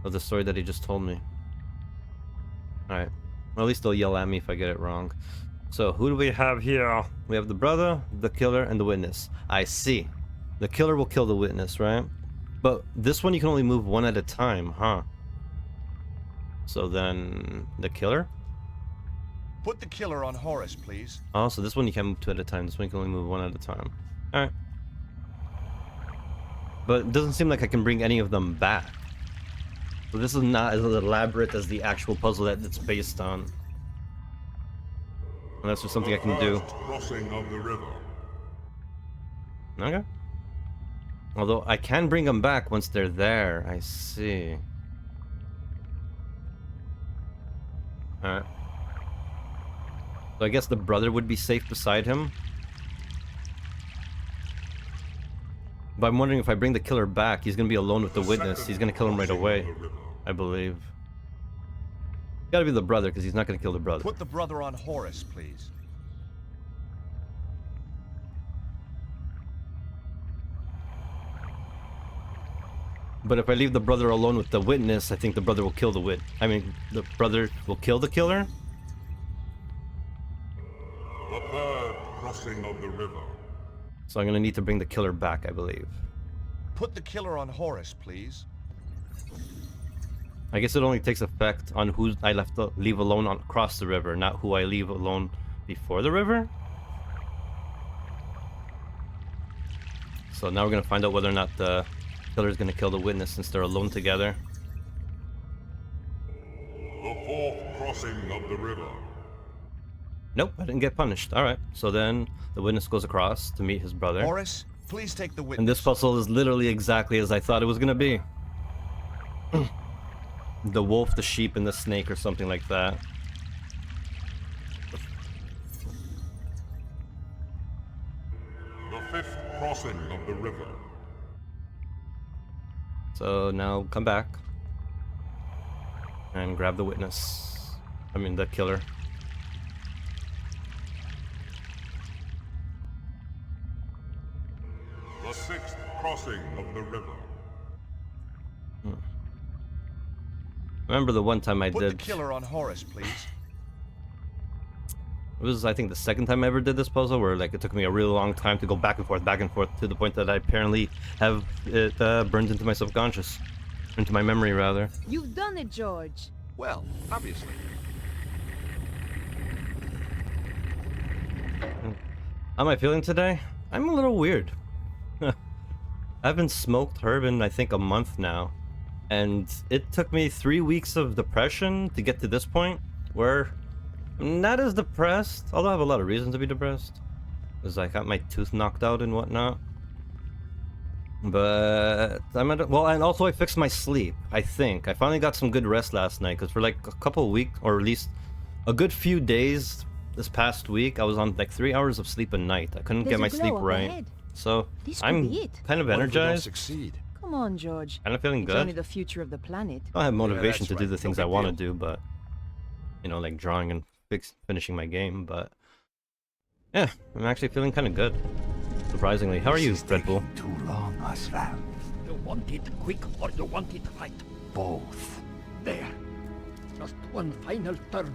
[SPEAKER 4] of the story that he just told me. Alright. Well, at least they'll yell at me if I get it wrong. So, who do we have here? We have the brother, the killer, and the witness. I see. The killer will kill the witness, right? But this one you can only move 1 at a time, huh? So then, the killer?
[SPEAKER 3] Put the killer on Horus, please.
[SPEAKER 4] Oh, so this one you can't move 2 at a time. This one you can only move 1 at a time. Alright. But it doesn't seem like I can bring any of them back. So this is not as elaborate as the actual puzzle that it's based on. And that's just something I can do.
[SPEAKER 10] Crossing of the river.
[SPEAKER 4] Okay. Although I can bring them back once they're there. I see. Alright. So I guess the brother would be safe beside him. But I'm wondering if I bring the killer back, he's gonna be alone with the witness. He's gonna kill him right away, I believe. Gotta be the brother, because he's not gonna kill the brother.
[SPEAKER 3] Put the brother on Horus, please.
[SPEAKER 4] But if I leave the brother alone with the witness, I think the brother will kill the the brother will kill the killer?
[SPEAKER 10] The 3rd crossing of the river.
[SPEAKER 4] So I'm gonna need to bring the killer back, I believe.
[SPEAKER 3] Put the killer on Horus, please.
[SPEAKER 4] I guess it only takes effect on who I leave alone across the river, not who I leave alone before the river. So now we're gonna find out whether or not the killer is gonna kill the witness since they're alone together.
[SPEAKER 10] The 4th crossing of the river.
[SPEAKER 4] Nope, I didn't get punished. Alright, so then the witness goes across to meet his brother.
[SPEAKER 3] Horus, please take the witness.
[SPEAKER 4] And this puzzle is literally exactly as I thought it was gonna be. The wolf, the sheep, and the snake or something like that.
[SPEAKER 10] The 5th crossing of the river.
[SPEAKER 4] So now come back. And grab the witness. I mean the killer.
[SPEAKER 10] The sixth crossing of the river.
[SPEAKER 4] Remember the one time I
[SPEAKER 3] Put
[SPEAKER 4] did...
[SPEAKER 3] the killer on Horus, please.
[SPEAKER 4] It was, I think, the second time I ever did this puzzle, where like it took me a really long time to go back and forth, to the point that I apparently have it burned into my subconscious, into my memory rather.
[SPEAKER 1] You've done it, George.
[SPEAKER 3] Well, obviously.
[SPEAKER 4] How am I feeling today? I'm a little weird. I haven't smoked herb in I think a month now, and it took me 3 weeks of depression to get to this point where I'm not as depressed, although I have a lot of reason to be depressed, because I got my tooth knocked out and whatnot. But I'm at well, and also I fixed my sleep. I think I finally got some good rest last night, because for like a couple of weeks, or at least a good few days this past week, I was on like 3 hours of sleep a night. I couldn't get my sleep right. So I'm kind of energized.
[SPEAKER 3] Succeed.
[SPEAKER 1] Come on, George.
[SPEAKER 4] Kind of feeling
[SPEAKER 1] It's
[SPEAKER 4] good.
[SPEAKER 1] only the future of the planet.
[SPEAKER 4] I have motivation
[SPEAKER 3] that's
[SPEAKER 4] to do
[SPEAKER 3] right.
[SPEAKER 4] the things
[SPEAKER 3] No
[SPEAKER 4] I
[SPEAKER 3] big
[SPEAKER 4] want to
[SPEAKER 3] deal.
[SPEAKER 4] do, but you know, like drawing and finishing my game. But yeah, I'm actually feeling kind of good, surprisingly. How are you, Red Bull?
[SPEAKER 6] Too long, Oswald. You want it quick or you want it right?
[SPEAKER 11] Both.
[SPEAKER 6] There. Just one final turn.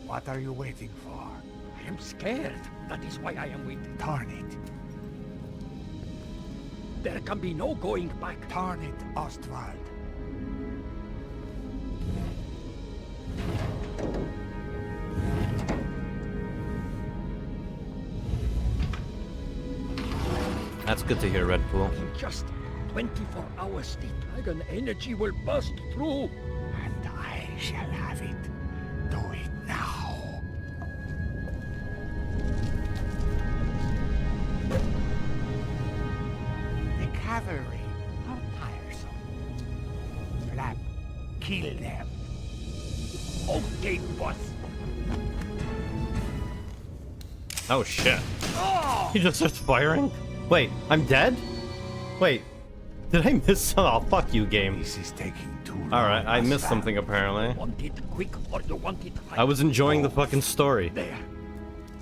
[SPEAKER 11] What are you waiting for?
[SPEAKER 6] I am scared. That is why I am waiting.
[SPEAKER 11] Turn it.
[SPEAKER 6] There can be no going back.
[SPEAKER 11] Turn it, Ostwald.
[SPEAKER 4] That's good to hear, Red Bull.
[SPEAKER 6] In just 24 hours, the dragon energy will burst through.
[SPEAKER 11] And I shall have it. Do it now. The cavalry are tiresome. Flap, kill them.
[SPEAKER 6] Okay, boss.
[SPEAKER 4] Oh shit! He just starts firing. Wait, I'm dead? Wait, did I miss? Oh, fuck you, game.
[SPEAKER 11] This is taking too long.
[SPEAKER 4] All right, I missed
[SPEAKER 11] Oswald.
[SPEAKER 4] something apparently.
[SPEAKER 6] Want it quick or you want it right?
[SPEAKER 4] I was enjoying the fucking story.
[SPEAKER 6] There.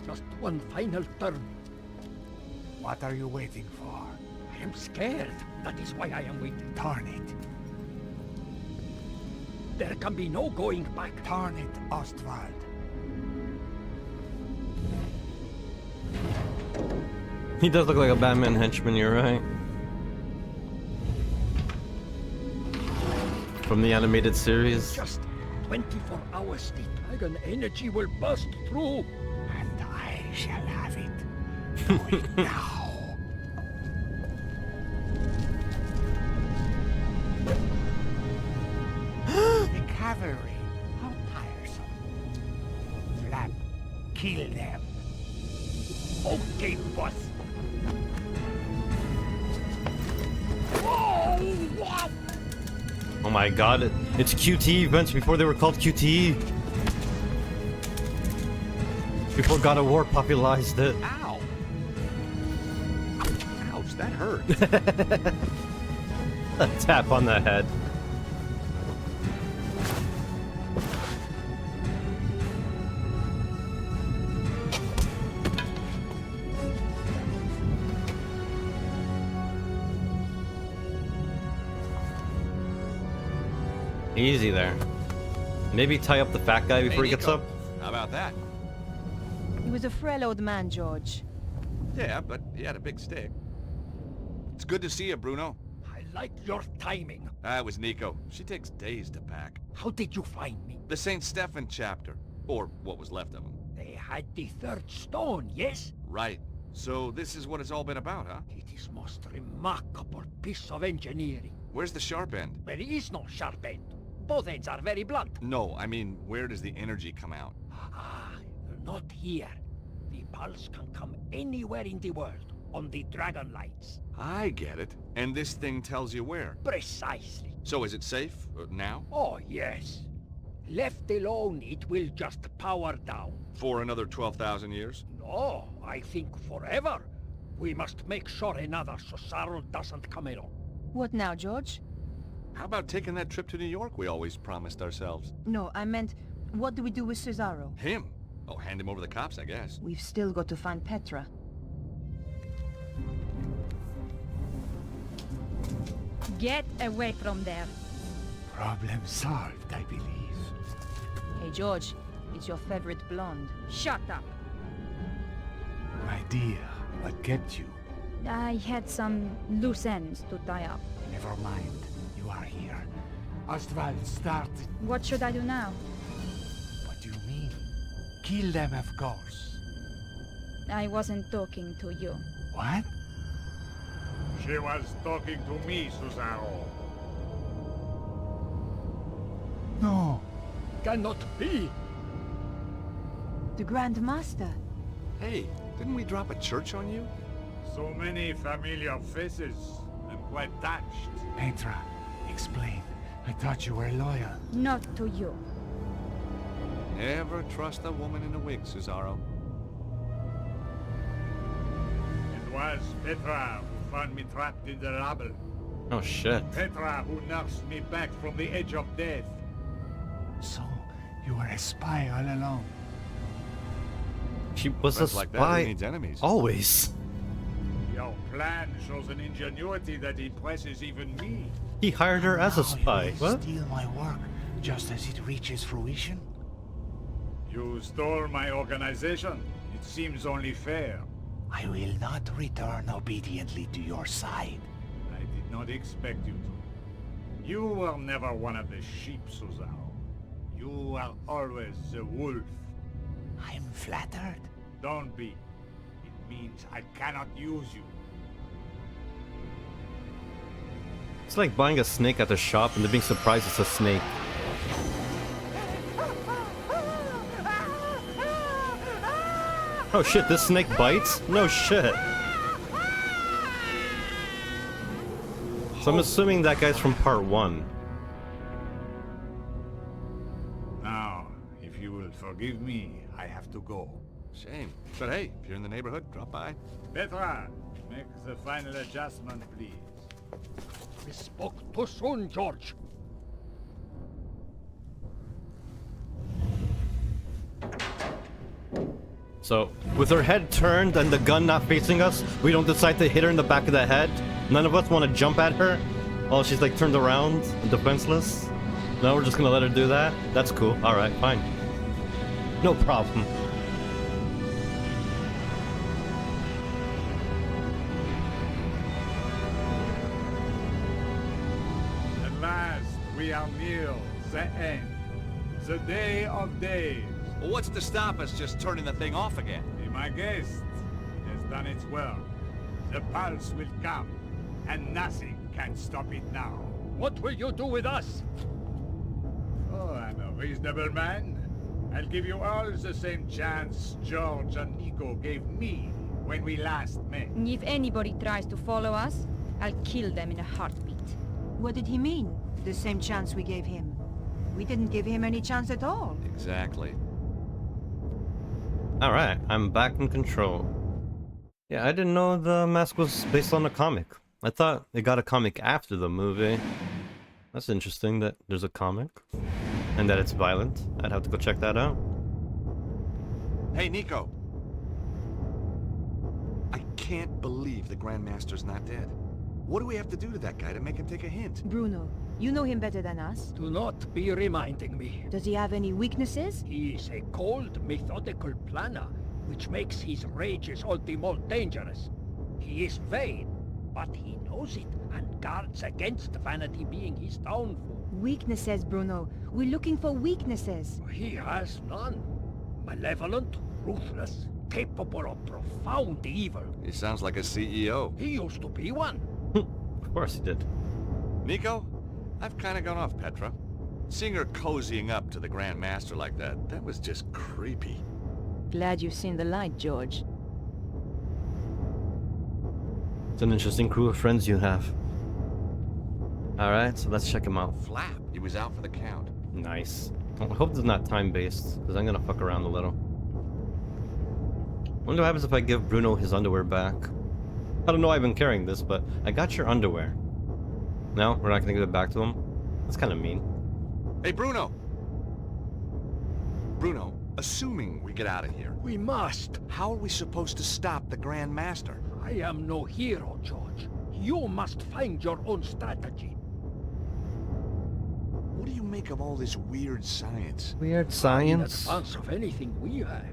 [SPEAKER 6] Just one final turn.
[SPEAKER 11] What are you waiting for?
[SPEAKER 6] I am scared. That is why I am waiting.
[SPEAKER 11] Turn it.
[SPEAKER 6] There can be no going back.
[SPEAKER 11] Turn it, Ostwald.
[SPEAKER 4] He does look like a Batman henchman, you're right. From the animated series.
[SPEAKER 6] Just 24 hours, the dragon energy will burst through.
[SPEAKER 11] And I shall have it. Do it now. The cavalry are tiresome. Flap, kill them.
[SPEAKER 6] Okay, boss.
[SPEAKER 4] Oh my god, it's QTE events before they were called QTE. Before God of War popularized it.
[SPEAKER 3] Ow! Ouch, that hurt.
[SPEAKER 4] A tap on the head. Easy there. Maybe tie up the fat guy before he gets
[SPEAKER 3] Nico.
[SPEAKER 4] up.
[SPEAKER 3] How about that?
[SPEAKER 1] He was a frail old man, George.
[SPEAKER 3] Yeah, but he had a big stick. It's good to see you, Bruno.
[SPEAKER 6] I like your timing.
[SPEAKER 3] That was Nico. She takes days to pack.
[SPEAKER 6] How did you find me?
[SPEAKER 3] The St. Stephen chapter. Or what was left of him.
[SPEAKER 6] They had the third stone, yes?
[SPEAKER 3] Right. So this is what it's all been about, huh?
[SPEAKER 6] It is most remarkable piece of engineering.
[SPEAKER 3] Where's the sharp end?
[SPEAKER 6] There is no sharp end. Both ends are very blunt.
[SPEAKER 3] No, I mean, where does the energy come out?
[SPEAKER 6] Ah, not here. The pulse can come anywhere in the world, on the dragon lights.
[SPEAKER 3] I get it. And this thing tells you where.
[SPEAKER 6] Precisely.
[SPEAKER 3] So is it safe? Now?
[SPEAKER 6] Oh, yes. Left alone, it will just power down.
[SPEAKER 3] For another 12,000 years?
[SPEAKER 6] No, I think forever. We must make sure another Cesaro doesn't come along.
[SPEAKER 1] What now, George?
[SPEAKER 3] How about taking that trip to New York we always promised ourselves?
[SPEAKER 1] No, I meant, what do we do with Cesaro?
[SPEAKER 3] Him? Oh, hand him over the cops, I guess.
[SPEAKER 1] We've still got to find Petra.
[SPEAKER 12] Get away from there.
[SPEAKER 11] Problem solved, I believe.
[SPEAKER 1] Hey, George, it's your favorite blonde.
[SPEAKER 12] Shut up.
[SPEAKER 11] My dear, what kept you?
[SPEAKER 12] I had some loose ends to tie up.
[SPEAKER 11] Never mind. You are here. Ostwald started.
[SPEAKER 12] What should I do now?
[SPEAKER 11] What do you mean? Kill them, of course.
[SPEAKER 12] I wasn't talking to you.
[SPEAKER 11] What?
[SPEAKER 6] She was talking to me, Cesaro.
[SPEAKER 11] No.
[SPEAKER 6] Cannot be.
[SPEAKER 1] The Grand Master.
[SPEAKER 3] Hey, didn't we drop a church on you?
[SPEAKER 6] So many familiar faces. I'm quite touched.
[SPEAKER 11] Petra, explain. I thought you were loyal.
[SPEAKER 12] Not to you.
[SPEAKER 3] Never trust a woman in a wig, Cesaro.
[SPEAKER 6] It was Petra who found me trapped in the rubble.
[SPEAKER 4] Oh shit.
[SPEAKER 6] Petra who nursed me back from the edge of death.
[SPEAKER 11] So, you were a spy all along.
[SPEAKER 4] She was a
[SPEAKER 3] Friends like that, who
[SPEAKER 4] spy.
[SPEAKER 3] needs enemies?
[SPEAKER 4] Always.
[SPEAKER 6] Your plan shows an ingenuity that impresses even me.
[SPEAKER 4] He hired her as a
[SPEAKER 11] Now
[SPEAKER 4] spy.
[SPEAKER 11] you will
[SPEAKER 4] What?
[SPEAKER 11] steal my work just as it reaches fruition?
[SPEAKER 6] You stole my organization. It seems only fair.
[SPEAKER 11] I will not return obediently to your side.
[SPEAKER 6] I did not expect you to. You were never one of the sheep, Cesaro. You were always the wolf.
[SPEAKER 11] I'm flattered.
[SPEAKER 6] Don't be. It means I cannot use you.
[SPEAKER 4] It's like buying a snake at the shop and then being surprised it's a snake. Oh shit, this snake bites? No shit. So I'm assuming that guy's from part 1.
[SPEAKER 6] Now, if you will forgive me, I have to go.
[SPEAKER 3] Shame. But hey, if you're in the neighborhood, drop by.
[SPEAKER 6] Petra, make the final adjustment, please.
[SPEAKER 7] We spoke too soon, George.
[SPEAKER 4] So, with her head turned and the gun not facing us, we don't decide to hit her in the back of the head. None of us want to jump at her while she's like turned around and defenseless. No, we're just gonna let her do that? That's cool. Alright, fine. No problem.
[SPEAKER 6] At last, we are near the end. The day of days.
[SPEAKER 3] Well, what's to stop us just turning the thing off again?
[SPEAKER 6] Be my guest. It has done its work. The pulse will come, and nothing can stop it now.
[SPEAKER 7] What will you do with us?
[SPEAKER 6] Oh, I'm a reasonable man. I'll give you all the same chance George and Nico gave me when we last met.
[SPEAKER 12] If anybody tries to follow us, I'll kill them in a heartbeat.
[SPEAKER 1] What did he mean? The same chance we gave him. We didn't give him any chance at all.
[SPEAKER 3] Exactly.
[SPEAKER 4] Alright, I'm back in control. Yeah, I didn't know the mask was based on a comic. I thought it got a comic after the movie. That's interesting that there's a comic. And that it's violent. I'd have to go check that out.
[SPEAKER 3] Hey, Nico. I can't believe the Grandmaster's not dead. What do we have to do to that guy to make him take a hint?
[SPEAKER 1] Bruno, you know him better than us.
[SPEAKER 7] Do not be reminding me.
[SPEAKER 1] Does he have any weaknesses?
[SPEAKER 7] He is a cold, methodical planner, which makes his rages all the more dangerous. He is vain, but he knows it and guards against vanity being his downfall.
[SPEAKER 1] Weaknesses, Bruno. We're looking for weaknesses.
[SPEAKER 7] He has none. Malevolent, ruthless, capable of profound evil.
[SPEAKER 3] He sounds like a CEO.
[SPEAKER 7] He used to be one.
[SPEAKER 4] Of course he did.
[SPEAKER 3] Nico, I've kind of gone off Petra. Seeing her cozying up to the Grand Master like that was just creepy.
[SPEAKER 1] Glad you've seen the light, George.
[SPEAKER 4] It's an interesting crew of friends you have. Alright, so let's check him out.
[SPEAKER 3] Flap, he was out for the count.
[SPEAKER 4] Nice. I hope it's not time-based, because I'm gonna fuck around a little. Wonder what happens if I give Bruno his underwear back. I don't know why I've been carrying this, but I got your underwear. No, we're not gonna give it back to him? That's kind of mean.
[SPEAKER 3] Hey, Bruno! Bruno, assuming we get out of here,
[SPEAKER 7] We must.
[SPEAKER 3] how are we supposed to stop the Grand Master?
[SPEAKER 7] I am no hero, George. You must find your own strategy.
[SPEAKER 3] What do you make of all this weird science?
[SPEAKER 4] Weird
[SPEAKER 6] In
[SPEAKER 4] science.
[SPEAKER 6] advance of anything we have.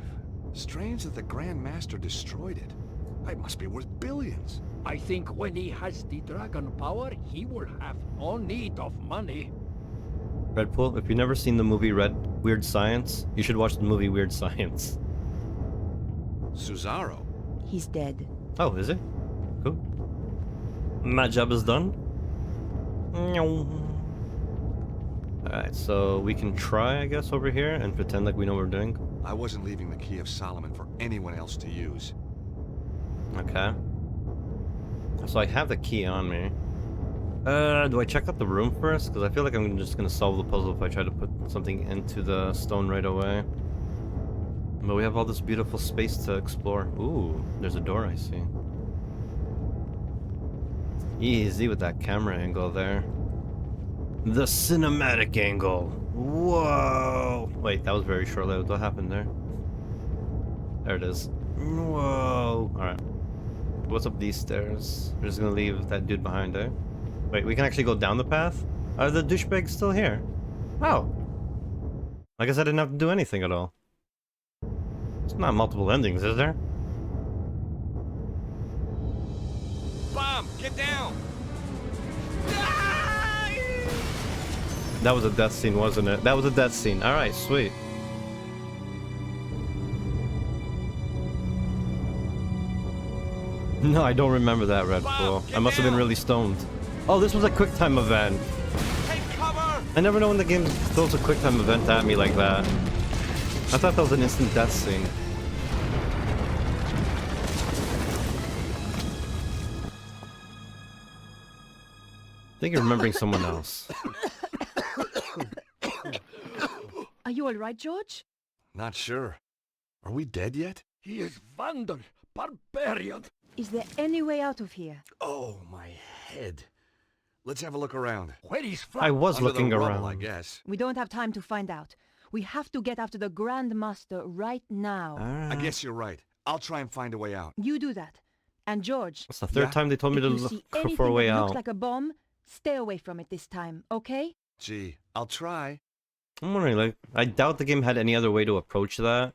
[SPEAKER 3] Strange that the Grand Master destroyed it. It must be worth billions.
[SPEAKER 6] I think when he has the dragon power, he will have no need of money.
[SPEAKER 4] Redpool, if you've never seen the movie Weird Science, you should watch the movie Weird Science.
[SPEAKER 3] Cesaro?
[SPEAKER 1] He's dead.
[SPEAKER 4] Oh, is it? Cool. My job is done. Alright, so we can try, I guess, over here and pretend like we know what we're doing.
[SPEAKER 3] I wasn't leaving the Key of Solomon for anyone else to use.
[SPEAKER 4] Okay. So I have the key on me. Do I check out the room first? Because I feel like I'm just gonna solve the puzzle if I try to put something into the stone right away. But we have all this beautiful space to explore. Ooh, there's a door I see. Easy with that camera angle there. The cinematic angle. Whoa! Wait, that was very short-lived. What happened there? There it is. Whoa! Alright. What's up these stairs? We're just gonna leave that dude behind there. Wait, we can actually go down the path? Are the douchebags still here? Oh! I guess I didn't have to do anything at all. It's not multiple endings, is there?
[SPEAKER 3] Bomb! Get down!
[SPEAKER 4] That was a death scene, wasn't it? That was a death scene. Alright, sweet. No, I don't remember that, Red Bull. I must have been really stoned. Oh, this was a quick time event.
[SPEAKER 3] Take cover!
[SPEAKER 4] I never know when the game throws a quick time event at me like that. I thought that was an instant death scene. I think you're remembering someone else.
[SPEAKER 1] Are you alright, George?
[SPEAKER 3] Not sure. Are we dead yet?
[SPEAKER 6] He is vandal, barbarian.
[SPEAKER 1] Is there any way out of here?
[SPEAKER 3] Oh, my head. Let's have a look around.
[SPEAKER 6] Where is
[SPEAKER 4] I was
[SPEAKER 3] Under
[SPEAKER 4] looking
[SPEAKER 3] the rubble,
[SPEAKER 4] around.
[SPEAKER 3] I guess.
[SPEAKER 1] We don't have time to find out. We have to get after the Grand Master right now.
[SPEAKER 3] I guess you're right. I'll try and find a way out.
[SPEAKER 1] You do that. And George,
[SPEAKER 4] That's the third time they told me
[SPEAKER 1] if
[SPEAKER 4] to
[SPEAKER 1] you see
[SPEAKER 4] look for
[SPEAKER 1] anything
[SPEAKER 4] a way
[SPEAKER 1] that looks
[SPEAKER 4] out.
[SPEAKER 1] like a bomb, stay away from it this time, okay?
[SPEAKER 3] Gee, I'll try.
[SPEAKER 4] I'm wondering, like, I doubt the game had any other way to approach that,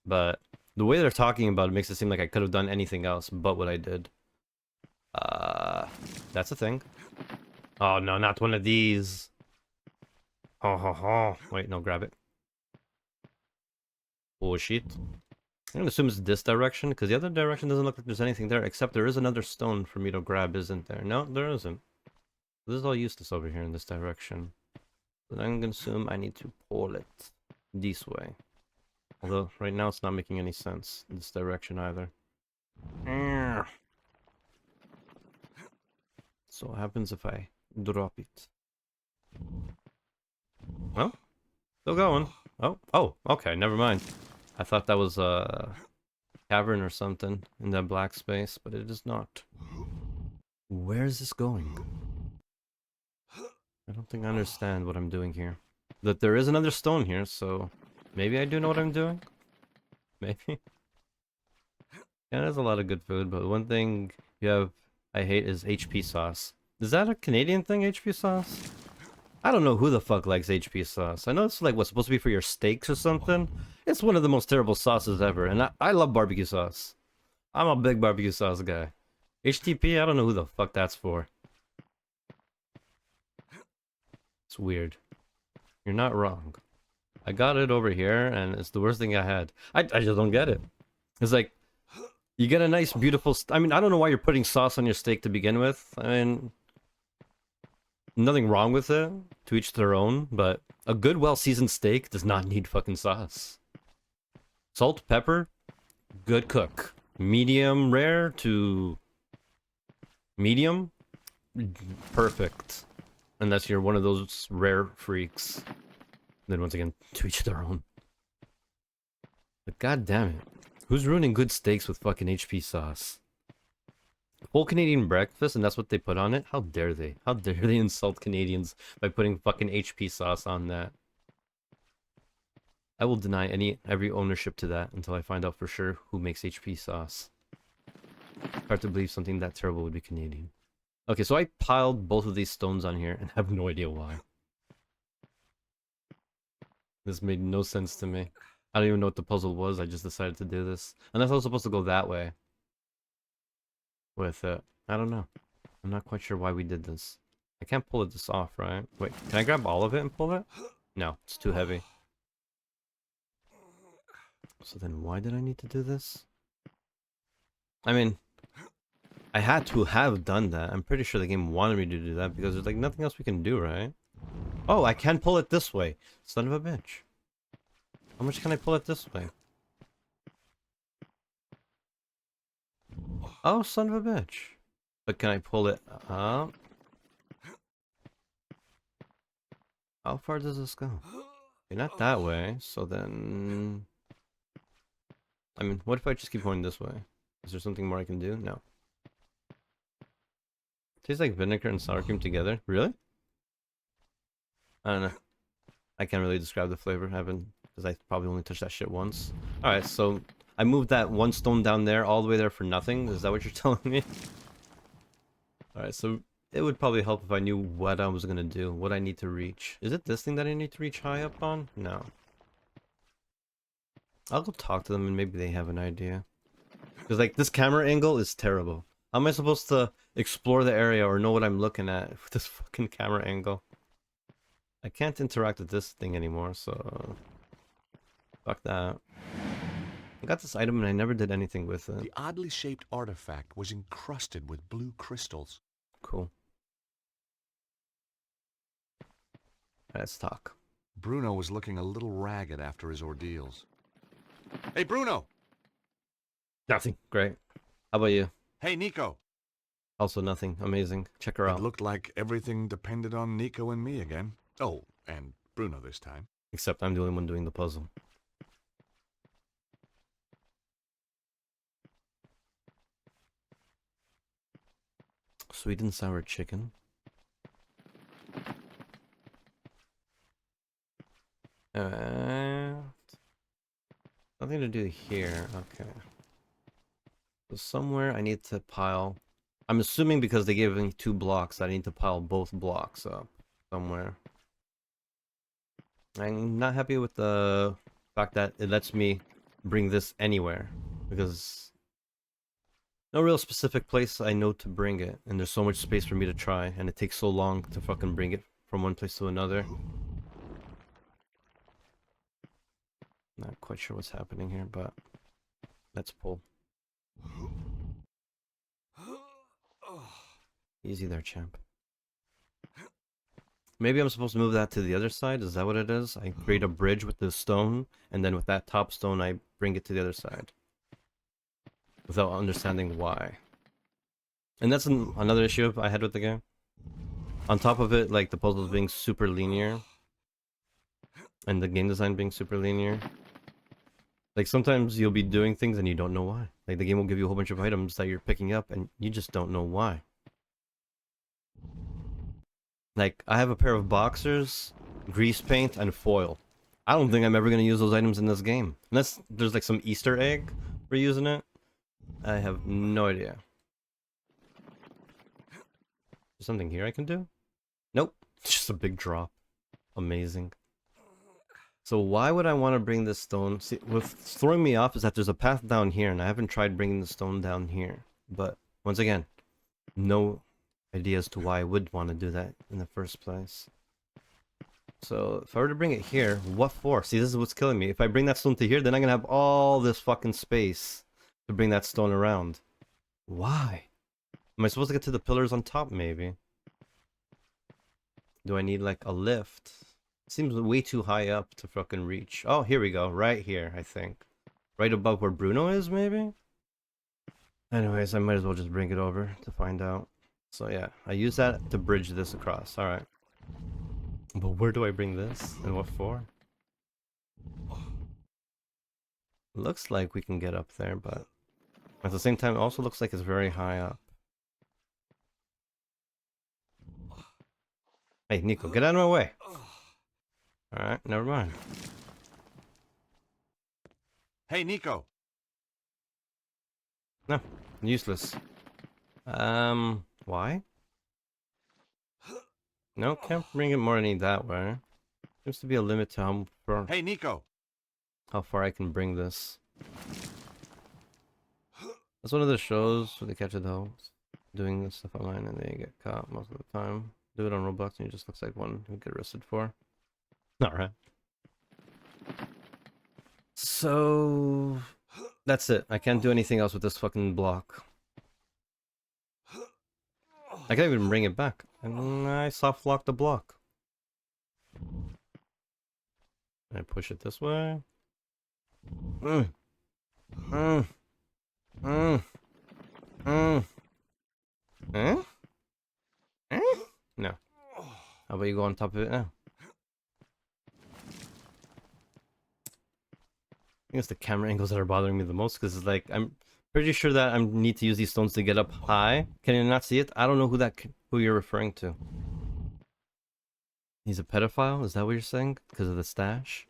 [SPEAKER 4] but the way they're talking about it makes it seem like I could have done anything else but what I did. That's a thing. Oh no, not one of these. Oh, ho, ho. Wait, no, grab it. Oh shit. I'm gonna assume it's this direction, because the other direction doesn't look like there's anything there, except there is another stone for me to grab, isn't there? No, there isn't. This is all useless over here in this direction. But I'm gonna assume I need to pull it this way. Although, right now it's not making any sense in this direction either. So what happens if I drop it? Well, still going. Oh, okay, never mind. I thought that was a cavern or something in that black space, but it is not. Where is this going? I don't think I understand what I'm doing here. That there is another stone here, so maybe I do know what I'm doing? Maybe? Yeah, there's a lot of good food, but one thing I hate is HP sauce. Is that a Canadian thing, HP sauce? I don't know who the fuck likes HP sauce. I know it's like what's supposed to be for your steaks or something. It's one of the most terrible sauces ever, and I love barbecue sauce. I'm a big barbecue sauce guy. HTP, I don't know who the fuck that's for. It's weird. You're not wrong. I got it over here, and it's the worst thing I had. I just don't get it. It's like, you get a nice, beautiful... I mean, I don't know why you're putting sauce on your steak to begin with. I mean, nothing wrong with it. To each their own. But a good, well-seasoned steak does not need fucking sauce. Salt, pepper, good cook. Medium rare to medium, perfect. Unless you're one of those rare freaks. Then once again, to each their own. But god damn it. Who's ruining good steaks with fucking HP sauce? Full Canadian breakfast and that's what they put on it? How dare they? How dare they insult Canadians by putting fucking HP sauce on that? I will deny every ownership to that until I find out for sure who makes HP sauce. Hard to believe something that terrible would be Canadian. Okay, so I piled both of these stones on here and have no idea why. This made no sense to me. I don't even know what the puzzle was. I just decided to do this. Unless I was supposed to go that way. With it. I don't know. I'm not quite sure why we did this. I can't pull this off, right? Wait, can I grab all of it and pull it? No, it's too heavy. So then why did I need to do this? I mean, I had to have done that. I'm pretty sure the game wanted me to do that because there's like nothing else we can do, right? Oh, I can pull it this way. Son of a bitch. How much can I pull it this way? Oh, son of a bitch. But can I pull it up? How far does this go? Okay, not that way, so then... I mean, what if I just keep going this way? Is there something more I can do? No. Tastes like vinegar and sour cream together. Really? I don't know. I can't really describe the flavor. I haven't, because I probably only touched that shit once. Alright, so I moved that one stone down there all the way there for nothing. Is that what you're telling me? Alright, so it would probably help if I knew what I was gonna do, what I need to reach. Is it this thing that I need to reach high up on? No. I'll go talk to them and maybe they have an idea. Because like this camera angle is terrible. How am I supposed to explore the area or know what I'm looking at with this fucking camera angle? I can't interact with this thing anymore, so... Fuck that. I got this item and I never did anything with it.
[SPEAKER 3] The oddly shaped artifact was encrusted with blue crystals.
[SPEAKER 4] Cool. Let's talk.
[SPEAKER 3] Bruno was looking a little ragged after his ordeals. Hey, Bruno!
[SPEAKER 4] Nothing. Great. How about you?
[SPEAKER 3] Hey, Nico!
[SPEAKER 4] Also nothing. Amazing. Check her out.
[SPEAKER 3] It looked like everything depended on Nico and me again. Oh, and Bruno this time.
[SPEAKER 4] Except I'm the only one doing the puzzle. Sweet and sour chicken. Nothing to do here. Okay. So somewhere I need to pile... I'm assuming because they gave me 2 blocks, I need to pile both blocks up somewhere. I'm not happy with the fact that it lets me bring this anywhere, because no real specific place I know to bring it, and there's so much space for me to try, and it takes so long to fucking bring it from one place to another. Not quite sure what's happening here, but let's pull. Easy there, champ. Maybe I'm supposed to move that to the other side? Is that what it is? I create a bridge with the stone, and then with that top stone I bring it to the other side. Without understanding why. And that's another issue I had with the game. On top of it, like, the puzzles being super linear. And the game design being super linear. Like, sometimes you'll be doing things and you don't know why. Like, the game will give you a whole bunch of items that you're picking up and you just don't know why. Like, I have a pair of boxers, grease paint, and foil. I don't think I'm ever going to use those items in this game. Unless there's like some Easter egg for using it. I have no idea. There's something here I can do? Nope. It's just a big drop. Amazing. So why would I want to bring this stone? See, what's throwing me off is that there's a path down here, and I haven't tried bringing the stone down here. But, once again, no idea as to why I would want to do that in the first place. So, if I were to bring it here, what for? See, this is what's killing me. If I bring that stone to here, then I'm gonna have all this fucking space to bring that stone around. Why? Am I supposed to get to the pillars on top, maybe? Do I need, like, a lift? It seems way too high up to fucking reach. Oh, here we go. Right here, I think. Right above where Bruno is, maybe? Anyways, I might as well just bring it over to find out. So yeah, I use that to bridge this across. Alright. But where do I bring this? And what for? Looks like we can get up there, but at the same time, it also looks like it's very high up. Hey, Nico, get out of my way! Alright, never mind.
[SPEAKER 3] Hey, Nico!
[SPEAKER 4] No, useless. Why? No, can't bring it more any that way. Seems to be a limit to
[SPEAKER 3] Hey, Nico.
[SPEAKER 4] how far I can bring this. That's one of the shows where they catch adults doing this stuff online and they get caught most of the time. Do it on Roblox and it just looks like one who get arrested for. Alright. So that's it. I can't do anything else with this fucking block. I can't even bring it back. And I soft lock the block. I push it this way. Mm. Mm. Mm. Mm. Eh? Eh? No. How about you go on top of it now? I think it's the camera angles that are bothering me the most, because it's like, I'm pretty sure that I need to use these stones to get up high. Can you not see it? I don't know who you're referring to. He's a pedophile? Is that what you're saying? Because of the stash?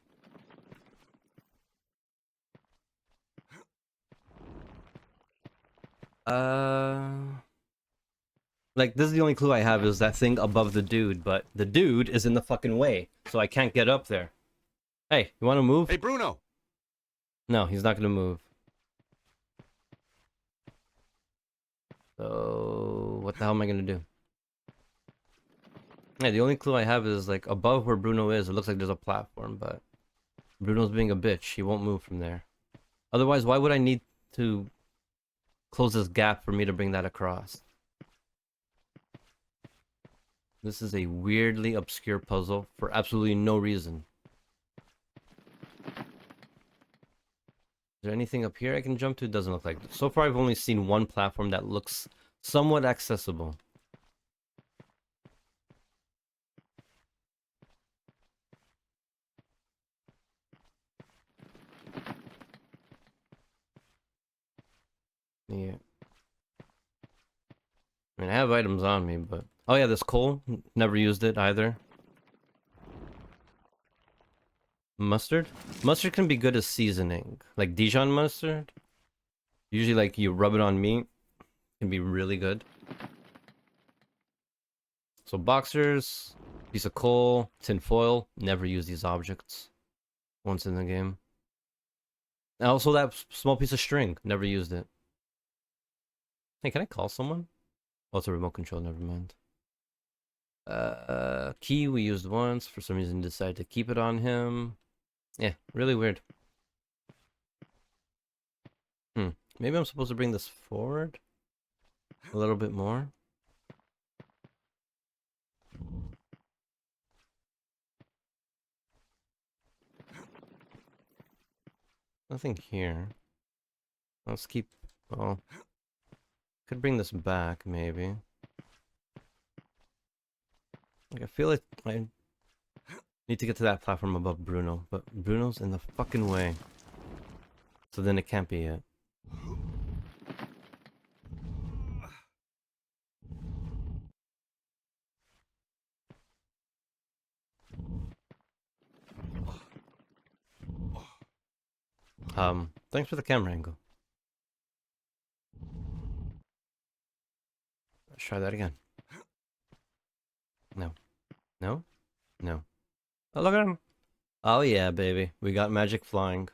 [SPEAKER 4] Like, this is the only clue I have is that thing above the dude, but the dude is in the fucking way, so I can't get up there. Hey, you want to move?
[SPEAKER 3] Hey, Bruno.
[SPEAKER 4] No, he's not gonna move. So, what the hell am I gonna do? Yeah, the only clue I have is, like, above where Bruno is, it looks like there's a platform, but Bruno's being a bitch. He won't move from there. Otherwise, why would I need to close this gap for me to bring that across? This is a weirdly obscure puzzle for absolutely no reason. Is there anything up here I can jump to? Doesn't look like it. So far I've only seen one platform that looks somewhat accessible. Yeah. I mean, I have items on me, but... Oh yeah, this coal. Never used it either. Mustard? Mustard can be good as seasoning. Like Dijon mustard. Usually, like, you rub it on meat. Can be really good. So boxers, piece of coal, tin foil. Never use these objects once in the game. And also that small piece of string. Never used it. Hey, can I call someone? Oh, it's a remote control. Never mind. Key we used once. For some reason decided to keep it on him. Yeah, really weird. Maybe I'm supposed to bring this forward a little bit more. Nothing here. Let's keep... Well... Could bring this back, maybe. Like, I feel like I need to get to that platform above Bruno, but Bruno's in the fucking way. So then it can't be it. Thanks for the camera angle. Let's try that again. No. No? No. Oh, look at him! Oh yeah, baby. We got magic flying.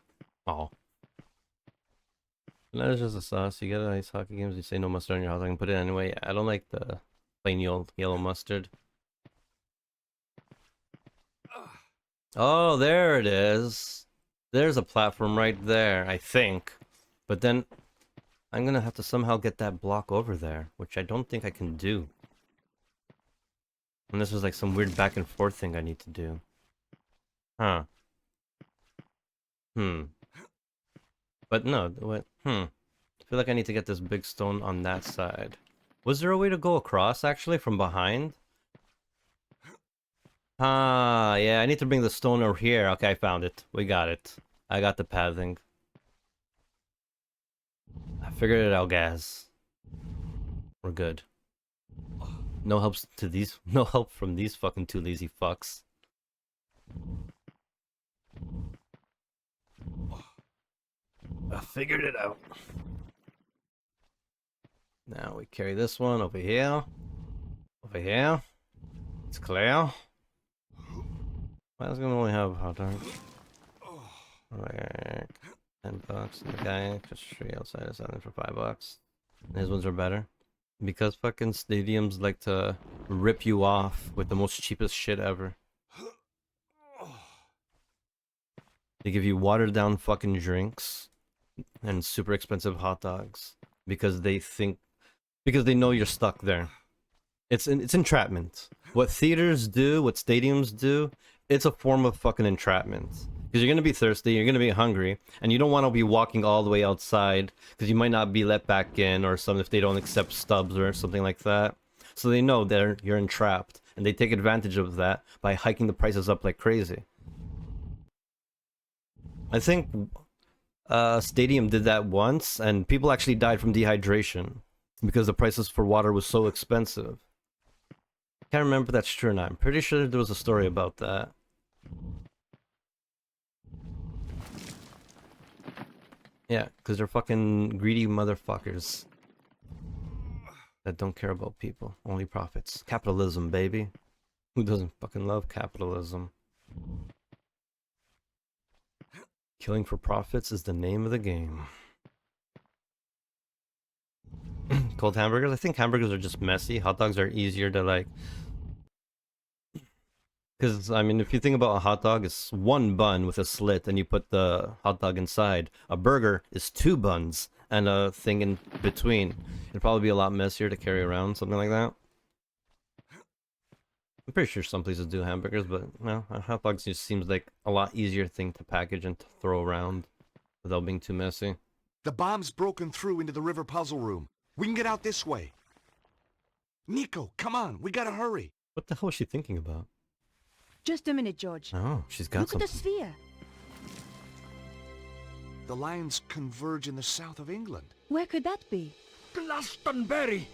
[SPEAKER 4] Oh. That is just a sauce. You get at ice hockey games, you say no mustard on your house. I can put it anyway. I don't like the plain yellow mustard. Oh, there it is. There's a platform right there, I think. But then I'm gonna have to somehow get that block over there, which I don't think I can do. And this was like some weird back and forth thing I need to do. Huh. But no, what? I feel like I need to get this big stone on that side. Was there a way to go across, actually, from behind? Ah, yeah, I need to bring the stone over here. Okay, I found it. We got it. I got the pathing. I figured it out, guys. We're good. No helps to these. No help from these fucking two lazy fucks. I figured it out. Now we carry this one over here. Over here. It's clear. I was gonna only have hot dogs. Like $10. The guy just straight outside is selling for $5. And his ones are better. Because fucking stadiums like to rip you off with the most cheapest shit ever. They give you watered down fucking drinks and super expensive hot dogs because they know you're stuck there. It's entrapment. What theaters do, what stadiums do, it's a form of fucking entrapment. Because you're gonna be thirsty, you're gonna be hungry, and you don't want to be walking all the way outside because you might not be let back in or something if they don't accept stubs or something like that. So they know you're entrapped, and they take advantage of that by hiking the prices up like crazy. I think Stadium did that once, and people actually died from dehydration because the prices for water was so expensive. Can't remember if that's true or not. I'm pretty sure there was a story about that. Yeah, because they're fucking greedy motherfuckers that don't care about people, only profits. Capitalism, baby. Who doesn't fucking love capitalism? Killing for profits is the name of the game. Cold hamburgers? I think hamburgers are just messy. Hot dogs are easier to like... Because, I mean, if you think about a hot dog, it's one bun with a slit and you put the hot dog inside. A burger is two buns and a thing in between. It'd probably be a lot messier to carry around, something like that. I'm pretty sure some places do hamburgers, but no, hot dogs just seems like a lot easier thing to package and to throw around without being too messy.
[SPEAKER 3] The bomb's broken through into the river puzzle room. We can get out this way. Nico, come on, we gotta hurry.
[SPEAKER 4] What the hell is she thinking about?
[SPEAKER 1] Just a minute, George.
[SPEAKER 4] Oh, she's got
[SPEAKER 1] Look at the sphere.
[SPEAKER 3] The lines converge in the south of England.
[SPEAKER 1] Where could that be?
[SPEAKER 6] Glastonbury!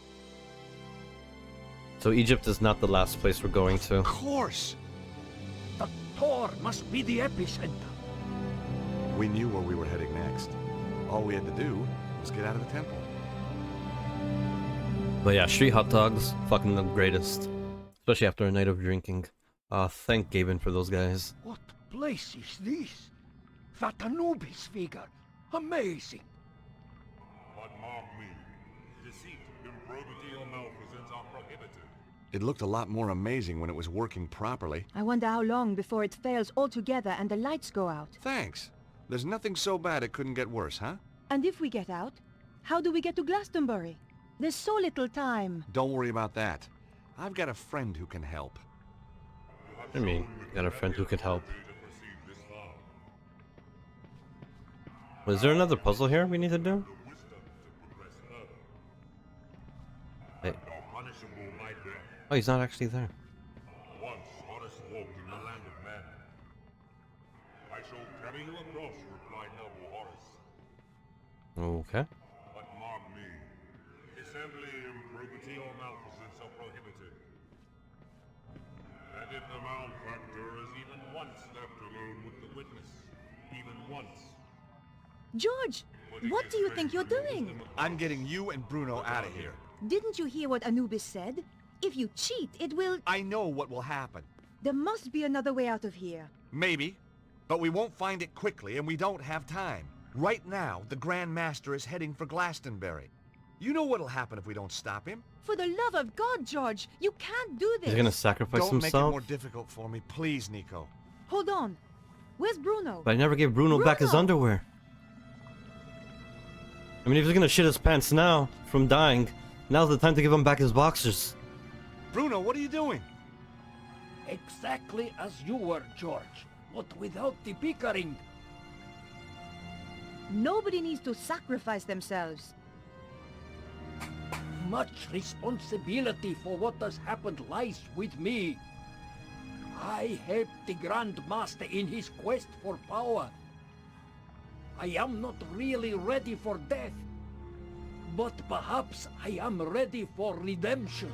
[SPEAKER 4] So Egypt is not the last place we're going to.
[SPEAKER 3] Of course!
[SPEAKER 6] The Tor must be the epicenter.
[SPEAKER 3] We knew where we were heading next. All we had to do was get out of the temple.
[SPEAKER 4] But yeah, street hot dogs, fucking the greatest. Especially after a night of drinking. Thank Gaben for those guys.
[SPEAKER 6] What place is this? That Anubis figure. Amazing.
[SPEAKER 10] But mark me. Deceit, improbity, or malfeasance are prohibited.
[SPEAKER 3] It looked a lot more amazing when it was working properly.
[SPEAKER 1] I wonder how long before it fails altogether and the lights go out.
[SPEAKER 3] Thanks. There's nothing so bad it couldn't get worse, huh?
[SPEAKER 1] And if we get out, how do we get to Glastonbury? There's so little time.
[SPEAKER 3] Don't worry about that. I've got a friend who can help.
[SPEAKER 4] I mean, got a friend who could help. Was there another puzzle here we need to do? Hey. Oh, he's not actually there.
[SPEAKER 10] Once Horus walked in the land of men. I shall carry you across, replied noble Horus.
[SPEAKER 4] Okay.
[SPEAKER 10] But mark me. Assembly, improbity, or malfeasance are prohibited. And if the malefactor is even once left alone with the witness, even once.
[SPEAKER 1] George, what do you think you're doing?
[SPEAKER 3] I'm getting you and Bruno out of here.
[SPEAKER 1] Didn't you hear what Anubis said? If you cheat, it will...
[SPEAKER 3] I know what will happen.
[SPEAKER 1] There must be another way out of here.
[SPEAKER 3] Maybe. But we won't find it quickly, and we don't have time. Right now, the Grand Master is heading for Glastonbury. You know what'll happen if we don't stop him?
[SPEAKER 1] For the love of God, George, you can't do this.
[SPEAKER 4] He's gonna sacrifice
[SPEAKER 3] Don't make it
[SPEAKER 4] himself?
[SPEAKER 3] more difficult for me, please, Nico.
[SPEAKER 1] Hold on. Where's Bruno?
[SPEAKER 4] But I never gave Bruno back his underwear. I mean, if he's gonna shit his pants now from dying, now's the time to give him back his boxers.
[SPEAKER 3] Bruno, what are you doing?
[SPEAKER 6] Exactly as you were, George, but without the bickering.
[SPEAKER 1] Nobody needs to sacrifice themselves.
[SPEAKER 6] Much responsibility for what has happened lies with me. I helped the Grand Master in his quest for power. I am not really ready for death, but perhaps I am ready for redemption.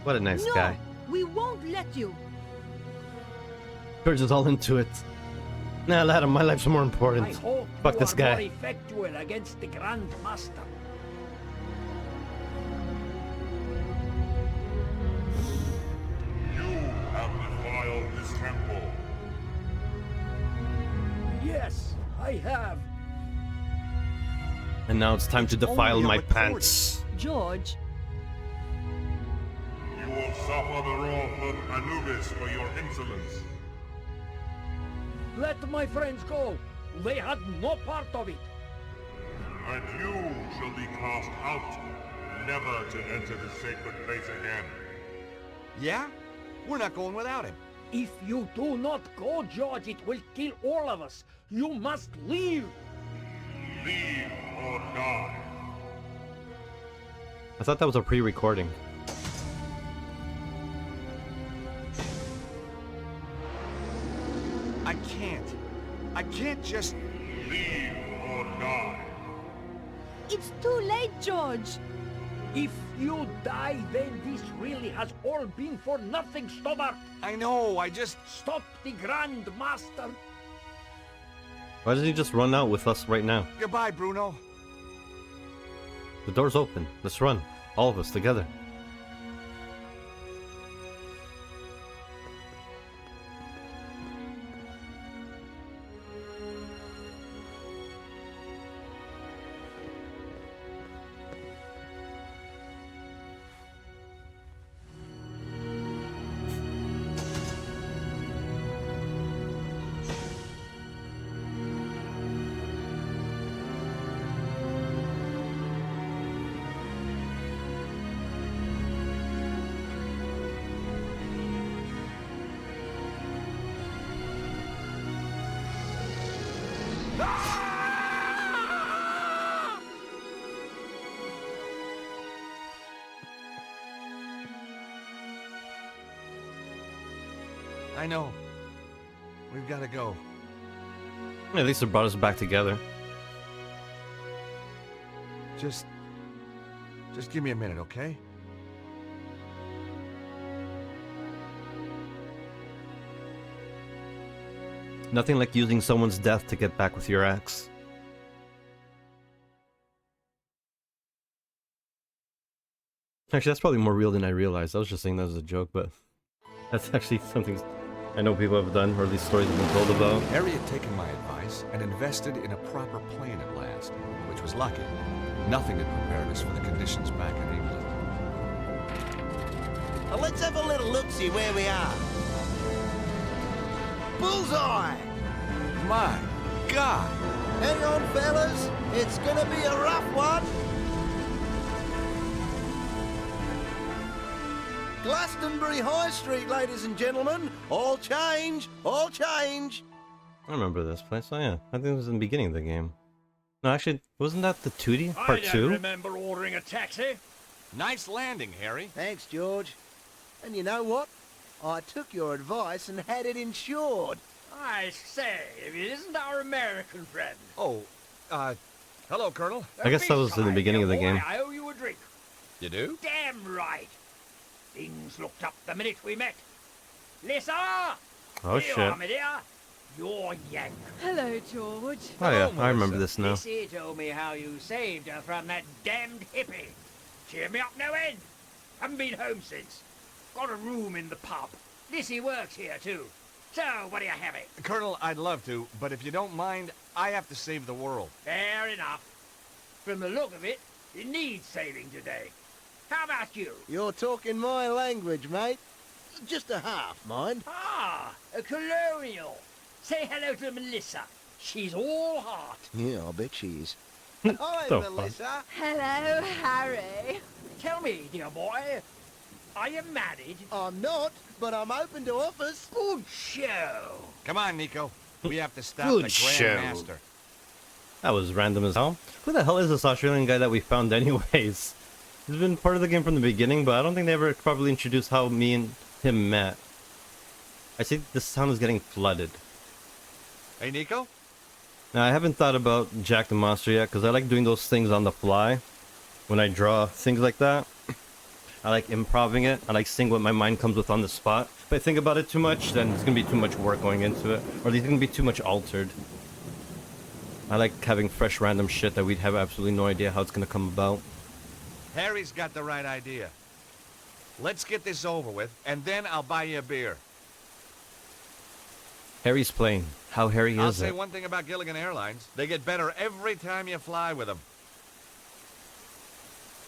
[SPEAKER 4] What a nice guy.
[SPEAKER 1] We won't let you.
[SPEAKER 4] George is all into it. Nah, lad, my life's more important.
[SPEAKER 6] I hope
[SPEAKER 4] Fuck
[SPEAKER 6] you
[SPEAKER 4] this
[SPEAKER 6] are
[SPEAKER 4] guy.
[SPEAKER 6] more effectual against the Grand Master.
[SPEAKER 10] You have defiled this temple.
[SPEAKER 6] have.
[SPEAKER 4] And now it's time to defile
[SPEAKER 3] only a
[SPEAKER 4] my
[SPEAKER 3] recording.
[SPEAKER 4] pants.
[SPEAKER 1] George,
[SPEAKER 10] You will suffer the wrath of Anubis for your insolence.
[SPEAKER 6] Let my friends go. They had no part of it.
[SPEAKER 10] And you shall be cast out, never to enter the sacred place again.
[SPEAKER 3] Yeah? We're not going without him.
[SPEAKER 6] If you do not go, George, it will kill all of us. You must leave.
[SPEAKER 10] Leave or die.
[SPEAKER 4] I thought that was a pre-recording.
[SPEAKER 3] I can't. I can't just...
[SPEAKER 10] Leave or die.
[SPEAKER 1] it's too late, George.
[SPEAKER 6] If you die, then this really has all been for nothing, Stobbart.
[SPEAKER 3] I know, I just...
[SPEAKER 6] Stop the Grand Master.
[SPEAKER 4] Why doesn't he just run out with us right now?
[SPEAKER 3] Goodbye, Bruno.
[SPEAKER 4] The door's open. Let's run. All of us together.
[SPEAKER 3] I know. We've got to go.
[SPEAKER 4] At least it brought us back together.
[SPEAKER 3] Just give me a minute, okay?
[SPEAKER 4] Nothing like using someone's death to get back with your ex. Actually, that's probably more real than I realized. I was just saying that as a joke, but that's actually something I know people have done, or at least stories have been told about.
[SPEAKER 3] Harry had taken my advice and invested in a proper plane at last, which was lucky. Nothing had prepared us for the conditions back in England.
[SPEAKER 13] Well, let's have a little look-see where we are. Bullseye!
[SPEAKER 3] My God!
[SPEAKER 13] Hang on, fellas. It's gonna be a rough one. Glastonbury High Street, ladies and gentlemen. All change, all change.
[SPEAKER 4] I remember this place. Oh yeah, I think it was in the beginning of the game. No, actually, wasn't that the Tootie Part 2?
[SPEAKER 6] I don't remember ordering a taxi.
[SPEAKER 3] Nice landing, Harry.
[SPEAKER 13] Thanks, George. And you know what? I took your advice and had it insured.
[SPEAKER 6] I say, if it isn't our American friend.
[SPEAKER 3] Oh, hello, Colonel.
[SPEAKER 4] I guess that was in the beginning of the game.
[SPEAKER 6] I owe you a drink.
[SPEAKER 3] You do?
[SPEAKER 6] Damn right. Things looked up the minute we met. Lisa!
[SPEAKER 4] Oh
[SPEAKER 6] Here you
[SPEAKER 4] shit.
[SPEAKER 6] are, my dear. You're Yank.
[SPEAKER 5] Hello, George.
[SPEAKER 4] Oh yeah,
[SPEAKER 3] Hello,
[SPEAKER 4] I remember
[SPEAKER 3] Melissa.
[SPEAKER 4] this now.
[SPEAKER 6] Lissy told me how you saved her from that damned hippie. Cheered me up no end. Haven't been home since. Got a room in the pub. Lissy works here too. So, what do you have it?
[SPEAKER 3] Colonel, I'd love to, but if you don't mind, I have to save the world.
[SPEAKER 6] Fair enough. From the look of it, it needs saving today. How about you?
[SPEAKER 13] You're talking my language, mate. Just a half, mind.
[SPEAKER 6] Ah, a colonial. Say hello to Melissa. She's all heart.
[SPEAKER 13] Yeah, I bet she is. Hi,
[SPEAKER 4] The
[SPEAKER 13] Melissa.
[SPEAKER 5] Hello, Harry.
[SPEAKER 6] Tell me, dear boy, are you married?
[SPEAKER 13] I'm not, but I'm open to offers.
[SPEAKER 6] Good show.
[SPEAKER 3] Come on, Nico. We have to stop
[SPEAKER 4] Good
[SPEAKER 3] the
[SPEAKER 4] show.
[SPEAKER 3] Grand Master.
[SPEAKER 4] That was random as hell. Who the hell is this Australian guy that we found anyways? He's been part of the game from the beginning, but I don't think they ever properly introduced how me and him met. I think this town is getting flooded.
[SPEAKER 3] Hey, Nico?
[SPEAKER 4] Now, I haven't thought about Jack the Monster yet, because I like doing those things on the fly. When I draw things like that, I like improving it. I like seeing what my mind comes with on the spot. If I think about it too much, then it's going to be too much work going into it. Or it's going to be too much altered. I like having fresh random shit that we'd have absolutely no idea how it's going to come about.
[SPEAKER 3] Harry's got the right idea. Let's get this over with, and then I'll buy you a beer.
[SPEAKER 4] Harry's plane. How hairy
[SPEAKER 3] I'll
[SPEAKER 4] is
[SPEAKER 3] say
[SPEAKER 4] it?
[SPEAKER 3] one thing about Gilligan Airlines. They get better every time you fly with them.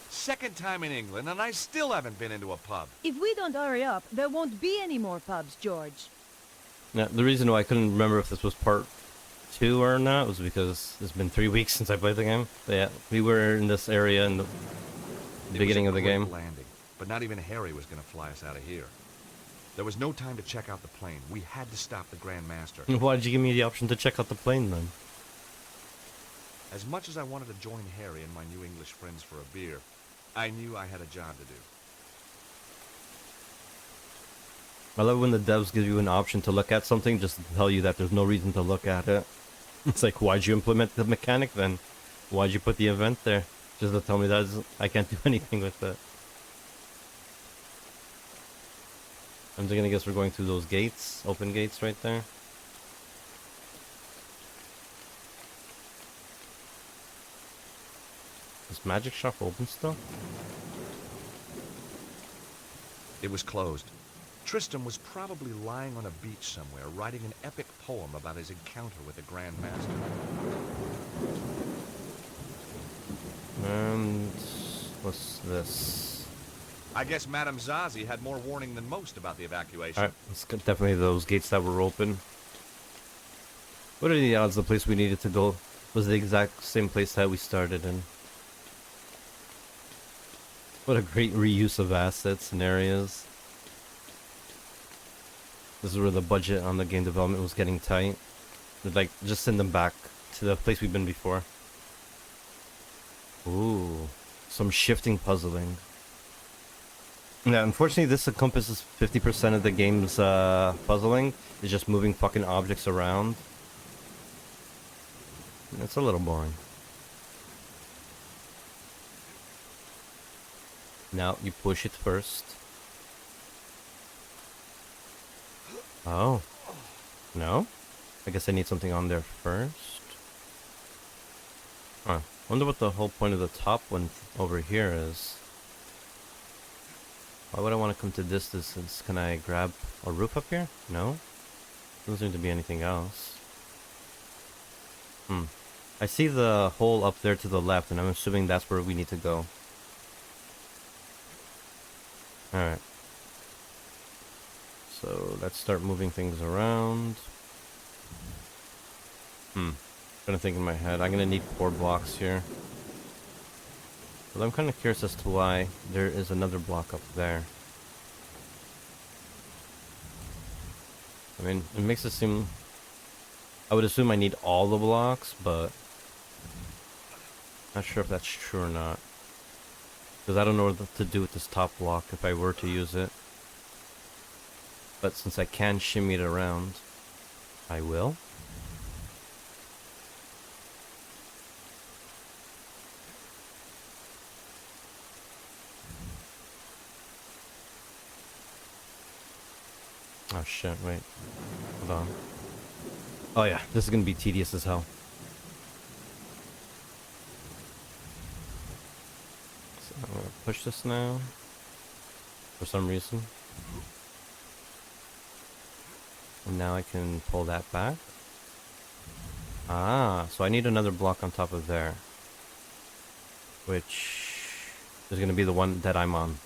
[SPEAKER 3] Second time in England, and I still haven't been into a pub.
[SPEAKER 1] If we don't hurry up, there won't be any more pubs, George.
[SPEAKER 4] Yeah, the reason why I couldn't remember if this was part 2 or not was because it's been 3 weeks since I played the game. But yeah, we were in this area in the beginning of the game.
[SPEAKER 3] Landing, but not even Harry was going to fly us out of here. There was no time to check out the plane. We had to stop the Grand Master.
[SPEAKER 4] Why did you give me the option to check out the plane then?
[SPEAKER 3] As much as I wanted to join Harry and my new English friends for a beer, I knew I had a job to do.
[SPEAKER 4] I love when the devs give you an option to look at something just to tell you that there's no reason to look at it. It's like, why'd you implement the mechanic then? Why'd you put the event there? Just to tell me that I can't do anything with it. I'm just gonna guess we're going through those gates, open gates right there. Is Magic Shop open still?
[SPEAKER 3] It was closed. Tristram was probably lying on a beach somewhere, writing an epic poem about his encounter with the Grand Master.
[SPEAKER 4] And what's this?
[SPEAKER 3] I guess Madame Zazie had more warning than most about the evacuation.
[SPEAKER 4] Alright, it's definitely those gates that were open. What are the odds the place we needed to go was the exact same place that we started in? What a great reuse of assets and areas. This is where the budget on the game development was getting tight. We'd like, just send them back to the place we've been before. Ooh, some shifting puzzling. Yeah, unfortunately this encompasses 50% of the game's puzzling. It's just moving fucking objects around. It's a little boring. Now you push it first. Oh. No? I guess I need something on there first. Huh. Wonder what the whole point of the top one over here is. Why would I want to come to this distance? Can I grab a roof up here? No? Doesn't seem to be anything else. I see the hole up there to the left, and I'm assuming that's where we need to go. Alright. So let's start moving things around. Trying to think in my head. I'm gonna need 4 blocks here. But I'm kind of curious as to why there is another block up there. I mean, it makes it seem... I would assume I need all the blocks, but... not sure if that's true or not. Because I don't know what to do with this top block if I were to use it. But since I can shimmy it around, I will. Oh shit, wait. Hold on. Oh yeah, this is gonna be tedious as hell. So I'm gonna push this now. For some reason. And now I can pull that back. Ah, so I need another block on top of there. Which is gonna be the one that I'm on.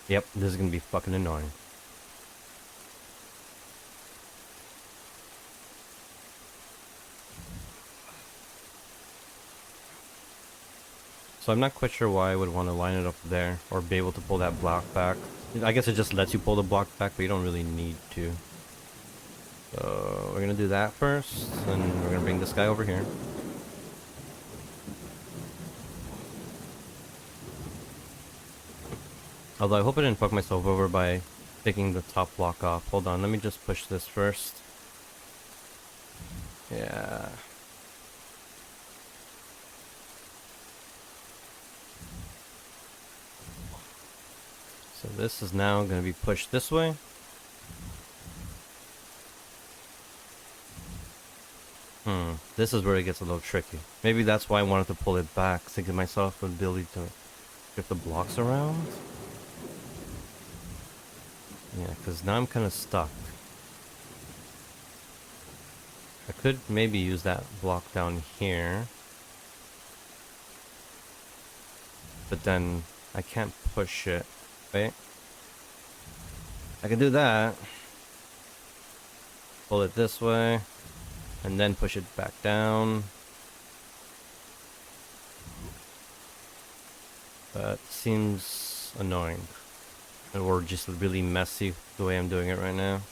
[SPEAKER 4] Yep, this is gonna be fucking annoying. So I'm not quite sure why I would want to line it up there or be able to pull that block back. I guess it just lets you pull the block back, but you don't really need to. So we're gonna do that first, and we're gonna bring this guy over here. Although I hope I didn't fuck myself over by taking the top block off. Hold on, let me just push this first. Yeah. So this is now going to be pushed this way. This is where it gets a little tricky. Maybe that's why I wanted to pull it back, to give myself the ability to get the blocks around. Yeah, because now I'm kind of stuck. I could maybe use that block down here. But then I can't push it. Wait. I can do that. Pull it this way. And then push it back down. That seems annoying. Or just really messy the way I'm doing it right now.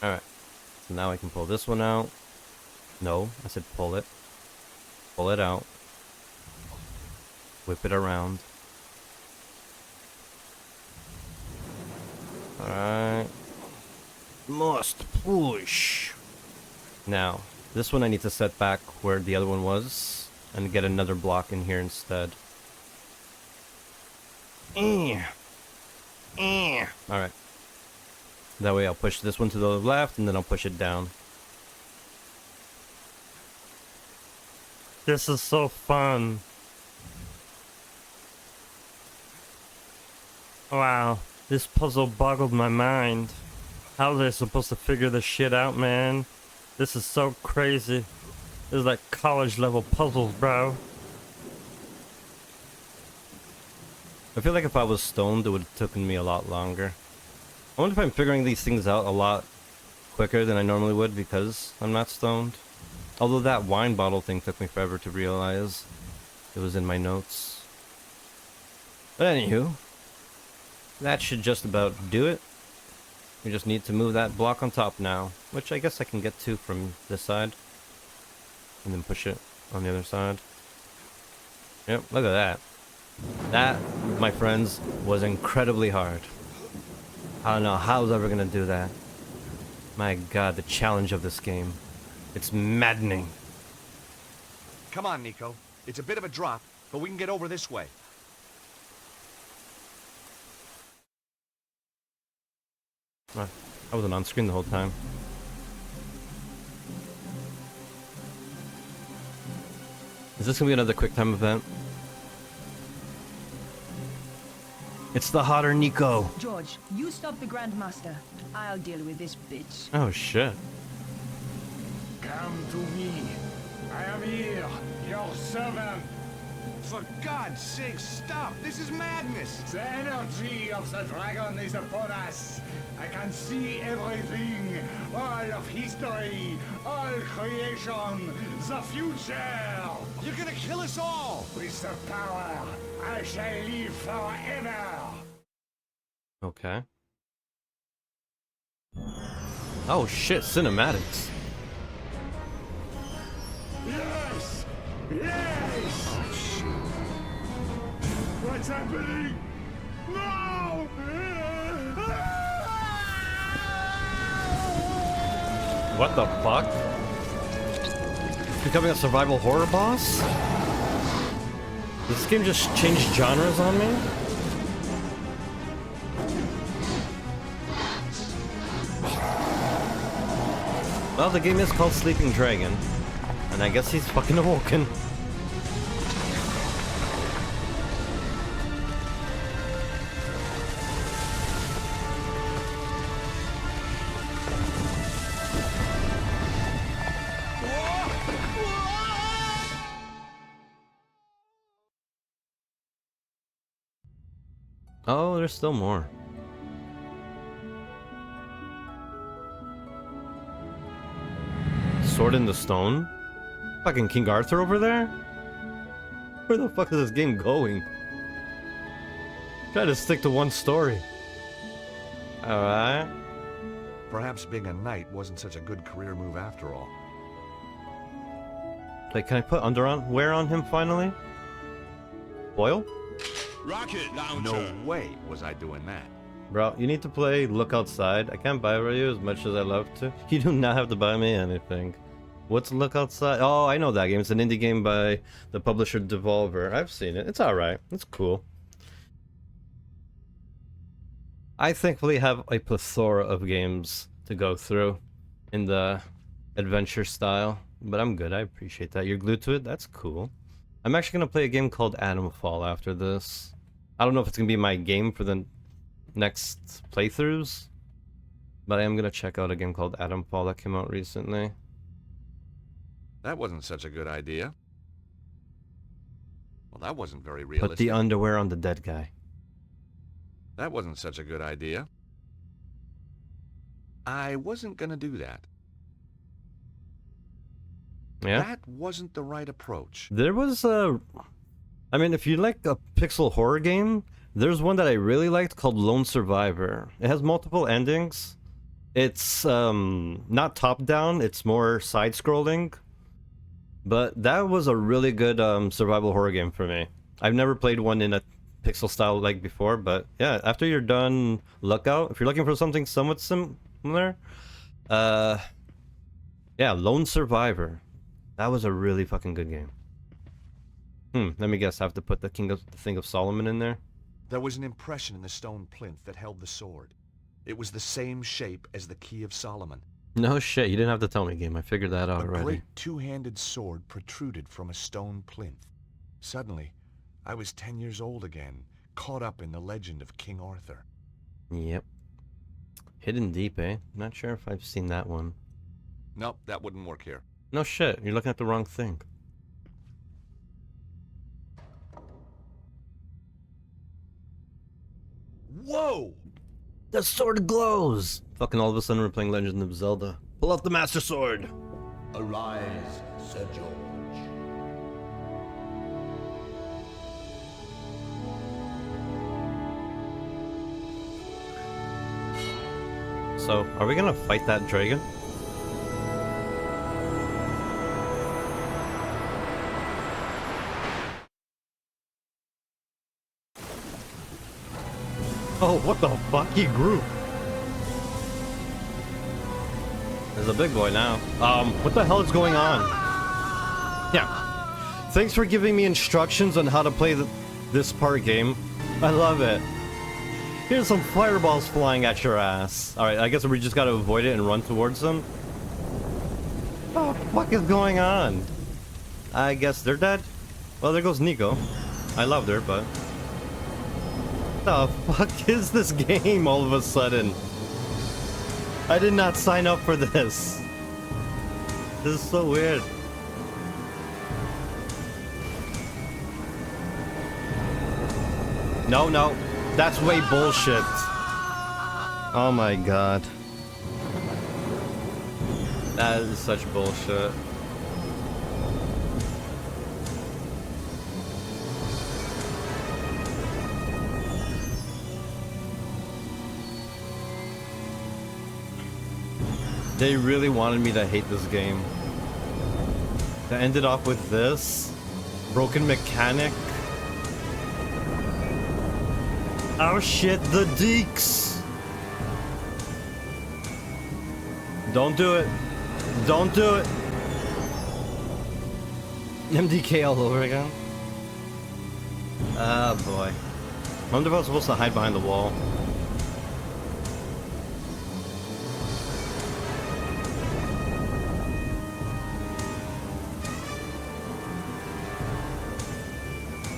[SPEAKER 4] Alright. So now I can pull this one out. No, I said pull it. Pull it out. Whip it around. Alright. Must push. Now, this one I need to set back where the other one was. And get another block in here instead. Alright. That way I'll push this one to the left and then I'll push it down. This is so fun. Wow, this puzzle boggled my mind. How are they supposed to figure this shit out, man? This is so crazy. This is like college level puzzles, bro. I feel like if I was stoned, it would have taken me a lot longer. I wonder if I'm figuring these things out a lot quicker than I normally would because I'm not stoned. Although that wine bottle thing took me forever to realize. It was in my notes. But anywho, that should just about do it. We just need to move that block on top now, which I guess I can get to from this side. And then push it on the other side. Yep, look at that. That, my friends, was incredibly hard. I don't know how I was ever gonna do that. My god, the challenge of this game. It's maddening.
[SPEAKER 3] Come on, Nico. It's a bit of a drop, but we can get over this way.
[SPEAKER 4] I wasn't on screen the whole time. Is this gonna be another quick time event? It's the hotter Nico.
[SPEAKER 14] George, you stop the Grandmaster. I'll deal with this bitch.
[SPEAKER 4] Oh shit.
[SPEAKER 11] Come to me. I am here, your servant.
[SPEAKER 3] For God's sake, stop! This is madness!
[SPEAKER 11] The energy of the dragon is upon us. I can see everything. All of history, all creation, the future.
[SPEAKER 3] You're gonna kill us all!
[SPEAKER 11] With the power, I shall live forever.
[SPEAKER 4] Okay. Oh shit, cinematics.
[SPEAKER 11] Yes! Yes! What's happening? No!
[SPEAKER 4] What the fuck? Becoming a survival horror boss? This game just changed genres on me? Well, the game is called Sleeping Dragon. And I guess he's fucking awoken. Oh, there's still more. Sword in the Stone? Fucking King Arthur over there? Where the fuck is this game going? Try to stick to one story. Alright.
[SPEAKER 3] Perhaps being a knight wasn't such a good career move after all.
[SPEAKER 4] Like, can I put underwear on him finally? Boil?
[SPEAKER 10] Rocket launcher.
[SPEAKER 3] No way was I doing that.
[SPEAKER 4] Bro, you need to play Look Outside. I can't buy you as much as I love to. You do not have to buy me anything. What's Look Outside? Oh, I know that game. It's an indie game by the publisher Devolver. I've seen it. It's alright. It's cool. I thankfully have a plethora of games to go through in the adventure style. But I'm good. I appreciate that. You're glued to it? That's cool. I'm actually going to play a game called Fall after this. I don't know if it's going to be my game for the next playthroughs. But I am gonna check out a game called Adam Fall that came out recently.
[SPEAKER 3] That wasn't such a good idea. Well, that wasn't very
[SPEAKER 4] Put
[SPEAKER 3] realistic.
[SPEAKER 4] the underwear on the dead guy.
[SPEAKER 3] That wasn't such a good idea. I wasn't gonna do that.
[SPEAKER 4] Yeah?
[SPEAKER 3] That wasn't the right approach.
[SPEAKER 4] There was a... I mean, if you like a pixel horror game, there's one that I really liked called Lone Survivor. It has multiple endings. It's not top-down, it's more side-scrolling. But that was a really good survival horror game for me. I've never played one in a pixel style like before, but yeah, after you're done, look out. If you're looking for something somewhat similar, yeah, Lone Survivor. That was a really fucking good game. Let me guess, I have to put the Thing of Solomon in there?
[SPEAKER 3] There was an impression in the stone plinth that held the sword. It was the same shape as the Key of Solomon.
[SPEAKER 4] No shit, you didn't have to tell me, game. I figured that out already.
[SPEAKER 3] A great two-handed sword protruded from a stone plinth. Suddenly, I was 10 years old again, caught up in the legend of King Arthur.
[SPEAKER 4] Yep. Hidden Deep, eh? Not sure if I've seen that one.
[SPEAKER 3] Nope, that wouldn't work here.
[SPEAKER 4] No shit, you're looking at the wrong thing.
[SPEAKER 3] Whoa!
[SPEAKER 4] The sword glows! Fucking all of a sudden we're playing Legend of Zelda. Pull out the Master Sword!
[SPEAKER 8] Arise, Sir George.
[SPEAKER 4] So, are we gonna fight that dragon? Oh, what the fuck? He grew. There's a big boy now. What the hell is going on? Yeah. Thanks for giving me instructions on how to play this part game. I love it. Here's some fireballs flying at your ass. Alright, I guess we just gotta avoid it and run towards them. What the fuck is going on? I guess they're dead. Well, there goes Nico. I loved her, but... What the fuck is this game all of a sudden? I did not sign up for this. This is so weird. No, no. That's way bullshit. Oh my god. That is such bullshit. They really wanted me to hate this game. That ended off with this. Broken mechanic. Oh shit, the deeks! Don't do it. Don't do it. MDK all over again. Ah, boy. I wonder if I was supposed to hide behind the wall.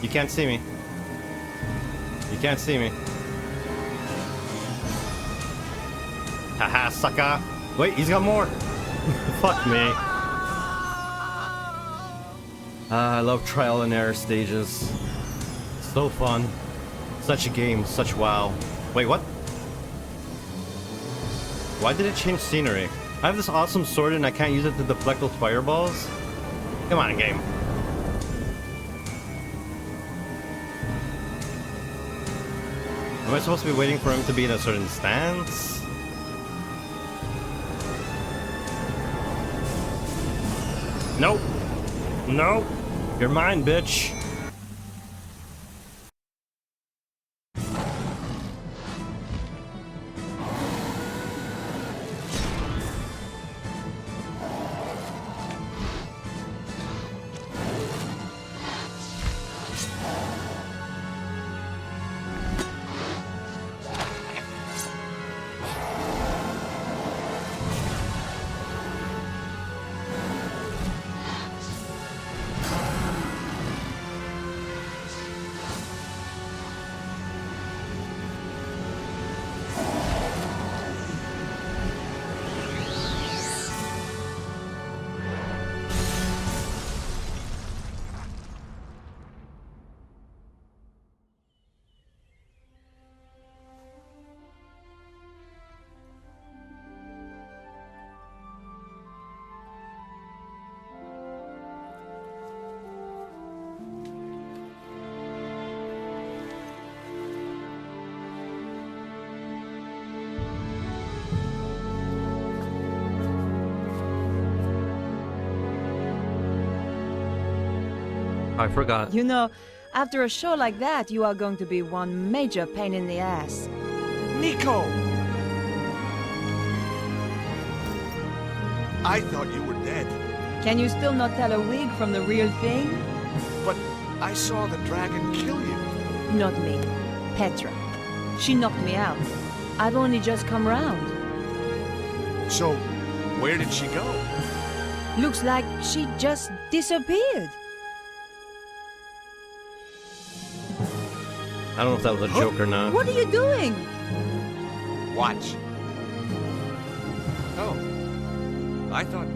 [SPEAKER 4] You can't see me. You can't see me. Haha, sucker. Wait, he's got more. Fuck me. I love trial and error stages. So fun. Such a game, such wow. Wait, what? Why did it change scenery? I have this awesome sword and I can't use it to deflect those fireballs? Come on, game. Am I supposed to be waiting for him to be in a certain stance? Nope. Nope. You're mine, bitch. I forgot.
[SPEAKER 1] You know, after a show like that, you are going to be one major pain in the ass.
[SPEAKER 3] Nicole! I thought you were dead.
[SPEAKER 1] Can you still not tell a wig from the real thing?
[SPEAKER 3] But I saw the dragon kill you.
[SPEAKER 1] Not me. Petra. She knocked me out. I've only just come round.
[SPEAKER 3] So, where did she go?
[SPEAKER 1] Looks like she just disappeared.
[SPEAKER 4] I don't know if that was a joke or not.
[SPEAKER 1] What are you doing?
[SPEAKER 3] Watch. Oh. I thought...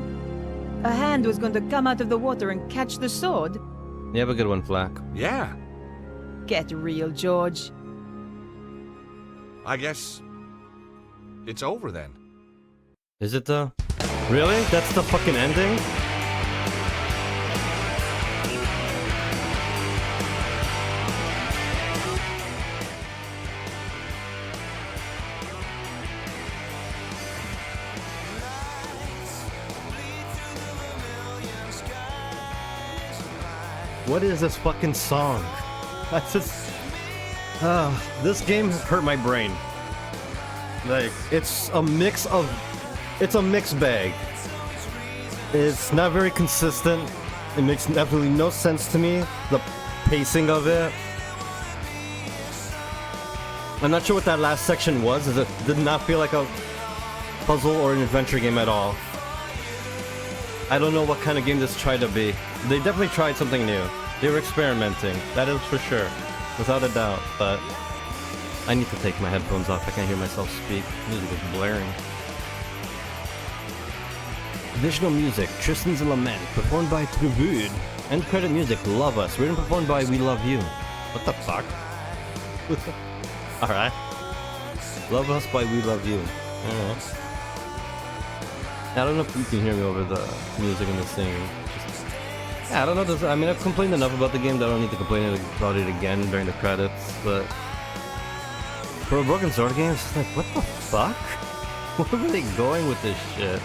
[SPEAKER 1] A hand was going to come out of the water and catch the sword.
[SPEAKER 4] You have a good one, Flack.
[SPEAKER 3] Yeah.
[SPEAKER 1] Get real, George.
[SPEAKER 3] I guess... it's over then.
[SPEAKER 4] Is it though? Really? That's the fucking ending? What is this fucking song? That's just... this game hurt my brain. Like, it's a mix of... It's a mixed bag. It's not very consistent. It makes absolutely no sense to me. The pacing of it. I'm not sure what that last section was. It did not feel like a puzzle or an adventure game at all. I don't know what kind of game this tried to be. They definitely tried something new. They were experimenting. That is for sure. Without a doubt. But I need to take my headphones off. I can't hear myself speak. Music is blaring. Additional music, Tristan's Lament, performed by Tribune. End credit music, Love Us, written and performed by We Love You. What the fuck? Alright. Love Us by We Love You. I don't know if you can hear me over the music and the singing. Yeah, I don't know. I mean, I've complained enough about the game that I don't need to complain about it again during the credits, but... For a Broken Sword game, it's just like, what the fuck? Where were they going with this shit?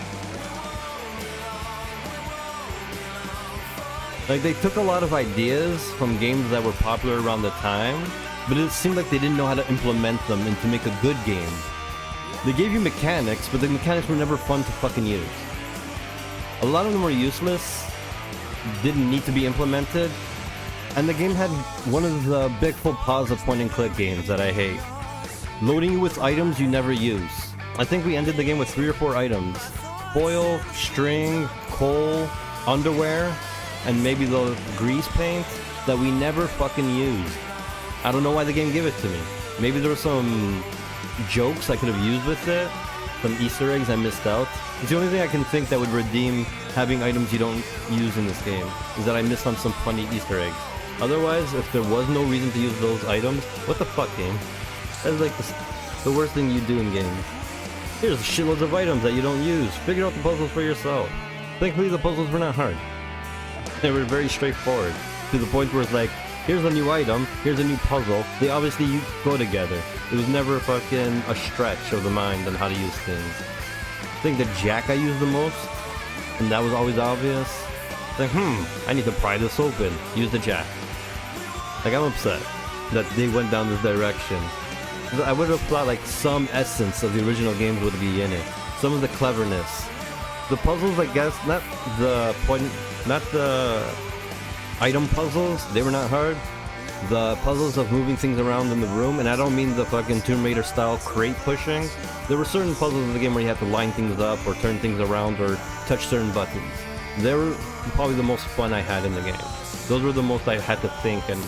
[SPEAKER 4] Like, they took a lot of ideas from games that were popular around the time, but it seemed like they didn't know how to implement them and to make a good game. They gave you mechanics, but the mechanics were never fun to fucking use. A lot of them were useless, didn't need to be implemented, and the game had one of the big faux pas of point-and-click games that I hate. Loading you with items you never use. I think we ended the game with 3 or 4 items. Foil, string, coal, underwear, and maybe the grease paint that we never fucking used. I don't know why the game gave it to me. Maybe there were some jokes I could have used with it, some Easter eggs I missed out. It's the only thing I can think that would redeem having items you don't use in this game, is that I missed on some funny Easter eggs. Otherwise, if there was no reason to use those items, what the fuck, game? That's like the worst thing you do in games. Here's shitloads of items that you don't use. Figure out the puzzles for yourself. Thankfully, the puzzles were not hard. They were very straightforward, to the point where it's like, here's a new item, here's a new puzzle, they obviously go together. It was never fucking a stretch of the mind on how to use things. I think the jack I used the most, and that was always obvious. Like, I need to pry this open, use the jack. Like, I'm upset that they went down this direction. I would have thought like some essence of the original games would be in it. Some of the cleverness. The puzzles, I guess, not the item puzzles, they were not hard. The puzzles of moving things around in the room, and I don't mean the fucking Tomb Raider style crate pushing. There were certain puzzles in the game where you had to line things up or turn things around or touch certain buttons. They were probably the most fun I had in the game. Those were the most I had to think and,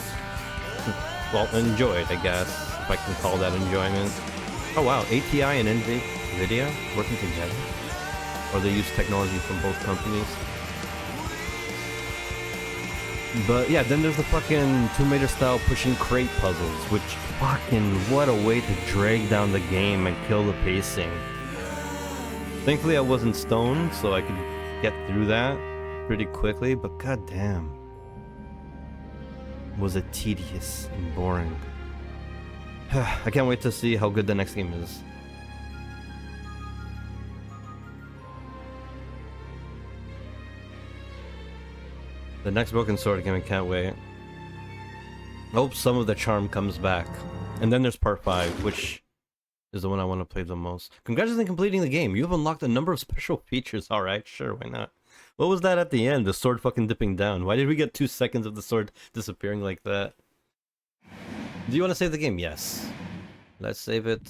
[SPEAKER 4] well, enjoyed, I guess, if I can call that enjoyment. Oh wow, ATI and NVIDIA working together? Or they use technology from both companies? But yeah, then there's the fucking Tomb Raider style pushing crate puzzles, which fucking, what a way to drag down the game and kill the pacing. Thankfully I wasn't stoned, so I could get through that pretty quickly, but goddamn. Was it tedious and boring. I can't wait to see how good the next game is. The next Broken Sword game, I can't wait. I hope some of the charm comes back. And then there's part 5, which is the one I want to play the most. Congratulations on completing the game. You have unlocked a number of special features. Alright, sure, why not? What was that at the end? The sword fucking dipping down. Why did we get 2 seconds of the sword disappearing like that? Do you want to save the game? Yes. Let's save it.